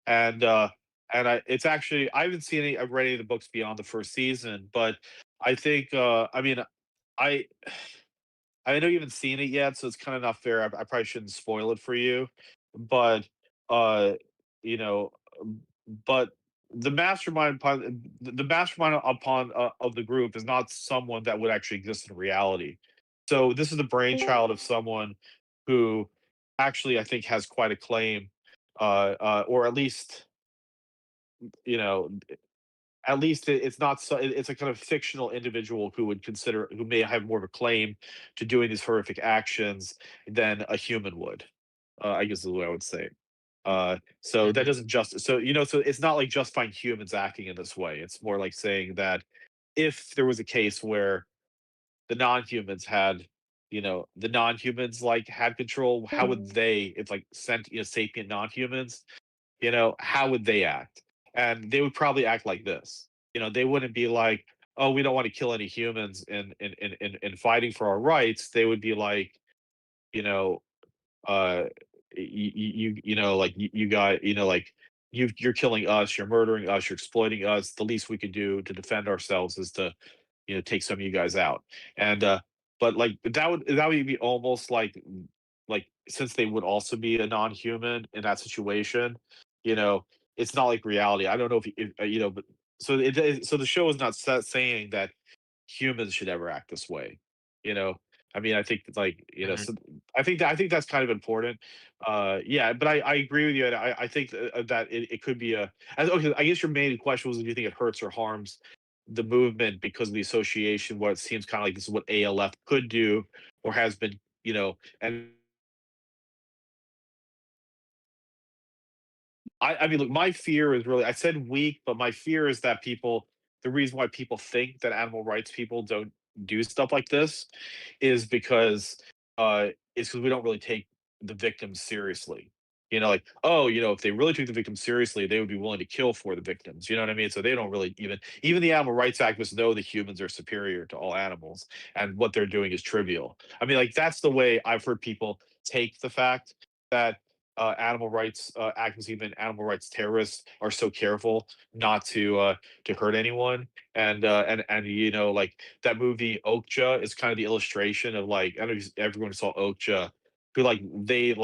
And it's actually, I haven't seen any, I've read any of the books beyond the first season, but I think I mean I I know you haven't seen it yet, so it's kind of not fair. I probably shouldn't spoil it for you, but uh, you know, but the mastermind upon of the group is not someone that would actually exist in reality. So this is the brainchild of someone who actually I think has quite a claim, or at least you know it's not so it's a kind of fictional individual who may have more of a claim to doing these horrific actions than a human would. I guess is the way I would say. So that doesn't just so it's not like justifying humans acting in this way. It's more like saying that if there was a case where the non-humans like had control, how would they, if like sapient non-humans, how would they act? And they would probably act like this. They wouldn't be like, "Oh, we don't want to kill any humans in fighting for our rights." They would be like, you know, uh, like you got, like you're killing us, you're murdering us, you're exploiting us. The least we could do to defend ourselves is to, take some of you guys out. And but like that would be almost like since they would also be a non-human in that situation, you know, it's not like reality. I don't know if but so the show is not saying that humans should ever act this way. You know, I mean, I think it's like Mhm. so I think that's kind of important. Yeah, but I agree with you. And I think that it could be okay. I guess your main question was, do you think it hurts or harms the movement because of the association? What it seems kind of like this is what ALF could do or has been, and I mean, look, my fear is really, I said weak, but my fear is that the reason why people think that animal rights people don't do stuff like this is because we don't really take the victims seriously. You know, like, oh, you know, if they really took the victims seriously, they would be willing to kill for the victims. You know what I mean? So they don't really even the animal rights activists know that humans are superior to all animals, and what they're doing is trivial. I mean, like that's the way I've heard people take the fact that animal rights activists, even animal rights terrorists, are so careful not to hurt anyone. And you know, like that movie Okja is kind of the illustration of like I don't know if everyone saw Okja, who they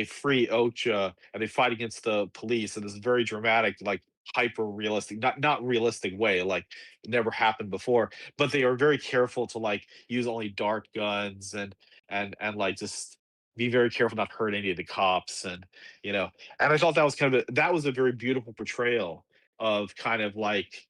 free Ocha and they fight against the police in this very dramatic, like hyper realistic, not realistic way, like it never happened before. But they are very careful to like use only dart guns and like just be very careful not to hurt any of the cops and you know. And I thought that was that was a very beautiful portrayal of kind of like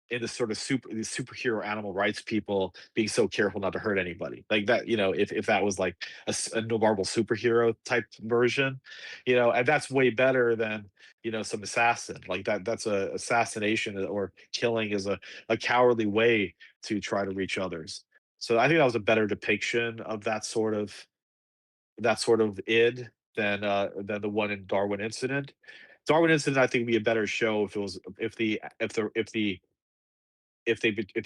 in the sort of these superhero animal rights people being so careful not to hurt anybody like that, you know, if that was like a Marvel superhero type version, you know, and that's way better than, you know, some assassin like that's a assassination or killing is a cowardly way to try to reach others. So I think that was a better depiction of that sort of id than the one in Darwin Incident. Darwin Incident I think would be a better show if it was if they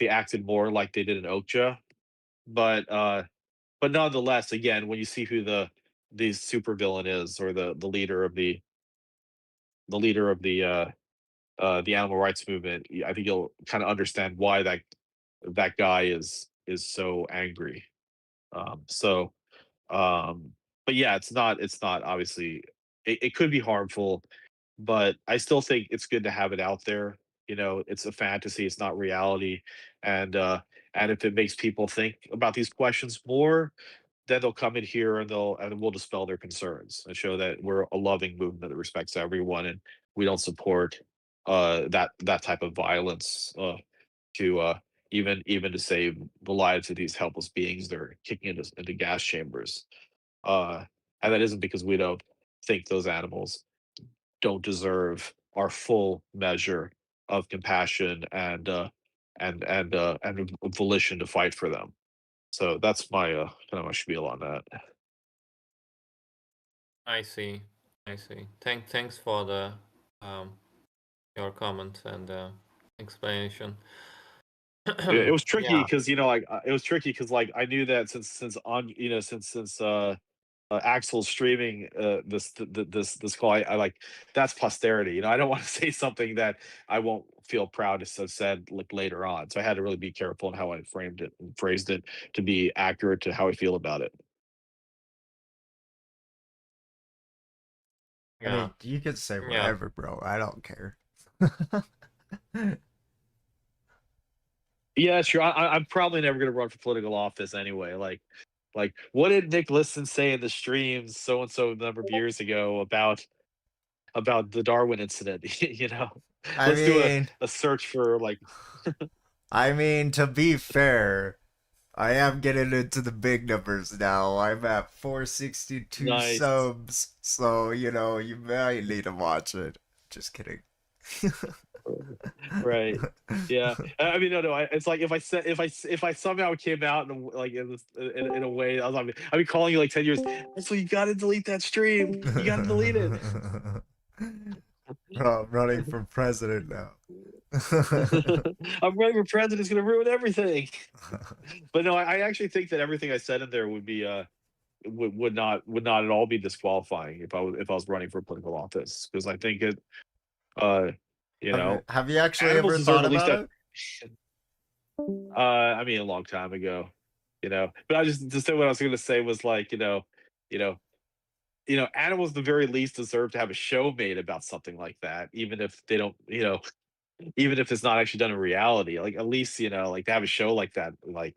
acted more like they did in Okja. But nonetheless, again, when you see who the supervillain is or the leader of the animal rights movement, I think you'll kind of understand why that guy is so angry. So but yeah, it's not obviously it could be harmful, but I still think it's good to have it out there. You know, it's a fantasy, it's not reality. And if it makes people think about these questions more, then they'll come in here and we'll dispel their concerns and show that we're a loving movement that respects everyone and we don't support that type of violence to even to save the lives of these helpless beings that are kicking into gas chambers. Uh, and that isn't because we don't think those animals don't deserve our full measure of compassion and volition to fight for them. So that's my kind of my spiel on that. I see. I see. Thanks for the your comment and explanation. It was tricky Yeah. because it was tricky because like I knew that since on you know since Axel's streaming this call, I like that's posterity. You know, I don't want to say something that I won't feel proud to have said like later on. So I had to really be careful in how I framed it and phrased it to be accurate to how I feel about it. I mean, you can say whatever, bro. I don't care. Yeah, sure. I'm probably never going to run for political office anyway. Like, what did Nick Liston say in the streams so and so a number of years ago about the Darwin incident? You know, let's do a search for like. I mean, to be fair, I am getting into the big numbers now. I'm at 462 Nice. subs, so you know you might need to watch it. Just kidding. Right. Yeah. I mean, no. It's like if I somehow came out and like in a way, I'd be calling you like 10 years. So you got to delete that stream. You got to delete it. Bro, I'm running for president now. I'm running for president. It's gonna ruin everything. But no, I actually think that everything I said in there would be would not at all be disqualifying if I was running for political office because I think it you know have you actually animals ever deserve thought at least about that. I mean, a long time ago, you know. But I just say what I was going to say was like, you know, animals at the very least deserve to have a show made about something like that, even if they don't, you know, even if it's not actually done in reality. Like at least, you know, like to have a show like that, like,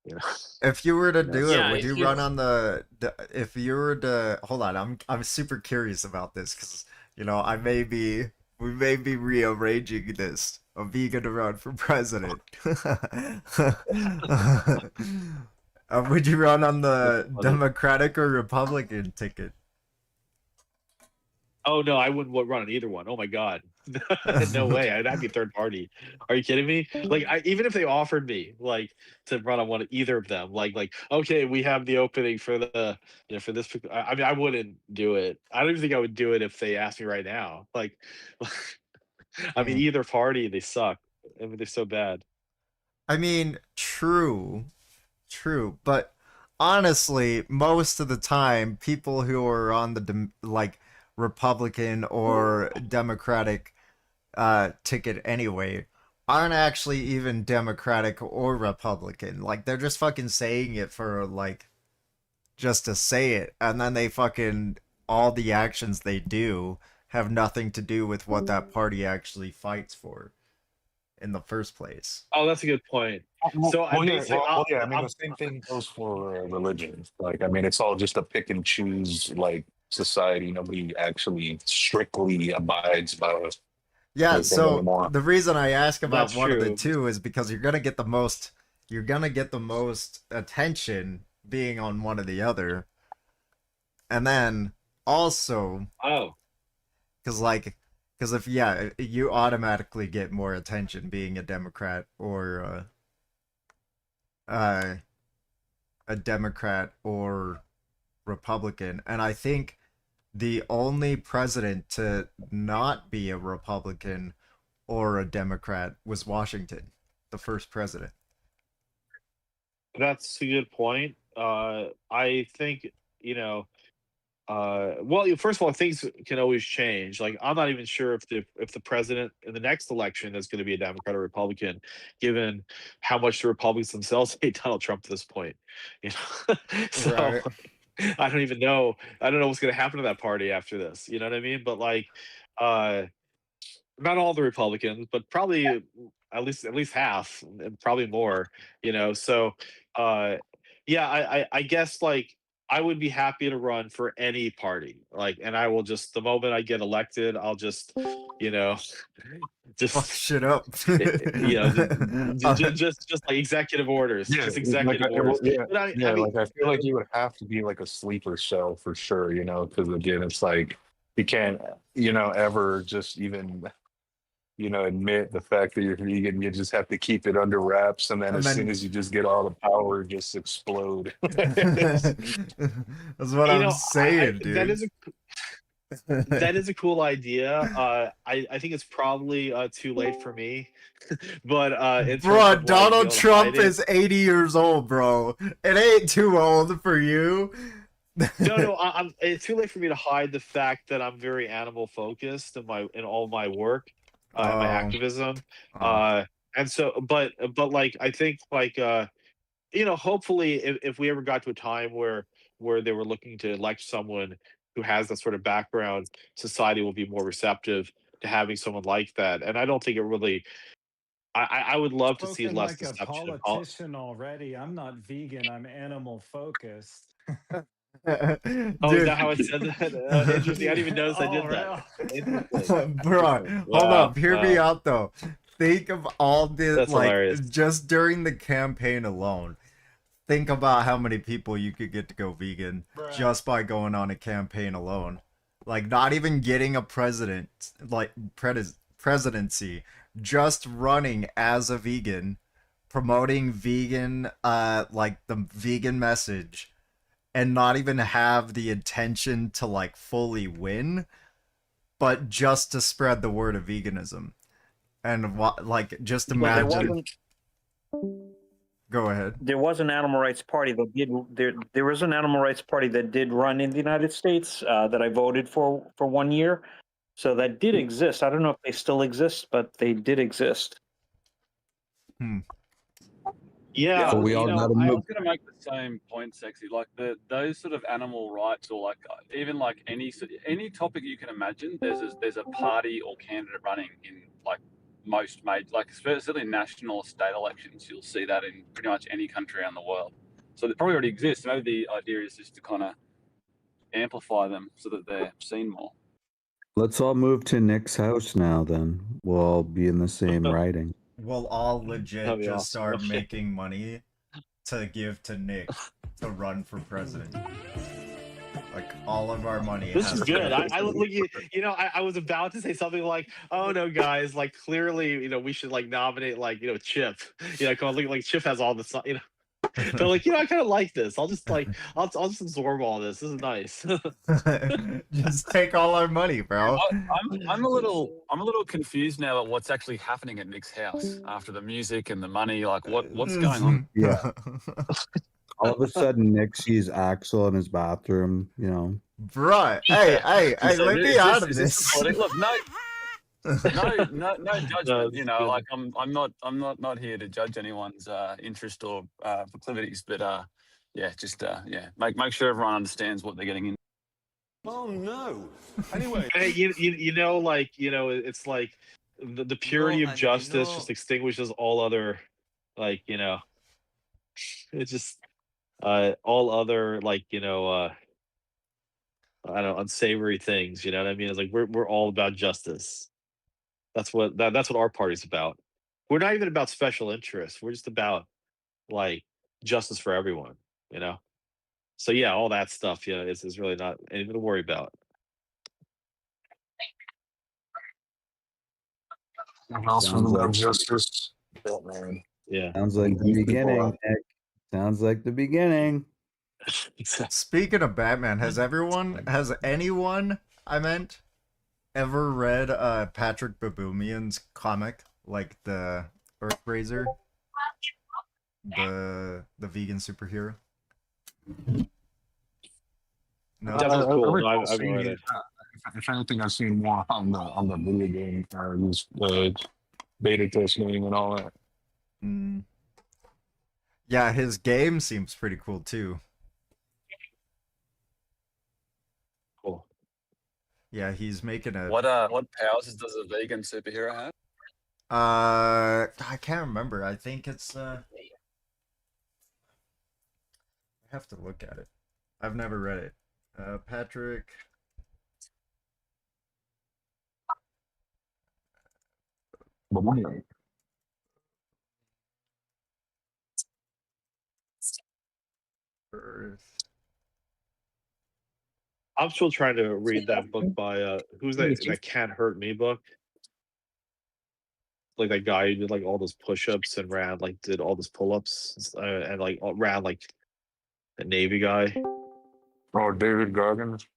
you know. If you were to do Yeah, it, would if you you- run on the if you were to hold on, I'm super curious about this because you know we may be rearranging this. A vegan to run for president. Would you run on the Democratic or Republican ticket? Oh no, I wouldn't run on either one. Oh my god, No way. I'd be third party. Are you kidding me? Like, even if they offered me like to run on either of them, like okay, we have the opening for the for this. I mean, I wouldn't do it. I don't even think I would do it if they asked me right now. Like, I mean, either party, they suck. I mean, they're so bad. I mean, true, but honestly, most of the time, people who are on the like Republican or Democratic ticket anyway aren't actually even Democratic or Republican. Like, they're just fucking saying it for like just to say it, and then they fucking all the actions they do have nothing to do with what that party actually fights for in the first place. Oh, that's a good point. So I basically, I mean, the same thing goes for religion. Like, I mean, it's all just a pick and choose like society. Nobody actually strictly abides by. Yeah, so the reason I ask about That's one of the true. two is because you're gonna get the most attention being on one or the other. And then also because if you automatically get more attention being a Democrat or a Democrat or Republican. And I think the only president to not be a Republican or a Democrat was Washington, the first president. That's a good point. I think, well, first of all, things can always change. Like, I'm not even sure if the president in the next election is going to be a Democrat or Republican, given how much the Republicans themselves hate Donald Trump at this point. So Right. I don't even know. I don't know what's going to happen to that party after this. You know what I mean? But like, not all the Republicans, but probably at least half, and probably more. So I guess like I would be happy to run for any party. Like, and I will just the moment I get elected, I'll just Fuck shit up. Just like executive orders, just executive orders. But I mean, like I feel like you would have to be like a sleeper cell for sure, because again, it's like you can't, ever just even, admit the fact that you're vegan. You just have to keep it under wraps, and then as soon as you just get all the power, just explode. That's what I'm saying, dude. That is a cool idea. I think it's probably too late for me. But in terms Bro, of, like, Donald being able to Trump hide it- is 80 years old, bro. It ain't too old for you. no, it's too late for me to hide the fact that I'm very animal focused in all my work, my activism. And so, but like I think like hopefully if we ever got to a time where they were looking to elect someone who has that sort of background, society will be more receptive to having someone like that. And I don't think it really. I would love to see Spoken less like a deception. politician already. I'm not vegan. I'm animal focused. Oh, is that how it said that? Interesting. I didn't even notice I did that. Interesting. Bro, Interesting. hold Wow, up. Hear me wow. out, though. Think of all the, That's hilarious. just during the campaign alone. Think about how many people you could get to go vegan just by going on a campaign alone. Like, not even getting a presidency, just running as a vegan, promoting vegan, like the vegan message, and not even have the intention to like fully win, but just to spread the word of veganism. And like, just imagine. Go ahead. There was an animal rights party that did. There was an animal rights party that did run in the United States that I voted for 1 year. So that did exist. I don't know if they still exist, but they did exist. Yeah, So we all got to I move. was going to make the same point, Sexy. Like those sort of animal rights, or like even like any topic you can imagine. There's a party or candidate running in like most major, like especially national or state elections. You'll see that in pretty much any country around the world. So they probably already exist. Maybe the idea is just to kind of amplify them so that they're seen more. Let's all move to Nick's house now. Then we'll all be in the same writing. We'll all legit That'd be just awesome. start Okay. making money to give to Nick to run for president. Like all of our money. This has is to good. go I look I was about to say something like, oh no, guys, like clearly, we should like nominate like Chip. Cause like Chip has all the But like, I kind of like this. I'll just like I'll just absorb all this. This is nice. Just take all our money, bro. I'm a little confused now at what's actually happening at Nick's house after the music and the money. Like, what's going on? Yeah. All of a sudden, Nick sees Axel in his bathroom. Bruh, hey, let me out of Is this. Look, no judgment. Like I'm not here to judge anyone's interest or proclivities, but just make sure everyone understands what they're getting in. Oh no. Anyway, Hey, it's like the purity of justice just extinguishes all other, like, it's just all other, like, I don't know, unsavory things. You know what I mean? It's like we're all about justice. That's what our party's about. We're not even about special interests. We're just about like justice for everyone. So yeah, all that stuff. Is really not anything to worry about. And also Sounds love like justice. Batman. Yeah. sounds like the beginning, Nick. Sounds like the beginning. Speaking of Batman, has anyone ever read Patrick Baboumian's comic, like the Earthraiser, the vegan superhero? No, That was cool. No, I've I've read it. If anything, I've seen more on the video game, beta testing and all that. Yeah, his game seems pretty cool too. Cool. Yeah, he's making a. What powers does a vegan superhero have? I can't remember. I think it's I have to look at it. I've never read it. Patrick. Earth. I'm still trying to read that book by who's that Can't Hurt Me book. Like that guy who did like all those push-ups and did all those pull-ups and like ran like a Navy guy. Oh, David Goggins.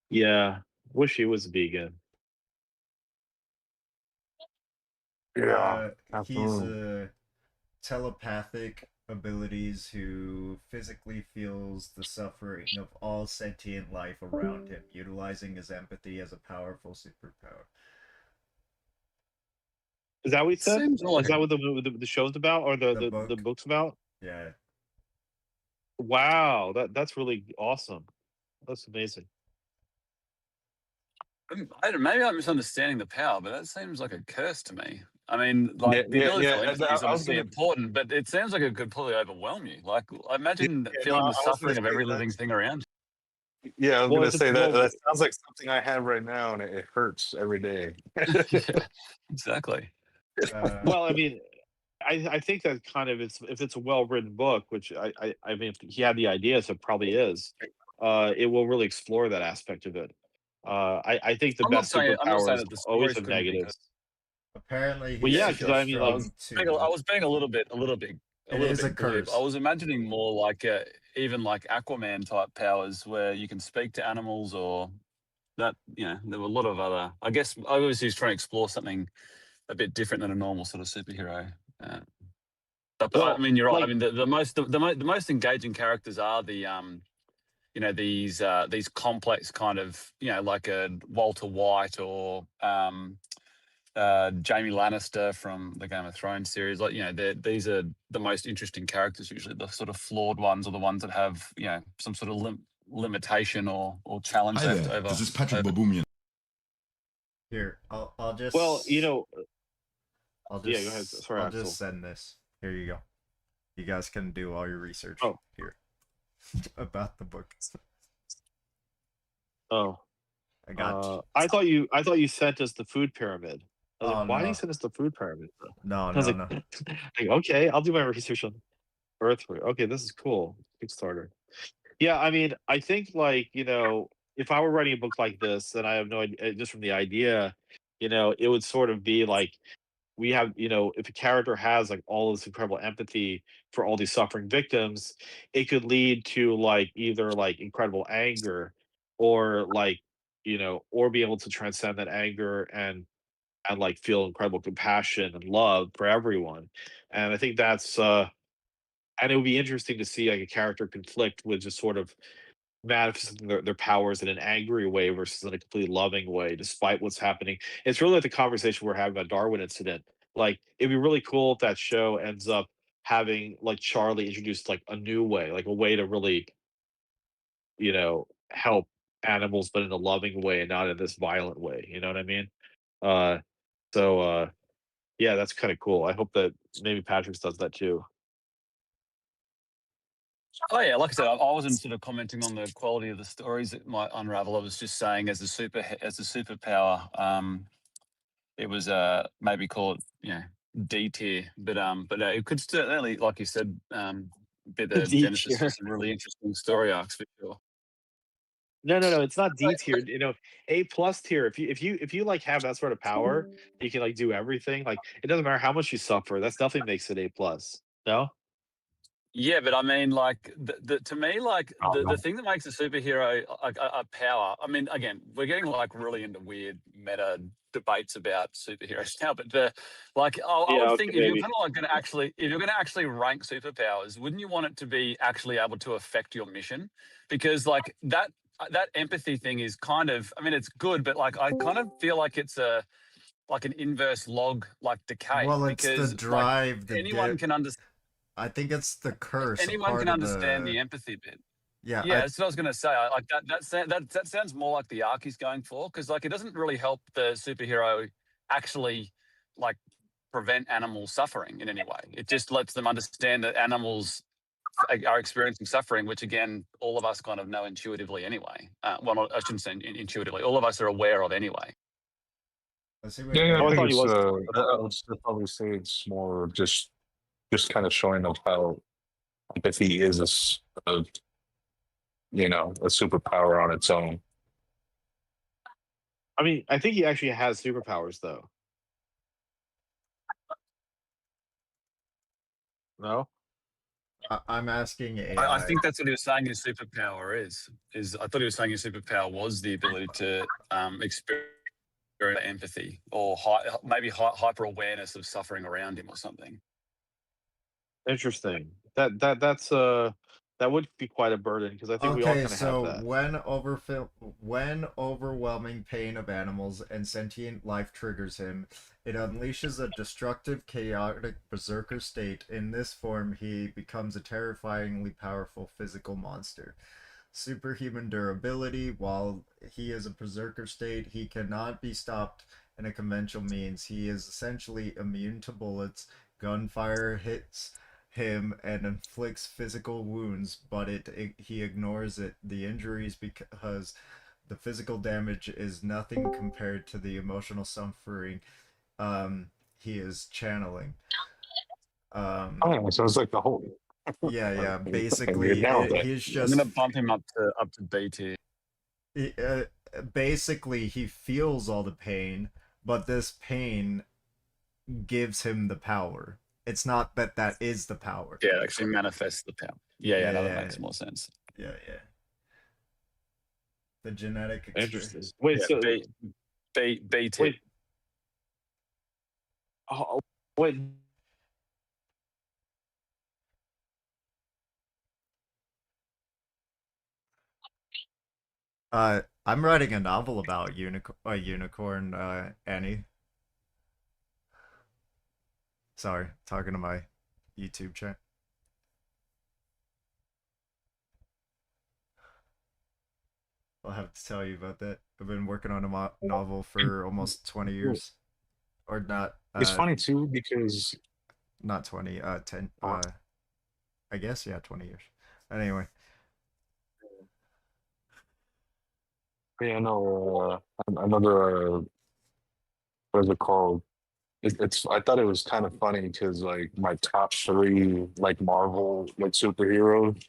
Yeah, wish he was vegan. Yeah, He's absolutely. telepathic abilities who physically feels the suffering of all sentient life around him, utilizing his empathy as a powerful superpower. Is that what he said? Seems like Is that what the show's about, or the book's about? Yeah. Wow, that's really awesome. That's amazing. Maybe I'm misunderstanding the power, but that seems like a curse to me. I mean, like the ability for empathy is obviously important, but it sounds like it could probably overwhelm you. Like, I imagine feeling the suffering of every living thing around you. Yeah, I was Well, gonna it's say well- that sounds like something I have right now, and it hurts every day. Exactly. Well, I mean, I think that kind of if it's a well-written book, which I mean, if he had the idea, so it probably is. It will really explore that aspect of it. I think the I'm not best saying superpowers that the always stories have couldn't be negatives. Apparently, Well, he's yeah, too because I mean, like, strong I to. was being a little bit It is a glib. curse. I was imagining more like even like Aquaman type powers where you can speak to animals, or that there were a lot of other. I guess obviously he's trying to explore something a bit different than a normal sort of superhero. But I mean, you're right. I mean, the most engaging characters are the these complex kind of like a Walter White or Jaime Lannister from the Game of Thrones series. Like these are the most interesting characters usually. The sort of flawed ones, or the ones that have some sort of limitation or challenge Hi left there. over. This is Patrick Baboumian. Here, I'll just. Well, I'll just. Yeah, go ahead. Sorry, I'll Axel. just send this. Here you go. You guys can do all your research here about the book. Oh, I got. I thought you sent us the food pyramid. I was like, why no. did you send us the food pyramid? No, I was no, like, no. like, okay, I'll do my research on Earth. Okay, this is cool. Kickstarter. Yeah, I mean, I think like, if I were writing a book like this, then I have no idea, just from the idea, it would sort of be like we have, if a character has like all this incredible empathy for all these suffering victims, it could lead to like either like incredible anger or like, or be able to transcend that anger and like feel incredible compassion and love for everyone. And I think that's and it would be interesting to see like a character conflict with just sort of manifesting their powers in an angry way versus in a completely loving way, despite what's happening. It's really like the conversation we're having about Darwin incident. Like, it'd be really cool if that show ends up having like Charlie introduced like a new way, like a way to really, help animals, but in a loving way and not in this violent way. You know what I mean? Uh, so yeah, that's kind of cool. I hope that maybe Patrick's does that too. Oh yeah, like I said, I wasn't sort of commenting on the quality of the stories that might unravel. I was just saying, as a superpower, it was maybe call it D tier, but it could certainly, like you said, be the D genesis for tier. some really interesting story arcs for sure. No, it's not D tier. A plus tier. If you like have that sort of power, you can like do everything. Like it doesn't matter how much you suffer. That's nothing makes it A plus. No. Yeah, but I mean, like, to me, like, Oh, the no. thing that makes a superhero a power. I mean, again, we're getting like really into weird meta debates about superheroes now, but I Yeah. would Okay. think if you're Maybe. kind of like going to actually, if you're going to actually rank superpowers, wouldn't you want it to be actually able to affect your mission? Because like that empathy thing is kind of, I mean, it's good, but like I kind of feel like it's like an inverse log like decay Well, it's the because like drive, anyone can understand. I think it's the curse, a Anyone part can of understand the. the empathy bit. Yeah, Yeah, that's what I was going to say. Like that sounds more like the arc he's going for because like it doesn't really help the superhero actually like prevent animal suffering in any way. It just lets them understand that animals are experiencing suffering, which again, all of us kind of know intuitively anyway. Well, I shouldn't say intuitively. All of us are aware of anyway. Yeah, Oh, I I think thought he it's was. I would still probably say it's more just kind of showing of how empathy is a superpower on its own. I mean, I think he actually has superpowers though. No. I'm asking I AI. think that's what he was saying his superpower is. I thought he was saying his superpower was the ability to experience empathy or maybe hyper awareness of suffering around him or something. Interesting. That's that would be quite a burden because I think we all Okay, kind of have so that. when overwhelming pain of animals and sentient life triggers him, it unleashes a destructive, chaotic berserker state. In this form, he becomes a terrifyingly powerful physical monster. Superhuman durability. While he is a berserker state, he cannot be stopped in a conventional means. He is essentially immune to bullets. Gunfire hits him and inflicts physical wounds, but he ignores it, the injuries, because the physical damage is nothing compared to the emotional suffering he is channeling. Oh, so it's like the whole. Yeah. You Basically, nailed it. he's I'm just gonna bump him up to B tier. basically he feels all the pain, but this pain gives him the power. It's not that is the power. Yeah, it actually manifests the power. Yeah, no, that Yeah. makes more sense. Yeah. The genetic Interesting. experience. Wait, Yeah, so B tier. wait. Oh, wait. I'm writing a novel about a unicorn, Annie. Sorry, talking to my YouTube chat. I'll have to tell you about that. I've been working on a novel for almost 20 years. Or not. It's funny too because Not 20, 10, I guess, yeah, 20 years. Anyway. yeah, no, another what is it called? It's I thought it was kind of funny because like my top three like Marvel like superheroes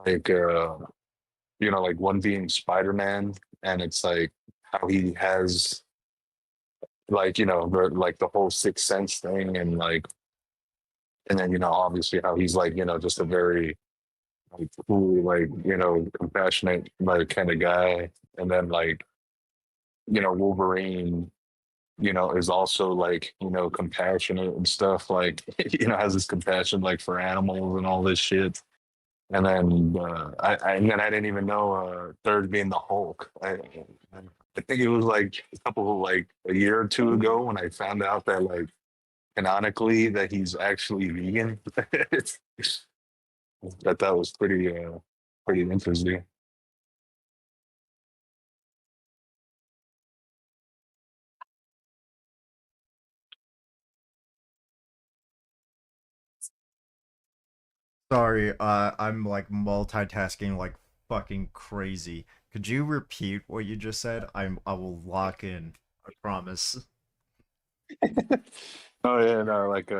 like you know, like one being Spider-Man, and it's like how he has like, you know, like the whole sixth sense thing, and like, and then, you know, obviously how he's like, you know, just a very like cool, like, you know, compassionate like kind of guy. And then like, you know, Wolverine, you know, is also like, you know, compassionate and stuff, like, you know, has this compassion like for animals and all this shit. And then and then I didn't even know third being the Hulk. I think it was like like a year or two ago when I found out that like canonically that he's actually vegan. That was pretty interesting. Sorry, I'm like multitasking like fucking crazy. Could you repeat what you just said? I will lock in. I promise. Oh yeah, no, like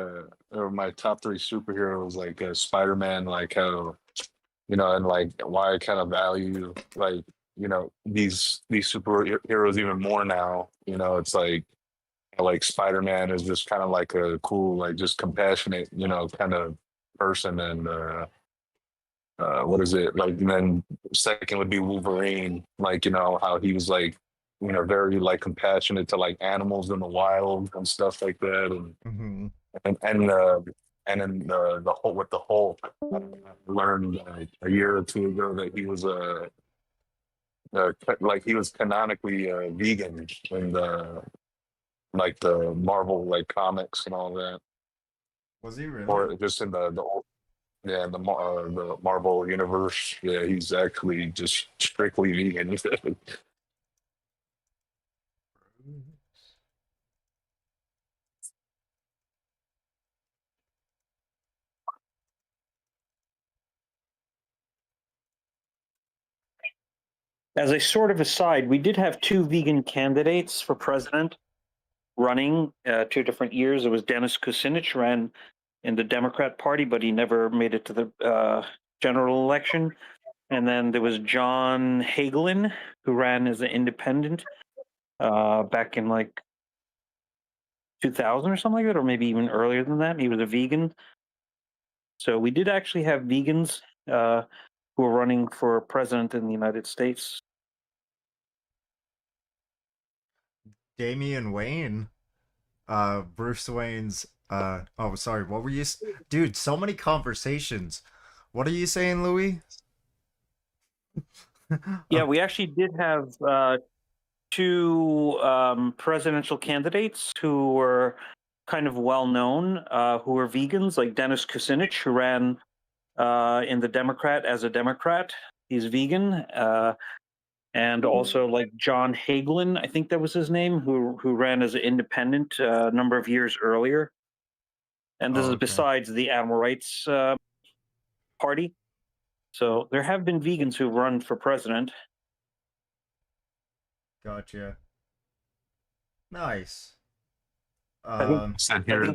my top three superheroes, like Spider-Man, like how, you know, and like why I kind of value like, you know, these superheroes even more now. You know, it's like Spider-Man is just kind of like a cool, like just compassionate, you know, kind of person, and what is it like? And then second would be Wolverine, like, you know, how he was like, you know, very like compassionate to like animals in the wild and stuff like that, Mm-hmm. and then the whole with the Hulk, I learned a year or two ago that he was like he was canonically vegan in the like the Marvel like comics and all that, Was he really? or just in the yeah, the Marvel universe. Yeah, he's actually just strictly vegan. As a sort of aside, we did have two vegan candidates for president running 2 different years. It was Dennis Kucinich ran in the Democrat Party, but he never made it to the general election. And then there was John Hagelin, who ran as an independent back in like 2000 or something like that, or maybe even earlier than that. He was a vegan. So we did actually have vegans who were running for president in the United States. Damian Wayne, Bruce Wayne's. Oh, sorry. What were you? Dude, so many conversations. What are you saying, Louis? Yeah, we actually did have two presidential candidates who were kind of well known, who were vegans, like Dennis Kucinich, who ran in the Democrat as a Democrat. He's vegan. And also like John Hagelin, I think that was his name, who ran as an independent a number of years earlier. And this is besides the animal rights party. So there have been vegans who run for president. Gotcha. Nice. I think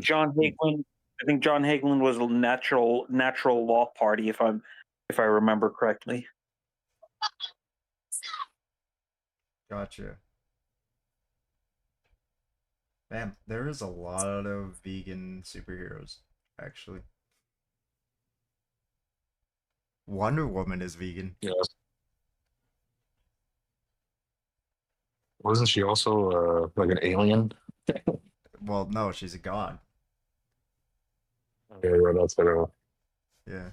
John Hagelin. I think John Hagelin was a natural law party, if I remember correctly. Gotcha. Man, there is a lot of vegan superheroes, actually. Wonder Woman is vegan. Yeah. Wasn't she also like an alien? Well, no, she's a god. Yeah, that's what. Yeah.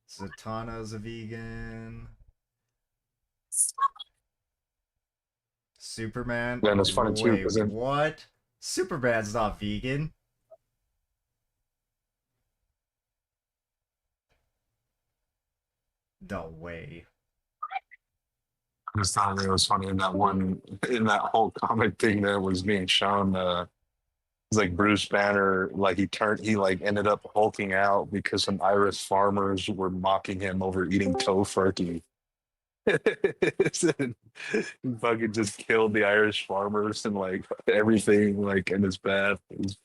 Zatanna's a vegan. Superman. Yeah, and it's funny too, Wait, 'cause then- what? Superman's not vegan. No way. I just thought it was funny in that whole comic thing that was being shown. It's like Bruce Banner, like he like ended up hulking out because some Irish farmers were mocking him over eating tofurkey. He fucking just killed the Irish farmers and like everything like in his path. It was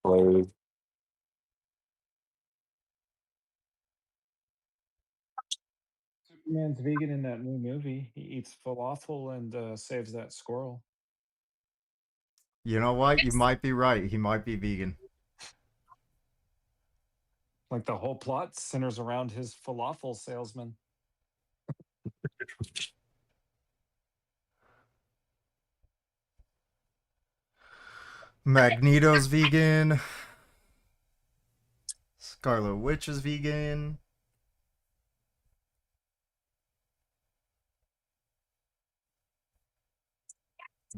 hilarious. Man's vegan in that new movie. He eats falafel and saves that squirrel. You know what? You might be right. He might be vegan. Like the whole plot centers around his falafel salesman. Magneto's vegan. Scarlet Witch is vegan.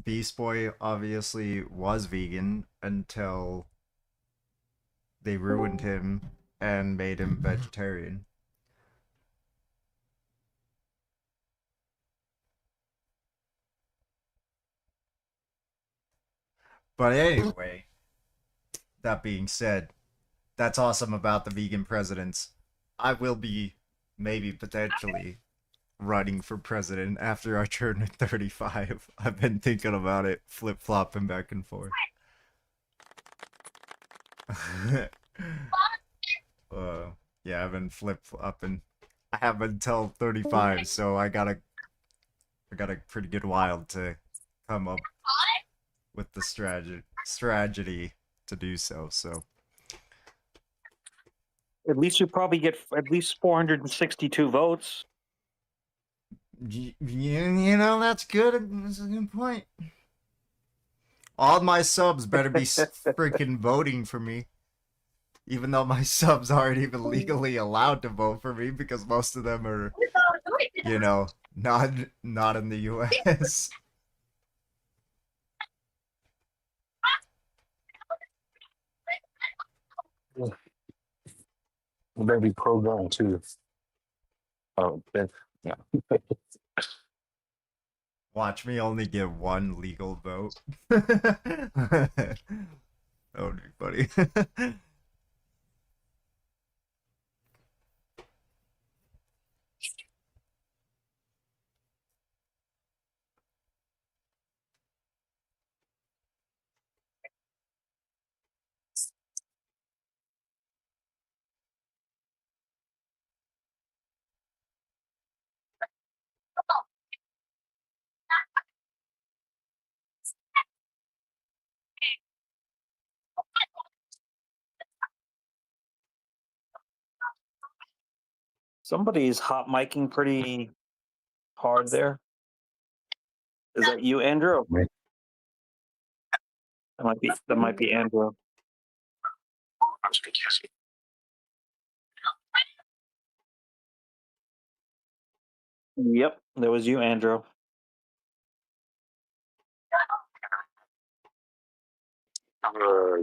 Beast Boy obviously was vegan until they ruined him and made him vegetarian. But anyway, that being said, that's awesome about the vegan presidents. I will be maybe potentially running for president after I turn 35. I've been thinking about it, flip-flopping back and forth. Yeah, I've been flip-flopping. I have until 35, so I got a pretty good while to come up with the strategy to do so. So At least you probably get at least 462 votes. you know, that's good. That's a good point. All my subs better be freaking voting for me. Even though my subs aren't even legally allowed to vote for me because most of them are, you know, not in the US. Maybe program too. Oh, yeah. Watch me only get one legal vote. That would be funny. Somebody's hot micing pretty hard there. Is that you, Andrew? That might be Andrew. Yep, that was you, Andrew. My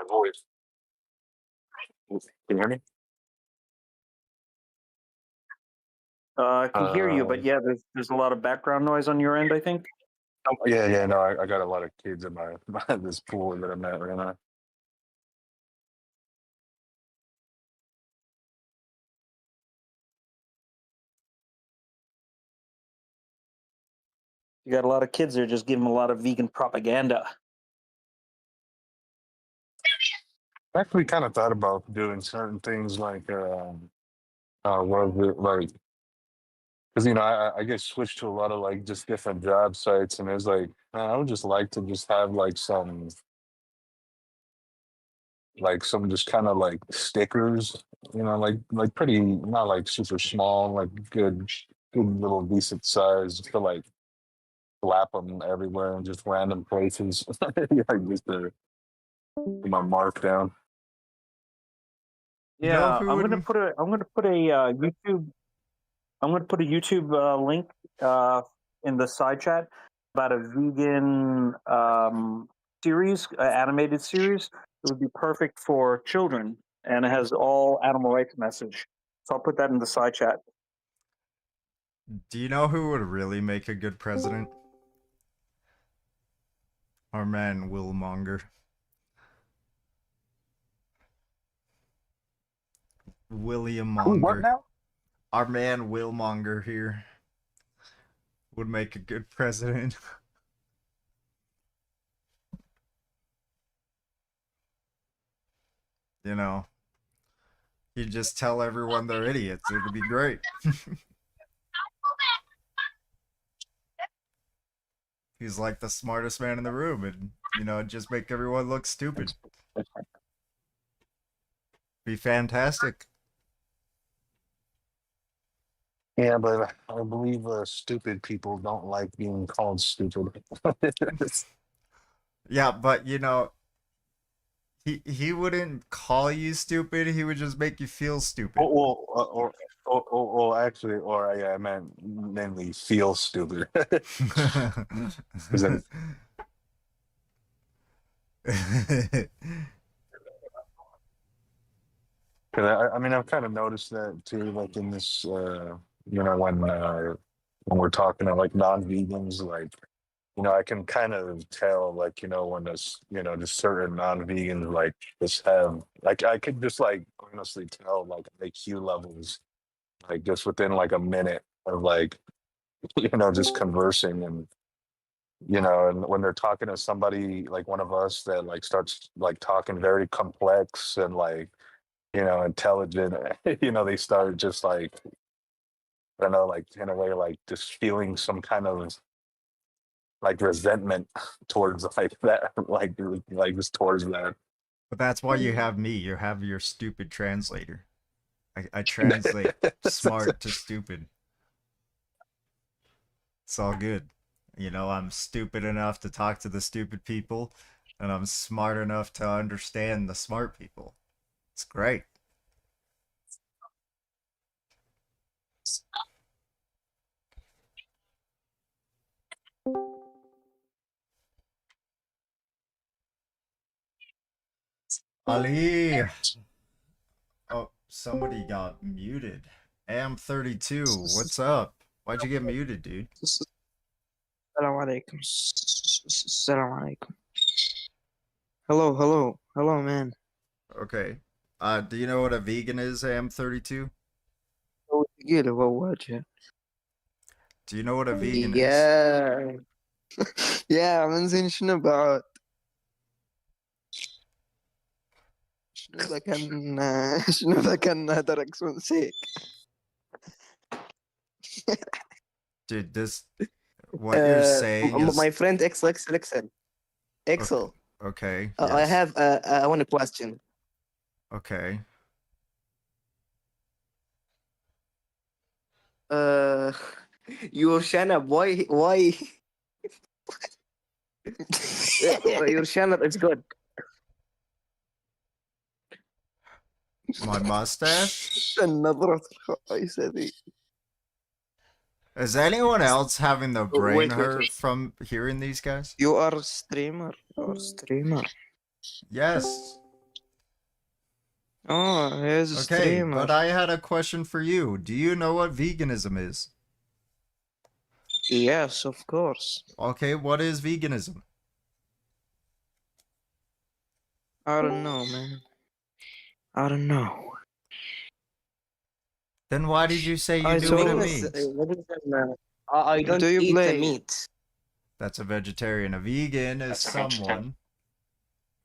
voice. Can you hear me? I can hear you, but yeah, there's a lot of background noise on your end, I think. Yeah, no, I got a lot of kids in my this pool that I'm at right now. You got a lot of kids there, just give them a lot of vegan propaganda. I actually kind of thought about doing certain things like, what was it like? Because I get switched to a lot of like just different job sites, and it's like I would just like to just have like some just kind of like stickers, like pretty not like super small, like good little decent size to like slap them everywhere in just random places, like just to put my mark down. You know Yeah, who I'm would... gonna put a YouTube. I'm gonna put a YouTube link in the side chat about a vegan series, animated series. It would be perfect for children, and it has all animal rights message. So I'll put that in the side chat. Do you know who would really make a good president? Our man Willmonger. William Monger. What now? Our man Willmonger here would make a good president. You know, You just tell everyone they're idiots. It'll be great. He's like the smartest man in the room, and just make everyone look stupid. Be fantastic. Yeah, but I believe stupid people don't like being called stupid. Yeah, but he wouldn't call you stupid. He would just make you feel stupid. Actually, yeah, I meant mainly feel stupid. 'Cause then- I mean, I've kind of noticed that too, like in this, when we're talking to like non-vegans, like, I can kind of tell, like, when this, just certain non-vegans, like, just have, like, I could just, like, honestly tell, like, IQ levels, like, just within, like, a minute of, like, just conversing and when they're talking to somebody like one of us that, like, starts, like, talking very complex and, like, intelligent, they start just, like, I don't know, like, in a way, like, just feeling some kind of, like, resentment towards, like, that, like just towards that. But that's why you have me. You have your stupid translator. I translate smart to stupid. It's all good. I'm stupid enough to talk to the stupid people, and I'm smart enough to understand the smart people. It's great. Ali! Oh, somebody got muted. Am32, what's up? Why'd you get muted, dude? Assalamu alaikum. Assalamu alaikum. Hello, man. Okay. Do you know what a vegan is, Am32? كده وجه. Do you know what a vegan is? يا يا من زين شنو بعد شنو ذا كان درك سيك. Dude, what you're saying is... My friend Excel. Okay, I yes. have I want a question. Okay. Your channel, why your channel is good. My mustache? النظرة الخايسة ذي. Is anyone else having the brain wait. hurt from hearing these guys? You are a streamer. Yes. Oh, he's a Okay, streamer. but I had a question for you. Do you know what veganism is? Yes, of course. Okay, what is veganism? I don't know, man. I don't know. Then why did you say you knew what it means? I don't Do you eat the play- meat. That's a vegetarian. A vegan is someone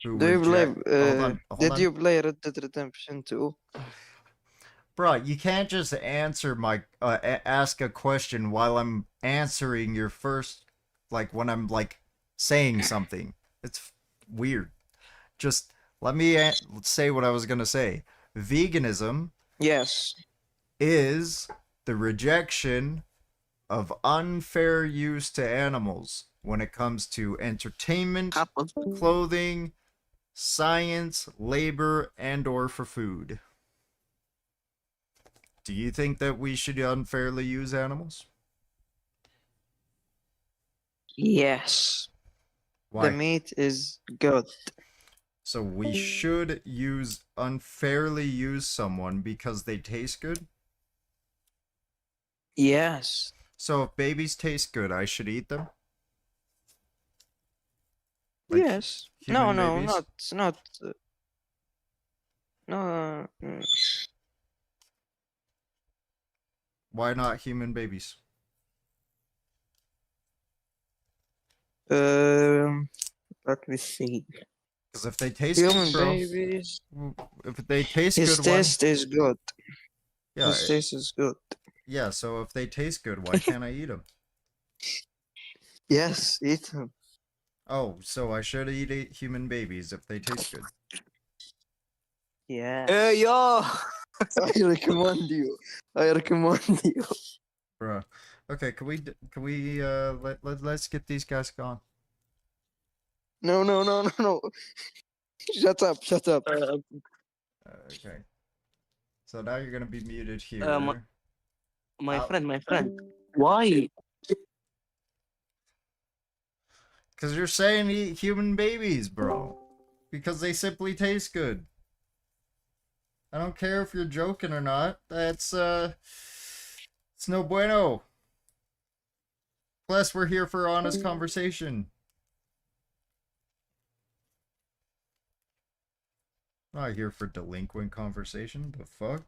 who Do you play? Hold Did on. you play Red Dead Redemption 2? Bro, you can't just answer ask a question while I'm answering your first, like, when I'm, like, saying something. It's weird. Just let me say what I was gonna say. Veganism, yes, is the rejection of unfair use to animals when it comes to entertainment, clothing, science, labor, and/or for food. Do you think that we should unfairly use animals? Yes. Why? The meat is good. So we should unfairly use someone because they taste good? Yes. So if babies taste good, I should eat them? Yes. No, human babies? not. No. Why not human babies? Let me see. Because if they taste Human good, bro, babies. if they taste His good, why? taste is good. Yeah, His taste is good. yeah. So if they taste good, why can't I eat them? Yes, eat him. Oh, so I should eat human babies if they taste good. Yeah. Hey, yo! I recommend you. I recommend you. Bruh. Okay, can we let's get these guys gone. No. Shut up. Okay. So now you're gonna be muted here. My friend. Why? Because you're saying eat human babies, bro. Because they simply taste good. I don't care if you're joking or not. That's it's no bueno. Plus, we're here for honest conversation. Not here for delinquent conversation. The fuck?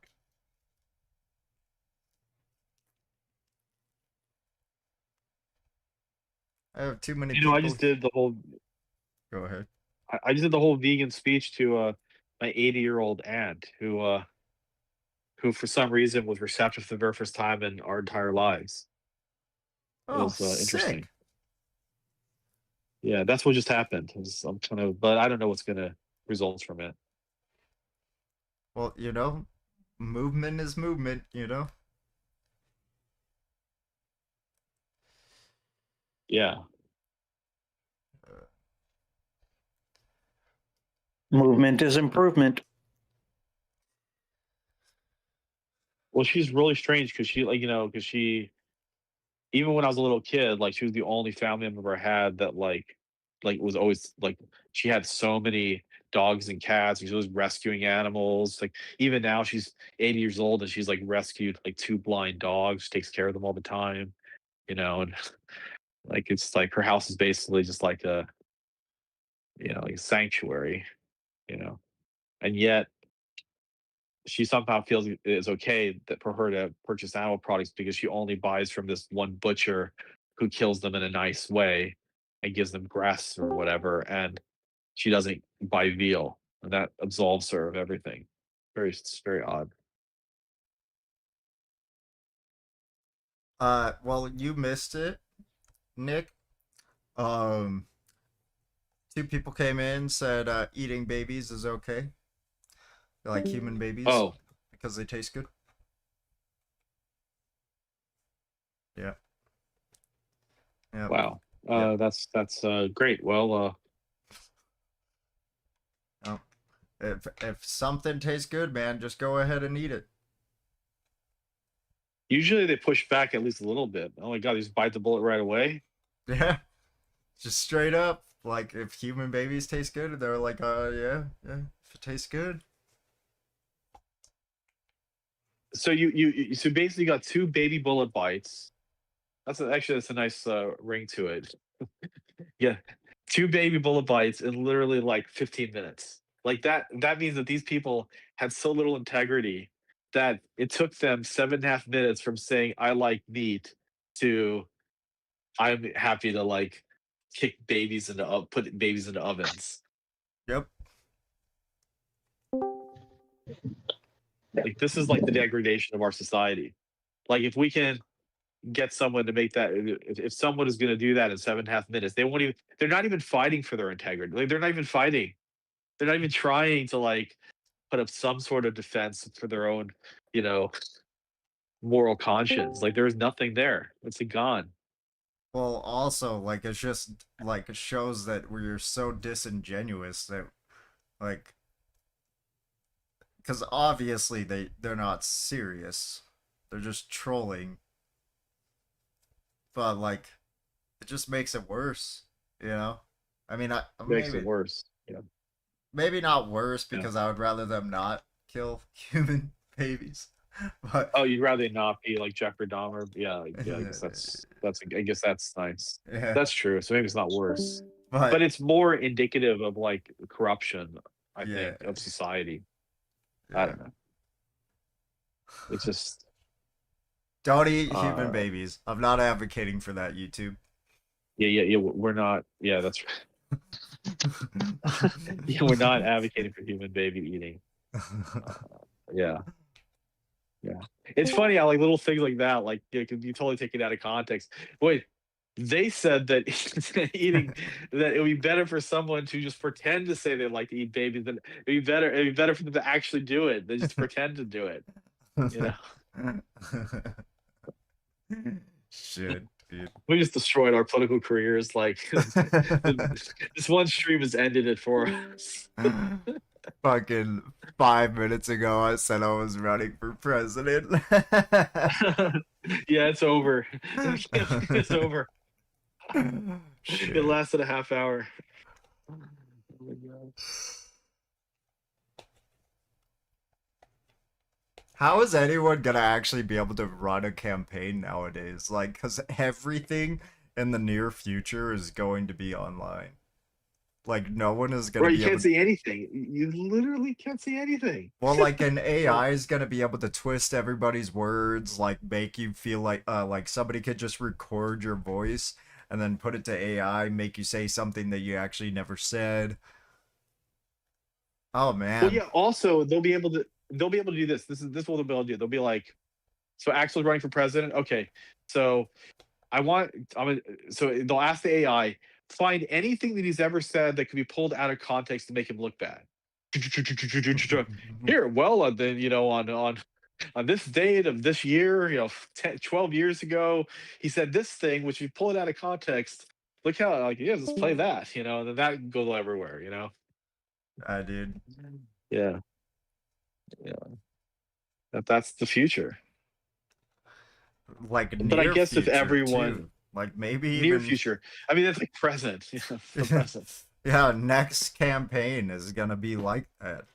I have too many people. I just did the whole. Go ahead. I just did the whole vegan speech to my 80-year-old aunt who for some reason was receptive for the very first time in our entire lives. It Oh, was sick. interesting. Yeah, that's what just happened. I'm kind of, but I don't know what's gonna result from it. Well, you know, movement is movement, you know? Yeah. Movement is improvement. Well, she's really strange because because she, even when I was a little kid, like she was the only family member I had that was always like she had so many dogs and cats. And she was rescuing animals. Like even now, she's 80 years old and she's like rescued like 2 blind dogs. Takes care of them all the time, and like it's like her house is basically just like like a sanctuary, and yet she somehow feels it's okay that for her to purchase animal products because she only buys from this one butcher who kills them in a nice way and gives them grass or whatever, and she doesn't buy veal, and that absolves her of everything. It's very odd. Well, you missed it, Nick. Um, 2 people came in, said eating babies is okay. Like human babies. Oh. Because they taste good. Yeah. Yeah. Wow. That's great. Well, oh. If something tastes good, man, just go ahead and eat it. usually they push back at least a little bit. Oh my god, they just bite the bullet right away. Yeah. Just straight up. Like if human babies taste good, they're like, yeah, if it tastes good. So you so basically got 2 baby bullet bites. That's a nice ring to it. Yeah, 2 baby bullet bites in literally like 15 minutes. Like that means that these people had so little integrity that it took them 7.5 minutes from saying I like meat to I'm happy to like put babies into ovens. Yep. Like this is like the degradation of our society. Like if we can get someone to make that, if someone is going to do that in 7.5 minutes, they're not even fighting for their integrity. Like they're not even fighting. They're not even trying to like put up some sort of defense for their own, moral conscience. Like there is nothing there. It's gone. Well, also, like, it's just, like, it shows that we're so disingenuous that, like, because obviously they're not serious. They're just trolling. But, like, it just makes it worse, you know? I mean, Makes it worse. Yeah. Maybe not worse because I would rather them not kill human babies. But oh, you'd rather not be like Jeffrey Dahmer? Yeah, I guess that's nice. Yeah. That's true. So maybe it's not worse, But but it's more indicative of like corruption. I Yeah. think of society. Yeah. I don't know. It's just don't eat human babies. I'm not advocating for that, YouTube. Yeah. We're not. Yeah, that's right. Yeah, we're not advocating for human baby eating. Yeah. Yeah. It's funny how like little things like that, like you totally take it out of context. Wait, they said that eating that it would be better for someone to just pretend to say they like to eat babies than it'd be better for them to actually do it than just pretend to do it. You know? Shit, dude. We just destroyed our political careers. Like this one stream has ended it for us. Fucking 5 minutes ago, I said I was running for president. Yeah, it's over. It's over. It Shit. lasted a half hour. Oh my god. How is anyone gonna actually be able to run a campaign nowadays? Like, because everything in the near future is going to be online. Like, no one is gonna Right, be you able can't see anything. You literally can't see anything. Well, like an AI is gonna be able to twist everybody's words, like make you feel like somebody could just record your voice and then put it to AI, make you say something that you actually never said. Oh Well, man. yeah. Also, they'll be able to do this. This is what they'll be able to do. They'll be like, so Axel's running for president. Okay, so so they'll ask the AI, find anything that he's ever said that could be pulled out of context to make him look bad. Here, well, then on this date of this year, 10, 12 years ago, he said this thing, which if you pull it out of context, look how like yeah, let's play that, and then that goes everywhere, I did. Yeah. Yeah. That's the future. Like But I near guess if future everyone too. Like maybe near even future. I mean that's like present. The present. Yeah, next campaign is gonna be like that.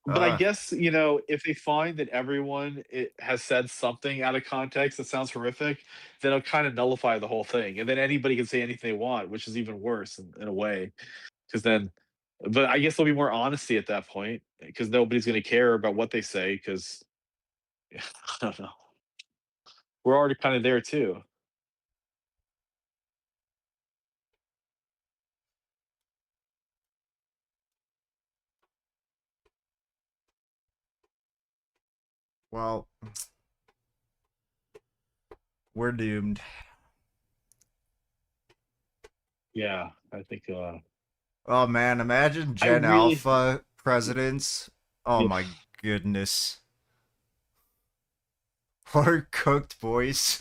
But I guess, if they find that everyone has said something out of context that sounds horrific, then it'll kind of nullify the whole thing. And then anybody can say anything they want, which is even worse in a way. Because then, but I guess there'll be more honesty at that point because nobody's going to care about what they say because, I don't know. We're already kind of there too. Well, we're doomed. Yeah, I think. Oh man, imagine I Gen really. Alpha presidents. Oh Yeah. my goodness. Or cooked boys.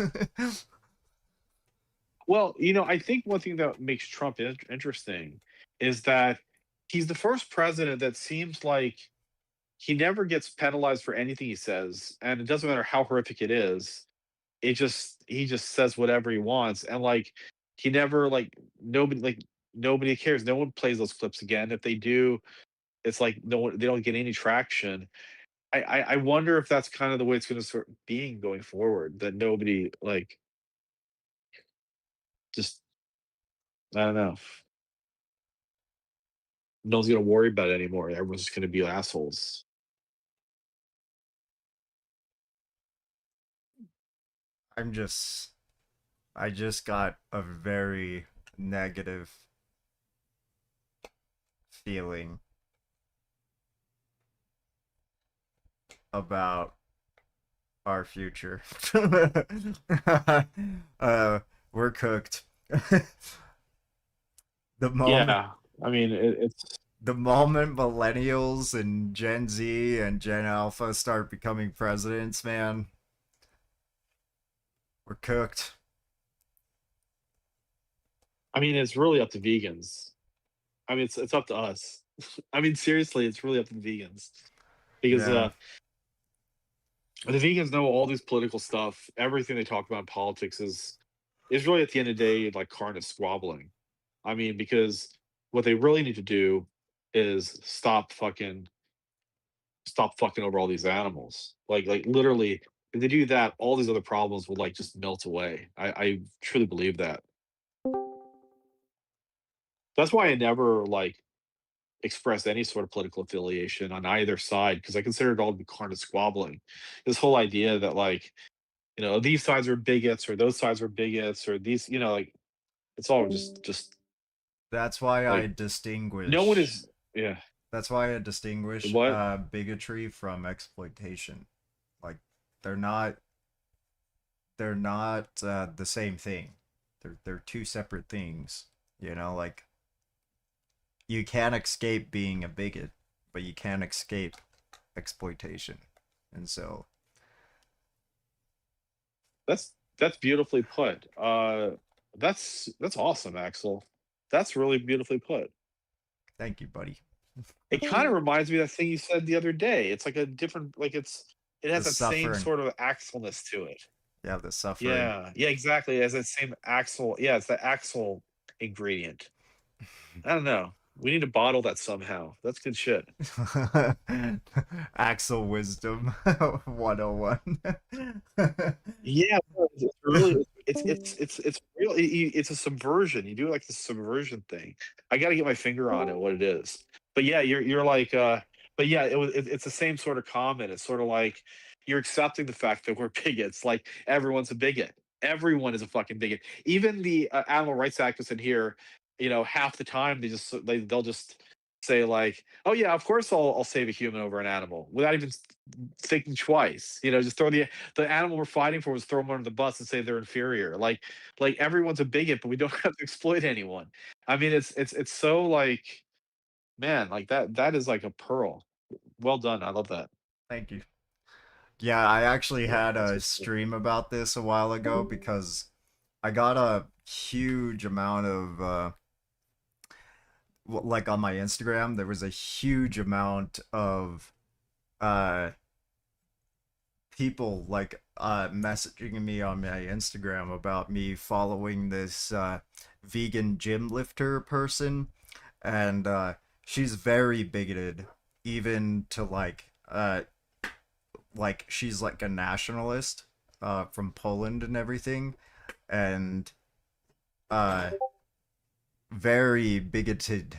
Well, I think one thing that makes Trump interesting is that he's the first president that seems like he never gets penalized for anything he says, and it doesn't matter how horrific it is. He just says whatever he wants, and like he never nobody cares. No one plays those clips again. If they do, it's like no one they don't get any traction. I wonder if that's kind of the way it's going to start being going forward. That nobody just I don't know. No one's gonna worry about it anymore. Everyone's just gonna be assholes. I just got a very negative feeling about our future. We're cooked. The moment, Yeah, I mean it's the moment millennials and Gen Z and Gen Alpha start becoming presidents, man, we're cooked. I mean it's really up to vegans. I mean it's up to us. I mean seriously, it's really up to the vegans because Yeah. the vegans know all this political stuff. Everything they talk about in politics is really at the end of the day like carnage squabbling. I mean because what they really need to do is stop fucking over all these animals. Like literally, if they do that, all these other problems will like just melt away. I truly believe that. That's why I never like express any sort of political affiliation on either side because I consider it all to be kind of squabbling. This whole idea that like these sides are bigots or those sides are bigots or these like It's all just. That's why I Like, distinguish. no one is. Yeah. That's why I distinguish What? bigotry from exploitation. Like, they're not the same thing. They're two separate things. You know, like, you can't escape being a bigot, but you can't escape exploitation. And so That's beautifully put. That's awesome, Axel. That's really beautifully put. thank you, buddy. It kind of reminds me of that thing you said the other day. It's like a different, like it has The that same suffering. sort of axleness to it. Yeah, the suffering. Yeah, exactly. It has that same axle. Yeah, it's the axle ingredient. I don't know. We need to bottle that somehow. That's good shit. Axel wisdom 101. Yeah, no, it's really it's real. It's a subversion. You do like the subversion thing. I got to get my finger on it, what it is. But yeah, you're like, but yeah, it's the same sort of comment. It's sort of like you're accepting the fact that we're bigots. Like everyone's a bigot. Everyone is a fucking bigot. Even the animal rights activists in here, half the time they'll just say like, "Oh yeah, of course I'll save a human over an animal," without even thinking twice. Just throw the animal we're fighting for, was throw them under the bus and say they're inferior. Like everyone's a bigot, but we don't have to exploit anyone. I mean, it's so like, man, like that is like a pearl. Well done. I love that. Thank you. Yeah, I actually had a stream about this a while ago because I got a huge amount of like on my Instagram, there was a huge amount of people like messaging me on my Instagram about me following this vegan gym lifter person, and she's very bigoted, even to like she's like a nationalist from Poland and everything, and very bigoted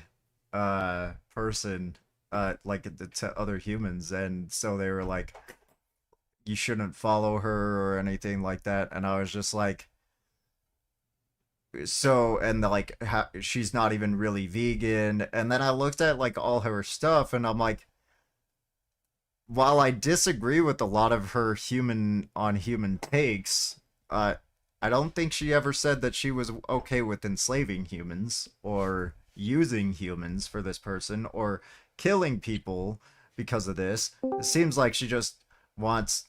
person like to other humans. And so they were like, you shouldn't follow her or anything like that, and I was just like, so, and like she's not even really vegan. And then I looked at like all her stuff and I'm like, while I disagree with a lot of her human on human takes, I don't think she ever said that she was okay with enslaving humans or using humans for this person or killing people because of this. It seems like she just wants,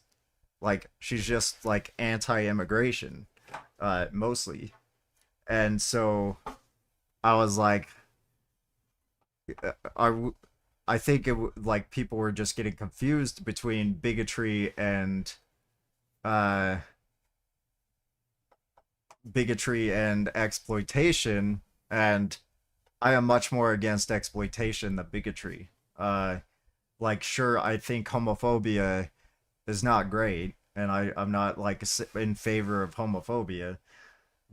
like, she's just like anti-immigration, mostly. And so I was like, I think like people were just getting confused between bigotry and exploitation, and I am much more against exploitation than bigotry. Like, sure, I think homophobia is not great, and I'm not like in favor of homophobia,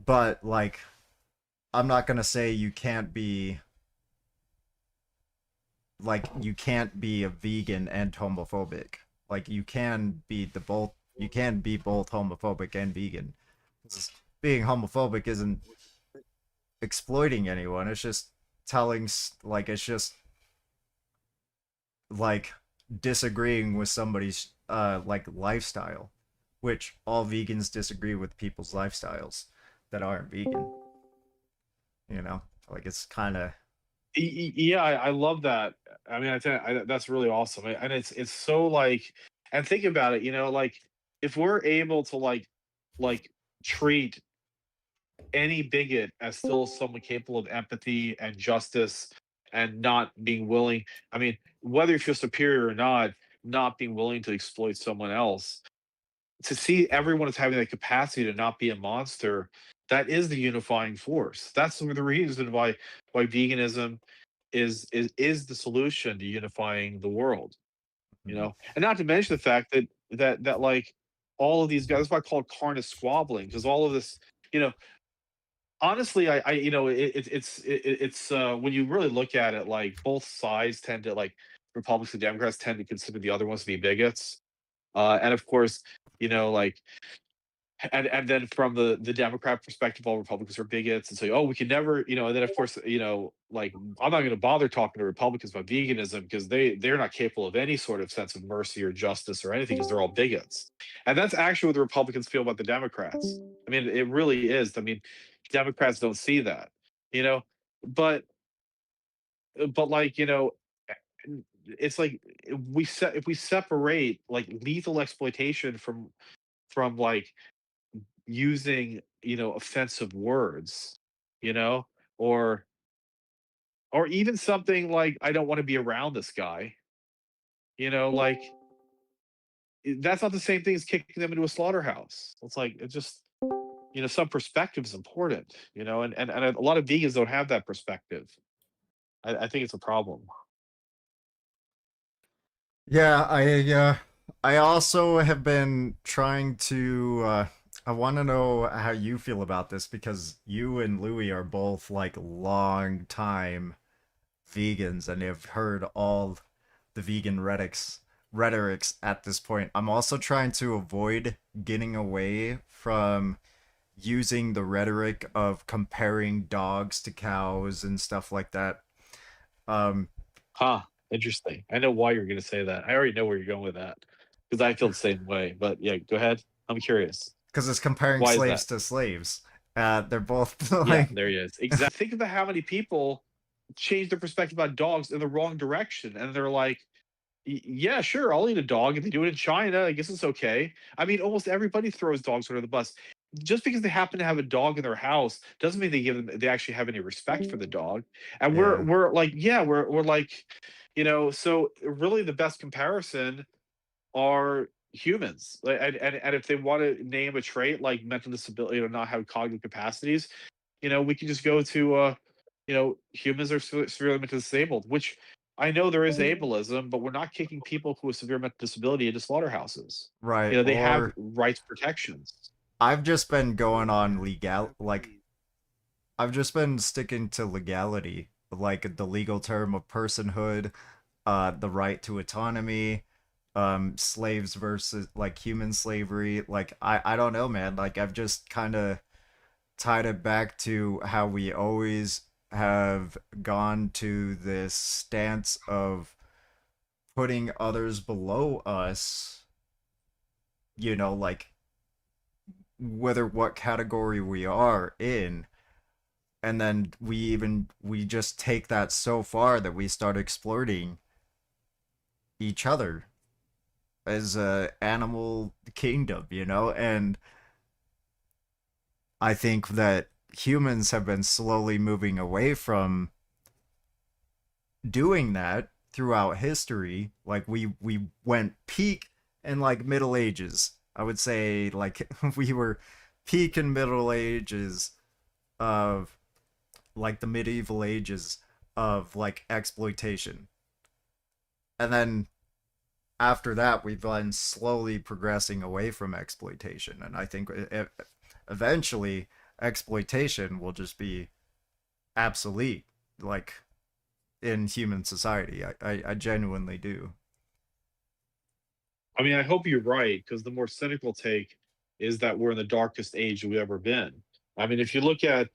but like, I'm not gonna say you can't be a vegan and homophobic. Like, you can be both homophobic and vegan. Being homophobic isn't exploiting anyone. It's just it's just like disagreeing with somebody's like lifestyle, which all vegans disagree with people's lifestyles that aren't vegan. Like, it's kind of. Yeah, I love that. I mean, that's really awesome, and it's so like, and think about it. Like, if we're able to like treat any bigot as still someone capable of empathy and justice and not being willing. I mean, whether you feel superior or not being willing to exploit someone else. To see everyone as having that capacity to not be a monster, that is the unifying force. That's the reason why veganism is the solution to unifying the world. And not to mention the fact that like all of these guys, that's why I call it carnage squabbling, because all of this, honestly, it's when you really look at it, like both sides tend to, like, Republicans and Democrats tend to consider the other ones to be bigots, and of course, like and then from the Democrat perspective, all Republicans are bigots and say, oh, we can never, and then of course, like I'm not going to bother talking to Republicans about veganism because they're not capable of any sort of sense of mercy or justice or anything because they're all bigots. And that's actually what the Republicans feel about the Democrats. I mean, it really is. I mean, Democrats don't see that, but like, it's like if we separate like lethal exploitation from like using offensive words, you know or even something like I don't want to be around this guy, like that's not the same thing as kicking them into a slaughterhouse. It's like it just some perspective is important, and a lot of vegans don't have that perspective. I think it's a problem. Yeah, I also have been trying to I want to know how you feel about this because you and Louis are both like long time vegans and have heard all the vegan rhetorics at this point. I'm also trying to avoid getting away from using the rhetoric of comparing dogs to cows and stuff like that. Interesting. I know why you're going to say that. I already know where you're going with that because I feel the same way. But yeah, go ahead. I'm curious. Because it's comparing Why is slaves that? to slaves. They're both Yeah, like there he is. Exactly. Think about how many people change their perspective about dogs in the wrong direction, and they're like, yeah, sure, I'll eat a dog. If they do it in China, I guess it's okay. I mean, almost everybody throws dogs under the bus. Just because they happen to have a dog in their house doesn't mean they actually have any respect for the dog. And Yeah. we're like, yeah, we're like, so really the best comparison are humans. And if they want to name a trait like mental disability or not have cognitive capacities, we can just go to humans are severely mentally disabled, which I know there is ableism, but we're not kicking people who have severe mental disability into slaughterhouses. right. They have Or rights protections. I've just been going on I've just been sticking to legality, like the legal term of personhood, the right to autonomy, slaves versus like human slavery. Like I don't know, man. Like I've just kind of tied it back to how we always have gone to this stance of putting others below us, like whether what category we are in. And then we just take that so far that we start exploiting each other as a animal kingdom, and I think that humans have been slowly moving away from doing that throughout history. Like we went peak in like Middle Ages. I would say like we were peak in Middle Ages of like the medieval ages of like exploitation. And then after that we've been slowly progressing away from exploitation, and I think eventually exploitation will just be obsolete, like in human society. I genuinely do. I mean, I hope you're right, because the more cynical take is that we're in the darkest age we've ever been. I mean, if you look at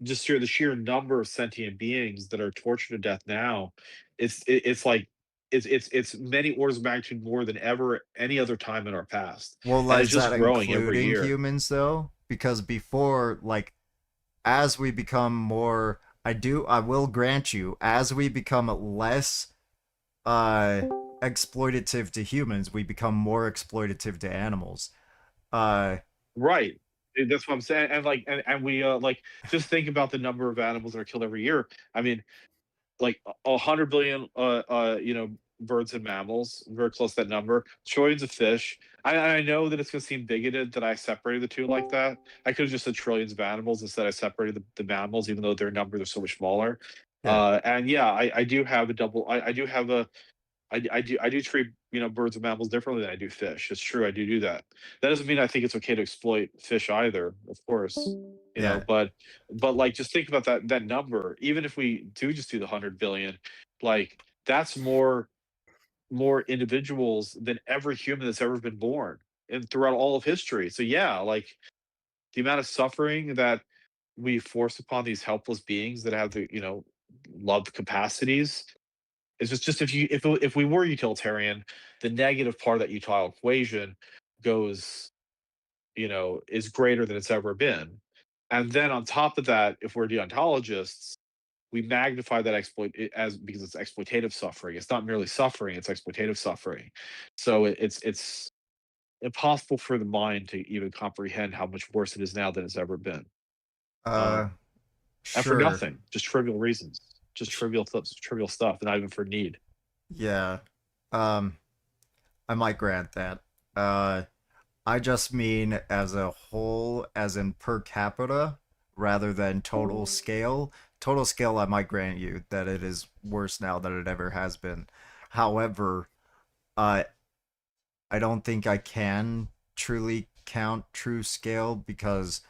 just the sheer number of sentient beings that are tortured to death now, it's like it's many orders of magnitude more than ever any other time in our past, Well, and it's is just that growing every including year. humans though? Because before, like, as we become more, I will grant you, as we become less exploitative to humans, we become more exploitative to animals. Right. That's what I'm saying. And like, and we like just think about the number of animals that are killed every year. I mean, like 100 billion birds and mammals, very close to that number, trillions of fish. I know that it's going to seem bigoted that I separated the two like that. I could have just said trillions of animals instead. I separated the mammals, even though their numbers are so much smaller. Yeah. And yeah, I do have a double. I do have a. I do treat birds and mammals differently than I do fish. It's true, I do that. That doesn't mean I think it's okay to exploit fish either, of course. Yeah. But like just think about that number. Even if we do just do the 100 billion, like that's more individuals than every human that's ever been born. and throughout all of history. So yeah, like the amount of suffering that we force upon these helpless beings that have the love capacities is just if we were utilitarian, the negative part of that utilitarian equation goes is greater than it's ever been. And then on top of that, if we're deontologists, we magnify that as because it's exploitative suffering. It's not merely suffering; it's exploitative suffering. So it's impossible for the mind to even comprehend how much worse it is now than it's ever been. And for Sure. nothing, just trivial reasons, just trivial stuff, not even for need. Yeah. I might grant that. I just mean as a whole, as in per capita, rather than total scale. Total scale, I might grant you that it is worse now than it ever has been. However, I don't think I can truly count true scale because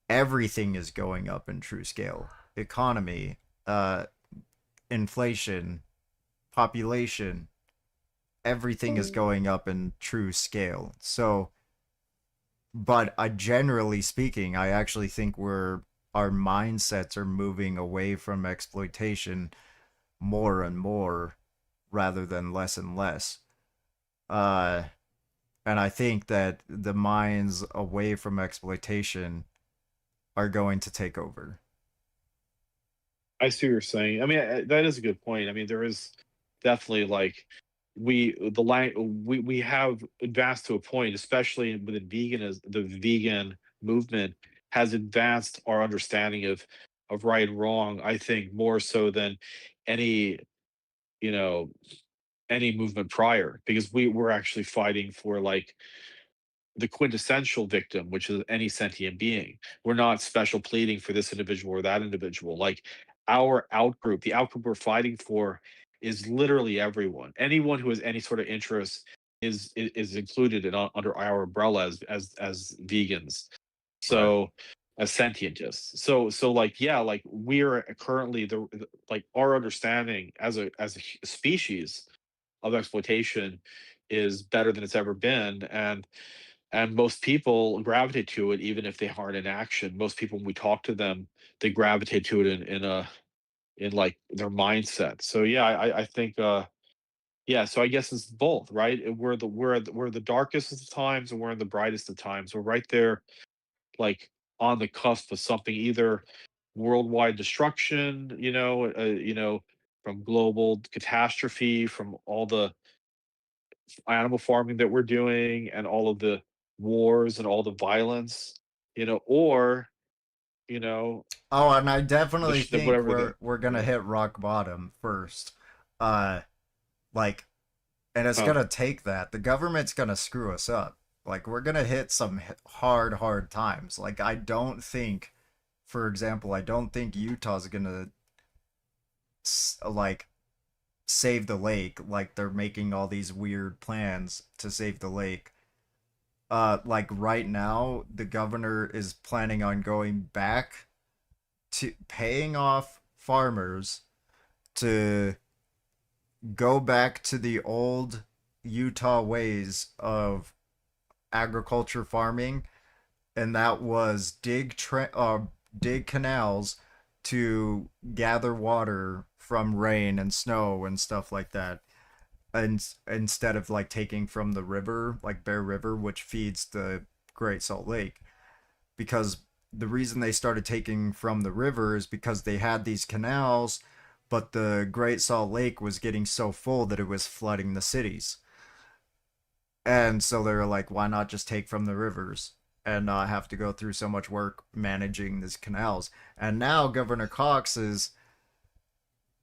everything is going up in true scale. Economy, inflation, population, everything is going up in true scale. So, but generally speaking, I actually think our mindsets are moving away from exploitation more and more rather than less and less. And I think that the minds away from exploitation are going to take over. I see what you're saying. I mean, that is a good point. I mean, there is definitely like we have advanced to a point, especially within the vegan movement has advanced our understanding of right and wrong. I think more so than any you know any movement prior, because we're actually fighting for like the quintessential victim, which is any sentient being. We're not special pleading for this individual or that individual. Like our outgroup, the outgroup we're fighting for is literally everyone. Anyone who has any sort of interest is included under our umbrella as vegans. So as sentientists. So like yeah, like we're currently like our understanding as a species of exploitation is better than it's ever been, and most people gravitate to it even if they aren't in action. Most people, when we talk to them, they gravitate to it in like their mindset. So yeah, I think yeah, so I guess it's both, right? We're the darkest of the times and we're in the brightest of times. We're right there, like on the cusp of something, either worldwide destruction, from global catastrophe, from all the animal farming that we're doing and all of the wars and all the violence, or you know, Oh, and I definitely think whatever the we're gonna hit rock bottom first. Uh, like, and it's gonna take that. The government's gonna screw us up. Like, we're gonna hit some hard times. Like, I don't think, for example, I don't think Utah's gonna like save the lake. Like they're making all these weird plans to save the lake. Like right now, the governor is planning on going back to paying off farmers to go back to the old Utah ways of agriculture farming, and that was dig canals to gather water from rain and snow and stuff like that, and instead of like taking from the river, like Bear River, which feeds the Great Salt Lake. Because the reason they started taking from the river is because they had these canals, but the Great Salt Lake was getting so full that it was flooding the cities. And so they were like, why not just take from the rivers and not have to go through so much work managing these canals? And now Governor Cox is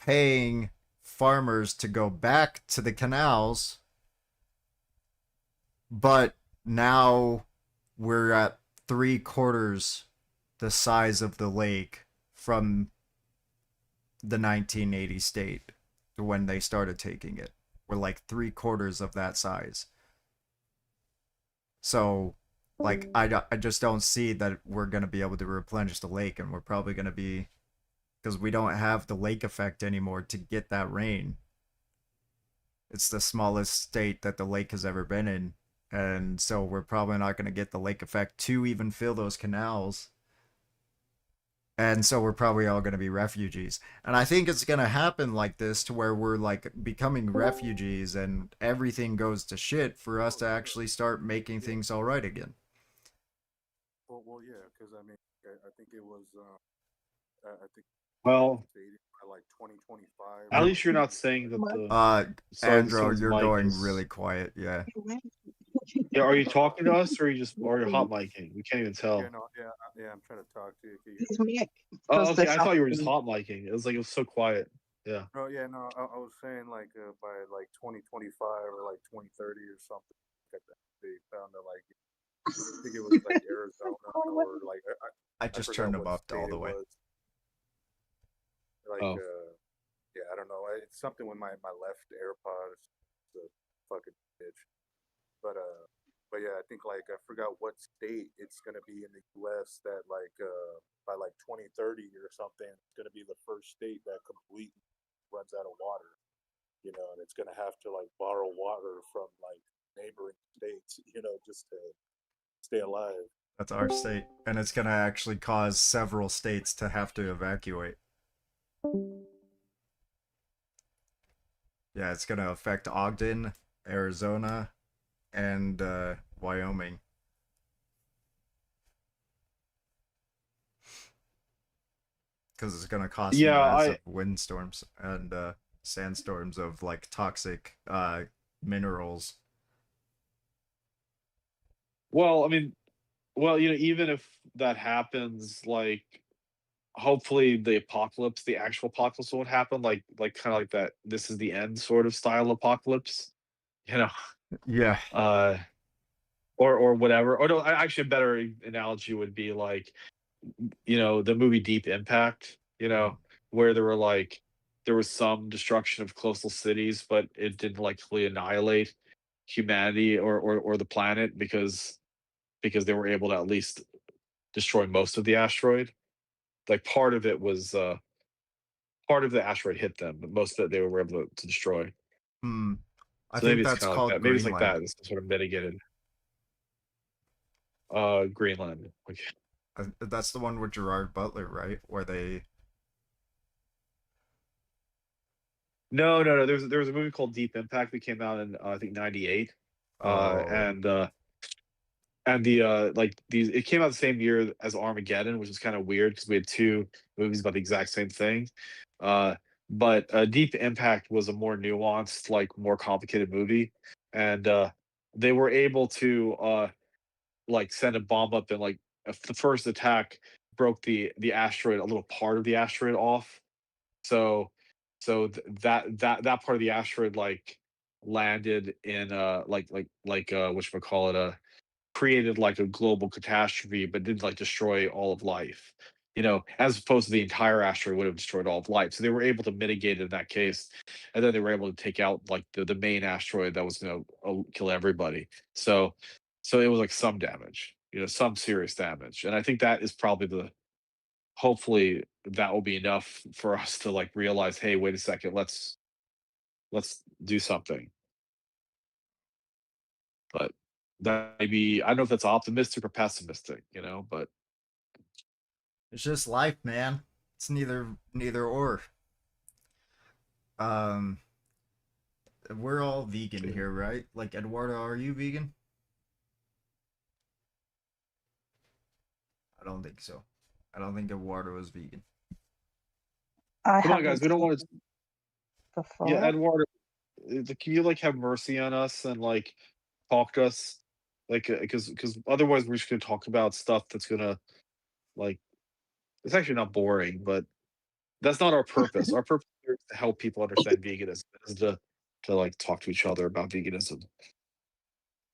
paying farmers to go back to the canals, but now we're at 3/4 the size of the lake from the 1980 state when they started taking it. We're like 3/4 of that size. So, like, I just don't see that we're going to be able to replenish the lake, and we're probably going to be, because we don't have the lake effect anymore to get that rain. It's the smallest state that the lake has ever been in, And so we're probably not going to get the lake effect to even fill those canals. And so we're probably all going to be refugees. And I think it's going to happen like this to where we're like becoming refugees and everything goes to shit for us to actually start making things all right again. Well, yeah, because I mean, I think it was, I think Well, by like 2025. at least you're not saying that the. Sorry, this Andrew, one's you're mic going is. really quiet. Yeah. Yeah, are you talking to us or are you just or you're hot micing? We can't even tell. Yeah, no, yeah, I'm trying to talk to you. His mic Oh, does okay. this I thought you were just often. hot micing. It was like it was so quiet. Yeah. Oh, yeah, no, I was saying like by like 2025 or like 2030 or something like that, they found that like I think it was like Arizona or like I I just forgot turned them what up all state the it way. was. Like Oh. yeah, I don't know. It's something with my left AirPod. It's a fucking bitch. But yeah, I think like I forgot what state it's gonna be in the U.S. that like by like 2030 or something, it's gonna be the first state that completely runs out of water. You know, and it's gonna have to like borrow water from like neighboring states. You know, just to stay alive. That's our state. And it's going to actually cause several states to have to evacuate. Yeah, it's going to affect Ogden, Arizona, and Wyoming. Because it's going to cause massive windstorms and sandstorms of like toxic minerals. Well, I mean, you know, even if that happens, like hopefully the apocalypse, the actual apocalypse won't happen, like kind of like that this is the end sort of style apocalypse, you know. Yeah. Or whatever. Or no, actually a better analogy would be like, you know, the movie Deep Impact, you know, where there was some destruction of coastal cities, but it didn't like fully annihilate humanity or the planet because they were able to at least destroy most of the asteroid. Like part of it was part of the asteroid hit them, but most of it they were able to destroy. I So think maybe it's that's kind of like called that. Maybe it's like Greenland. that. It's sort of mitigated. Greenland. Okay. That's the one with Gerard Butler, right? Where they. No. There was a movie called Deep Impact that came out in I think '98, and the like these it came out the same year as Armageddon, which is kind of weird because we had two movies about the exact same thing. But Deep Impact was a more nuanced, like more complicated movie, and they were able to like send a bomb up and like the first attack broke the asteroid, a little part of the asteroid off. So that part of the asteroid like landed in whatchamacallit, created like a global catastrophe, but didn't like destroy all of life. You know, as opposed to the entire asteroid would have destroyed all of life. So they were able to mitigate it in that case, and then they were able to take out like the main asteroid that was going to kill everybody. So it was like some damage, you know, some serious damage, and I think that is probably hopefully that will be enough for us to like realize, hey, wait a second, let's do something. But that maybe I don't know if that's optimistic or pessimistic, you know, but It's just life, man. It's neither or. We're all vegan here, right? Like Eduardo, are you vegan? I don't think so. I don't think Eduardo is vegan. come on, guys, we don't want to. before. Yeah, Eduardo, can you like have mercy on us and like talk to us, like because otherwise we're just gonna talk about stuff that's gonna like it's actually not boring, but that's not our purpose. Our purpose here is to help people understand veganism, is to like talk to each other about veganism.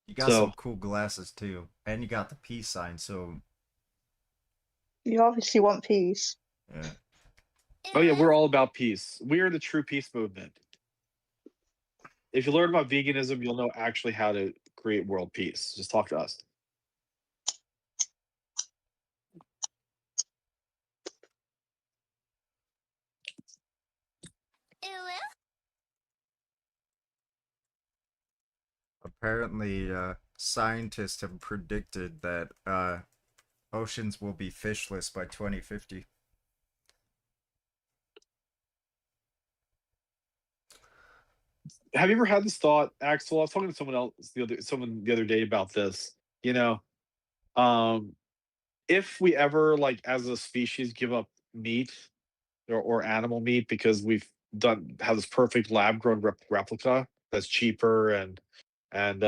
You got So some cool glasses too, and you got the peace sign. So You obviously want peace. yeah. oh yeah, we're all about peace. We are the true peace movement. If you learn about veganism, you'll know actually how to create world peace. Just talk to us. Apparently, scientists have predicted that oceans will be fishless by 2050. Have you ever had this thought, Axel? I was talking to someone the other day about this. You know, if we ever, like, as a species, give up meat or animal meat because we've have this perfect lab grown replica that's cheaper and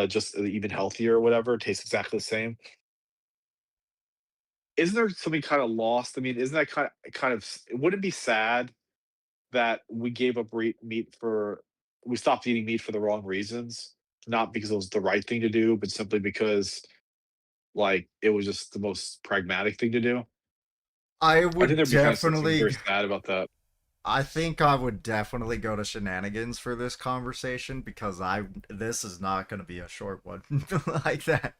just even healthier or whatever, tastes exactly the same. Isn't there something kind of lost? I mean, isn't that would it be sad that we gave up meat we stopped eating meat for the wrong reasons, not because it was the right thing to do, but simply because, like, it was just the most pragmatic thing to do? I I think would there'd be kind of something definitely. very sad about that. I think I would definitely go to shenanigans for this conversation because this is not going to be a short one like that.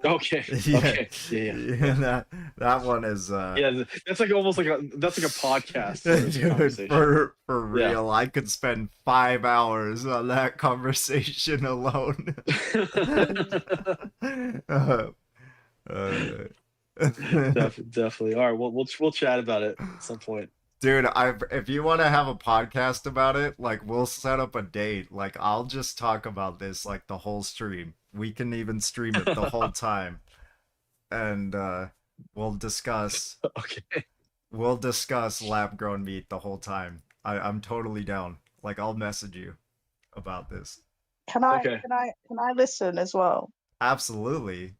Okay. Yeah. Okay. Yeah. That one is Yeah, that's like almost like that's like a podcast. dude, conversation. for Yeah. real, I could spend 5 hours on that conversation alone. Definitely. All right, we'll chat about it at some point. Dude, if you want to have a podcast about it, like, we'll set up a date. Like, I'll just talk about this like the whole stream. We can even stream it the whole time, and we'll discuss. Okay. We'll discuss lab-grown meat the whole time. I'm totally down. Like, I'll message you about this. Can I Okay. can I listen as well? Absolutely.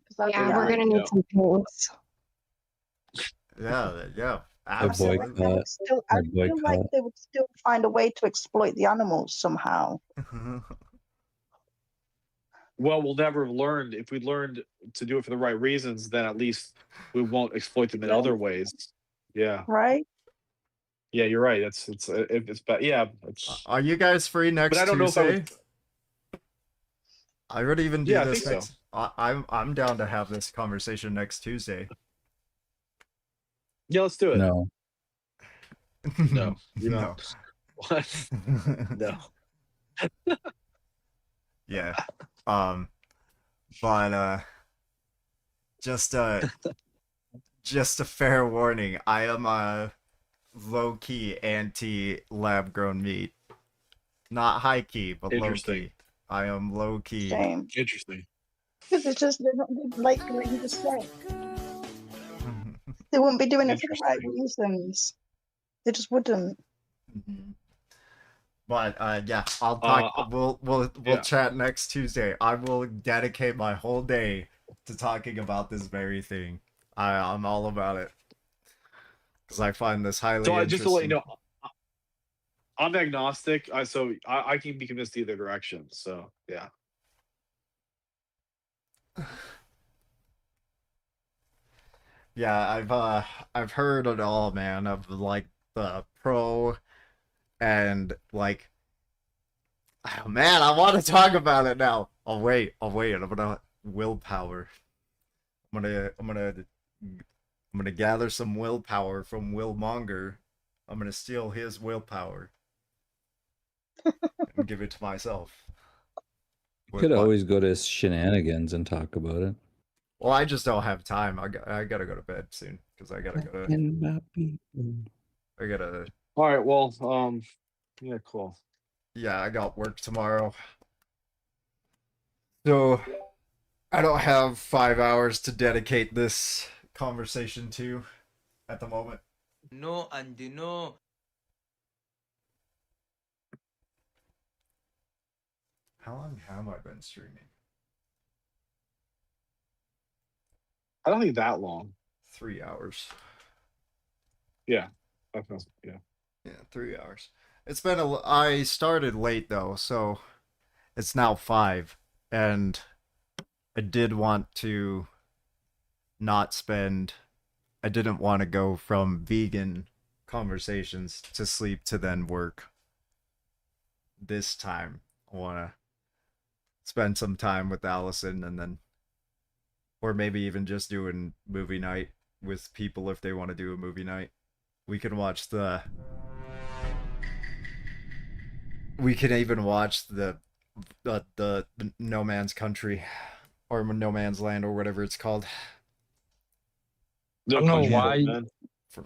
'Cause I'd be Yeah, we're like, gonna need some points. Yeah. I feel like they boycott. would still, A I feel like boycott. they would still find a way to exploit the animals somehow. Well, we'll never have learned. If we learned to do it for the right reasons, then at least we won't exploit them in other ways. Yeah. Right? Yeah, you're right. It's bad. Yeah. Are you guys free next But I don't know if I Tuesday? would. I would even do Yeah, I this think next. I'm down to have this conversation next Tuesday. Yeah, let's do it. No. No. You know. No. What? No. Yeah. But just a fair warning. I am a low-key anti-lab-grown meat. Not high-key, but Interesting. low-key. I am low-key. Same. Interesting. Because it's just they're not like you just said. They wouldn't be doing it for the right reasons. They just wouldn't. But yeah, I'll talk. We'll yeah. chat next Tuesday. I will dedicate my whole day to talking about this very thing. I'm all about it because I find this highly So interesting. just to let you know, I'm agnostic. So I can be convinced either direction. So yeah. Yeah, I've heard it all, man, of like the pro and like, oh man, I want to talk about it now. I'll wait. I'm gonna willpower. I'm gonna gather some willpower from Willmonger. I'm gonna steal his willpower and give it to myself. You could always go to shenanigans and talk about it. Well, I just don't have time. I gotta go to bed soon because I gotta go. I gotta. All right. Well. Yeah. Cool. Yeah, I got work tomorrow, so I don't have 5 hours to dedicate this conversation to at the moment. No, and no. How long have I been streaming? I don't think that long. 3 hours. Yeah. Yeah, 3 hours. It's been I started late though, so it's now 5, and I did want to not spend. I didn't want to go from vegan conversations to sleep to then work. This time, I want to spend some time with Allison and then, or maybe even just doing movie night with people if they want to do a movie night. We can watch the. We can even watch the the No Man's Country or No Man's Land or whatever it's called. I don't know why.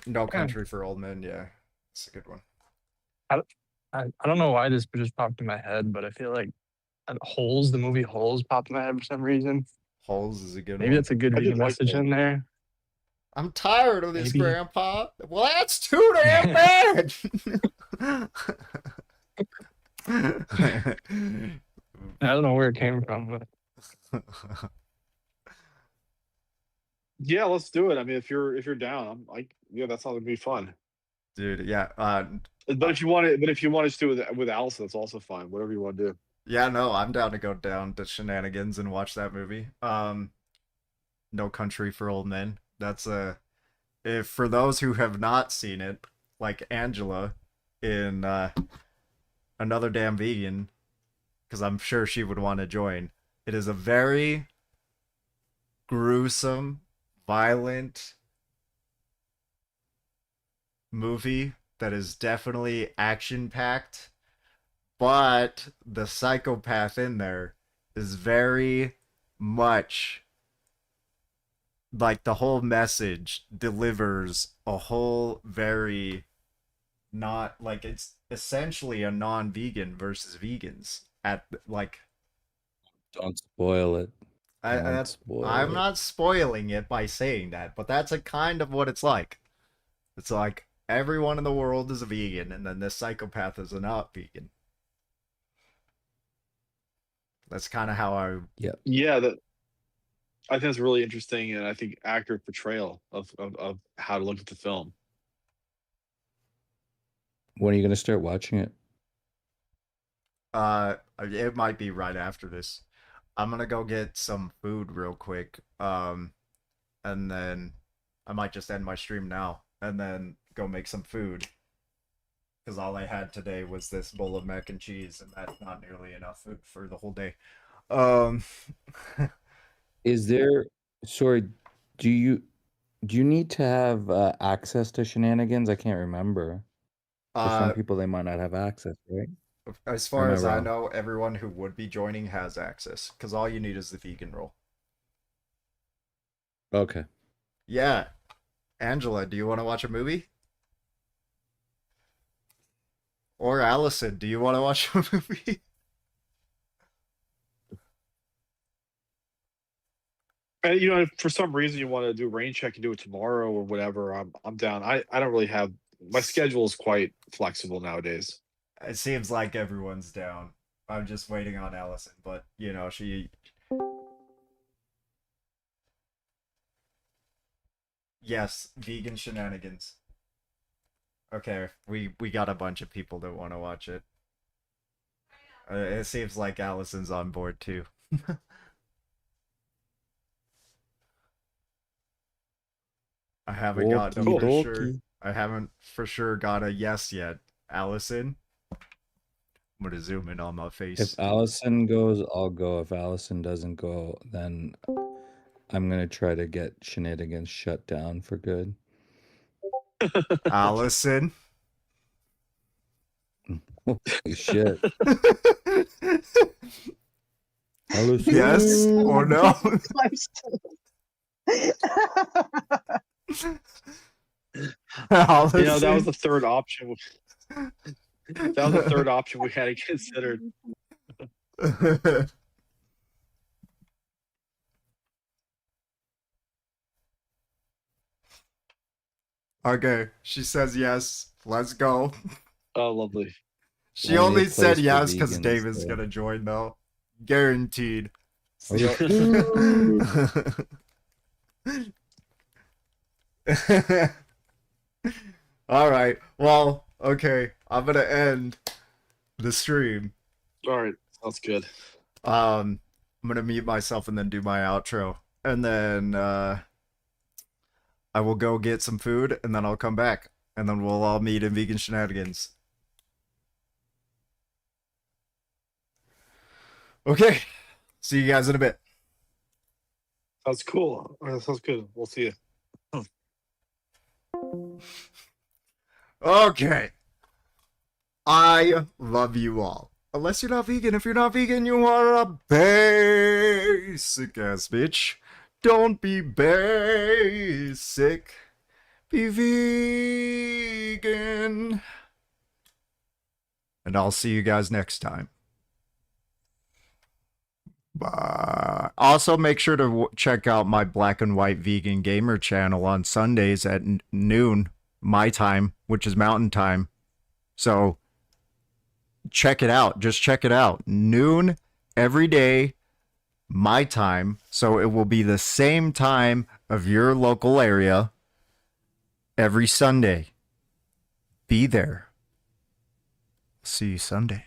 No Country for Old Men. Yeah, it's a good one. I don't know why this just popped in my head, but I feel like Holes, the movie Holes, popped in my head for some reason. Holes is a good Maybe one. that's a good vegan message in there. I'm tired of this, Maybe. Grandpa. Well, that's too damn bad. I don't know where it came from, but Yeah, let's do it. I mean, if you're down, I'm like, yeah, that sounds like be fun. Dude, yeah. But if you want to do it with Allison, that's also fine. Whatever you want to do. Yeah, no, I'm down to go down to Shenanigans and watch that movie. No Country for Old Men. That's if for those who have not seen it, like Angela in Another Damn Vegan, because I'm sure she would want to join. It is a very gruesome, violent movie that is definitely action-packed, but the psychopath in there is very much like the whole message delivers a whole very not like it's essentially a non-vegan versus vegans at like Don't spoil it. I'm not spoiling it by saying that, but that's a kind of what it's like. It's like everyone in the world is a vegan, and then this psychopath is a not vegan. That's kind of how I. Yeah, I think that's really interesting, and I think accurate portrayal of how to look at the film. When are you gonna start watching it? It might be right after this. I'm gonna go get some food real quick. And then I might just end my stream now, and then go make some food. Because all I had today was this bowl of mac and cheese, and that's not nearly enough food for the whole day. Is there? Sorry, do you need to have access to Shenanigans? I can't remember. For some people, they might not have access, right? As Or am far as I wrong? know, everyone who would be joining has access, because all you need is the vegan role. Okay. Yeah. Angela, do you want to watch a movie? Or Allison, do you want to watch a movie? And if for some reason you want to do a rain check and do it tomorrow or whatever, I'm down. I don't really have my schedule is quite flexible nowadays. It seems like everyone's down. I'm just waiting on Allison, but she. Yes, vegan Shenanigans. Okay, we got a bunch of people that want to watch it. It seems like Allison's on board too. I haven't gotten a for sure. I haven't for sure got a yes yet. Allison, I'm gonna zoom in on my face. If Allison goes, I'll go. If Allison doesn't go, then I'm gonna try to get Shenanigans shut down for good. Allison. Holy shit. Allison. Yes or no? That was the third option. That was the third option we had considered. Okay, she says yes. Let's go. Oh, lovely. She only said yes because David's gonna join, though. Guaranteed. All right. Well, okay. I'm gonna end the stream. All right, sounds good. I'm gonna mute myself and then do my outro, and then I will go get some food, and then I'll come back, and then we'll all meet in Vegan Shenanigans. Okay. See you guys in a bit. Sounds cool. All right, sounds good. We'll see you. Okay. I love you all. Unless you're not vegan. If you're not vegan, you are a basic ass bitch. Don't be basic. Be vegan. And I'll see you guys next time. Bye. Also, make sure to check out my Black and White Vegan Gamer channel on Sundays at noon, my time, which is Mountain Time. So, check it out. Just check it out. Noon every day, my time. So, it will be the same time of your local area every Sunday. Be there. See you Sunday.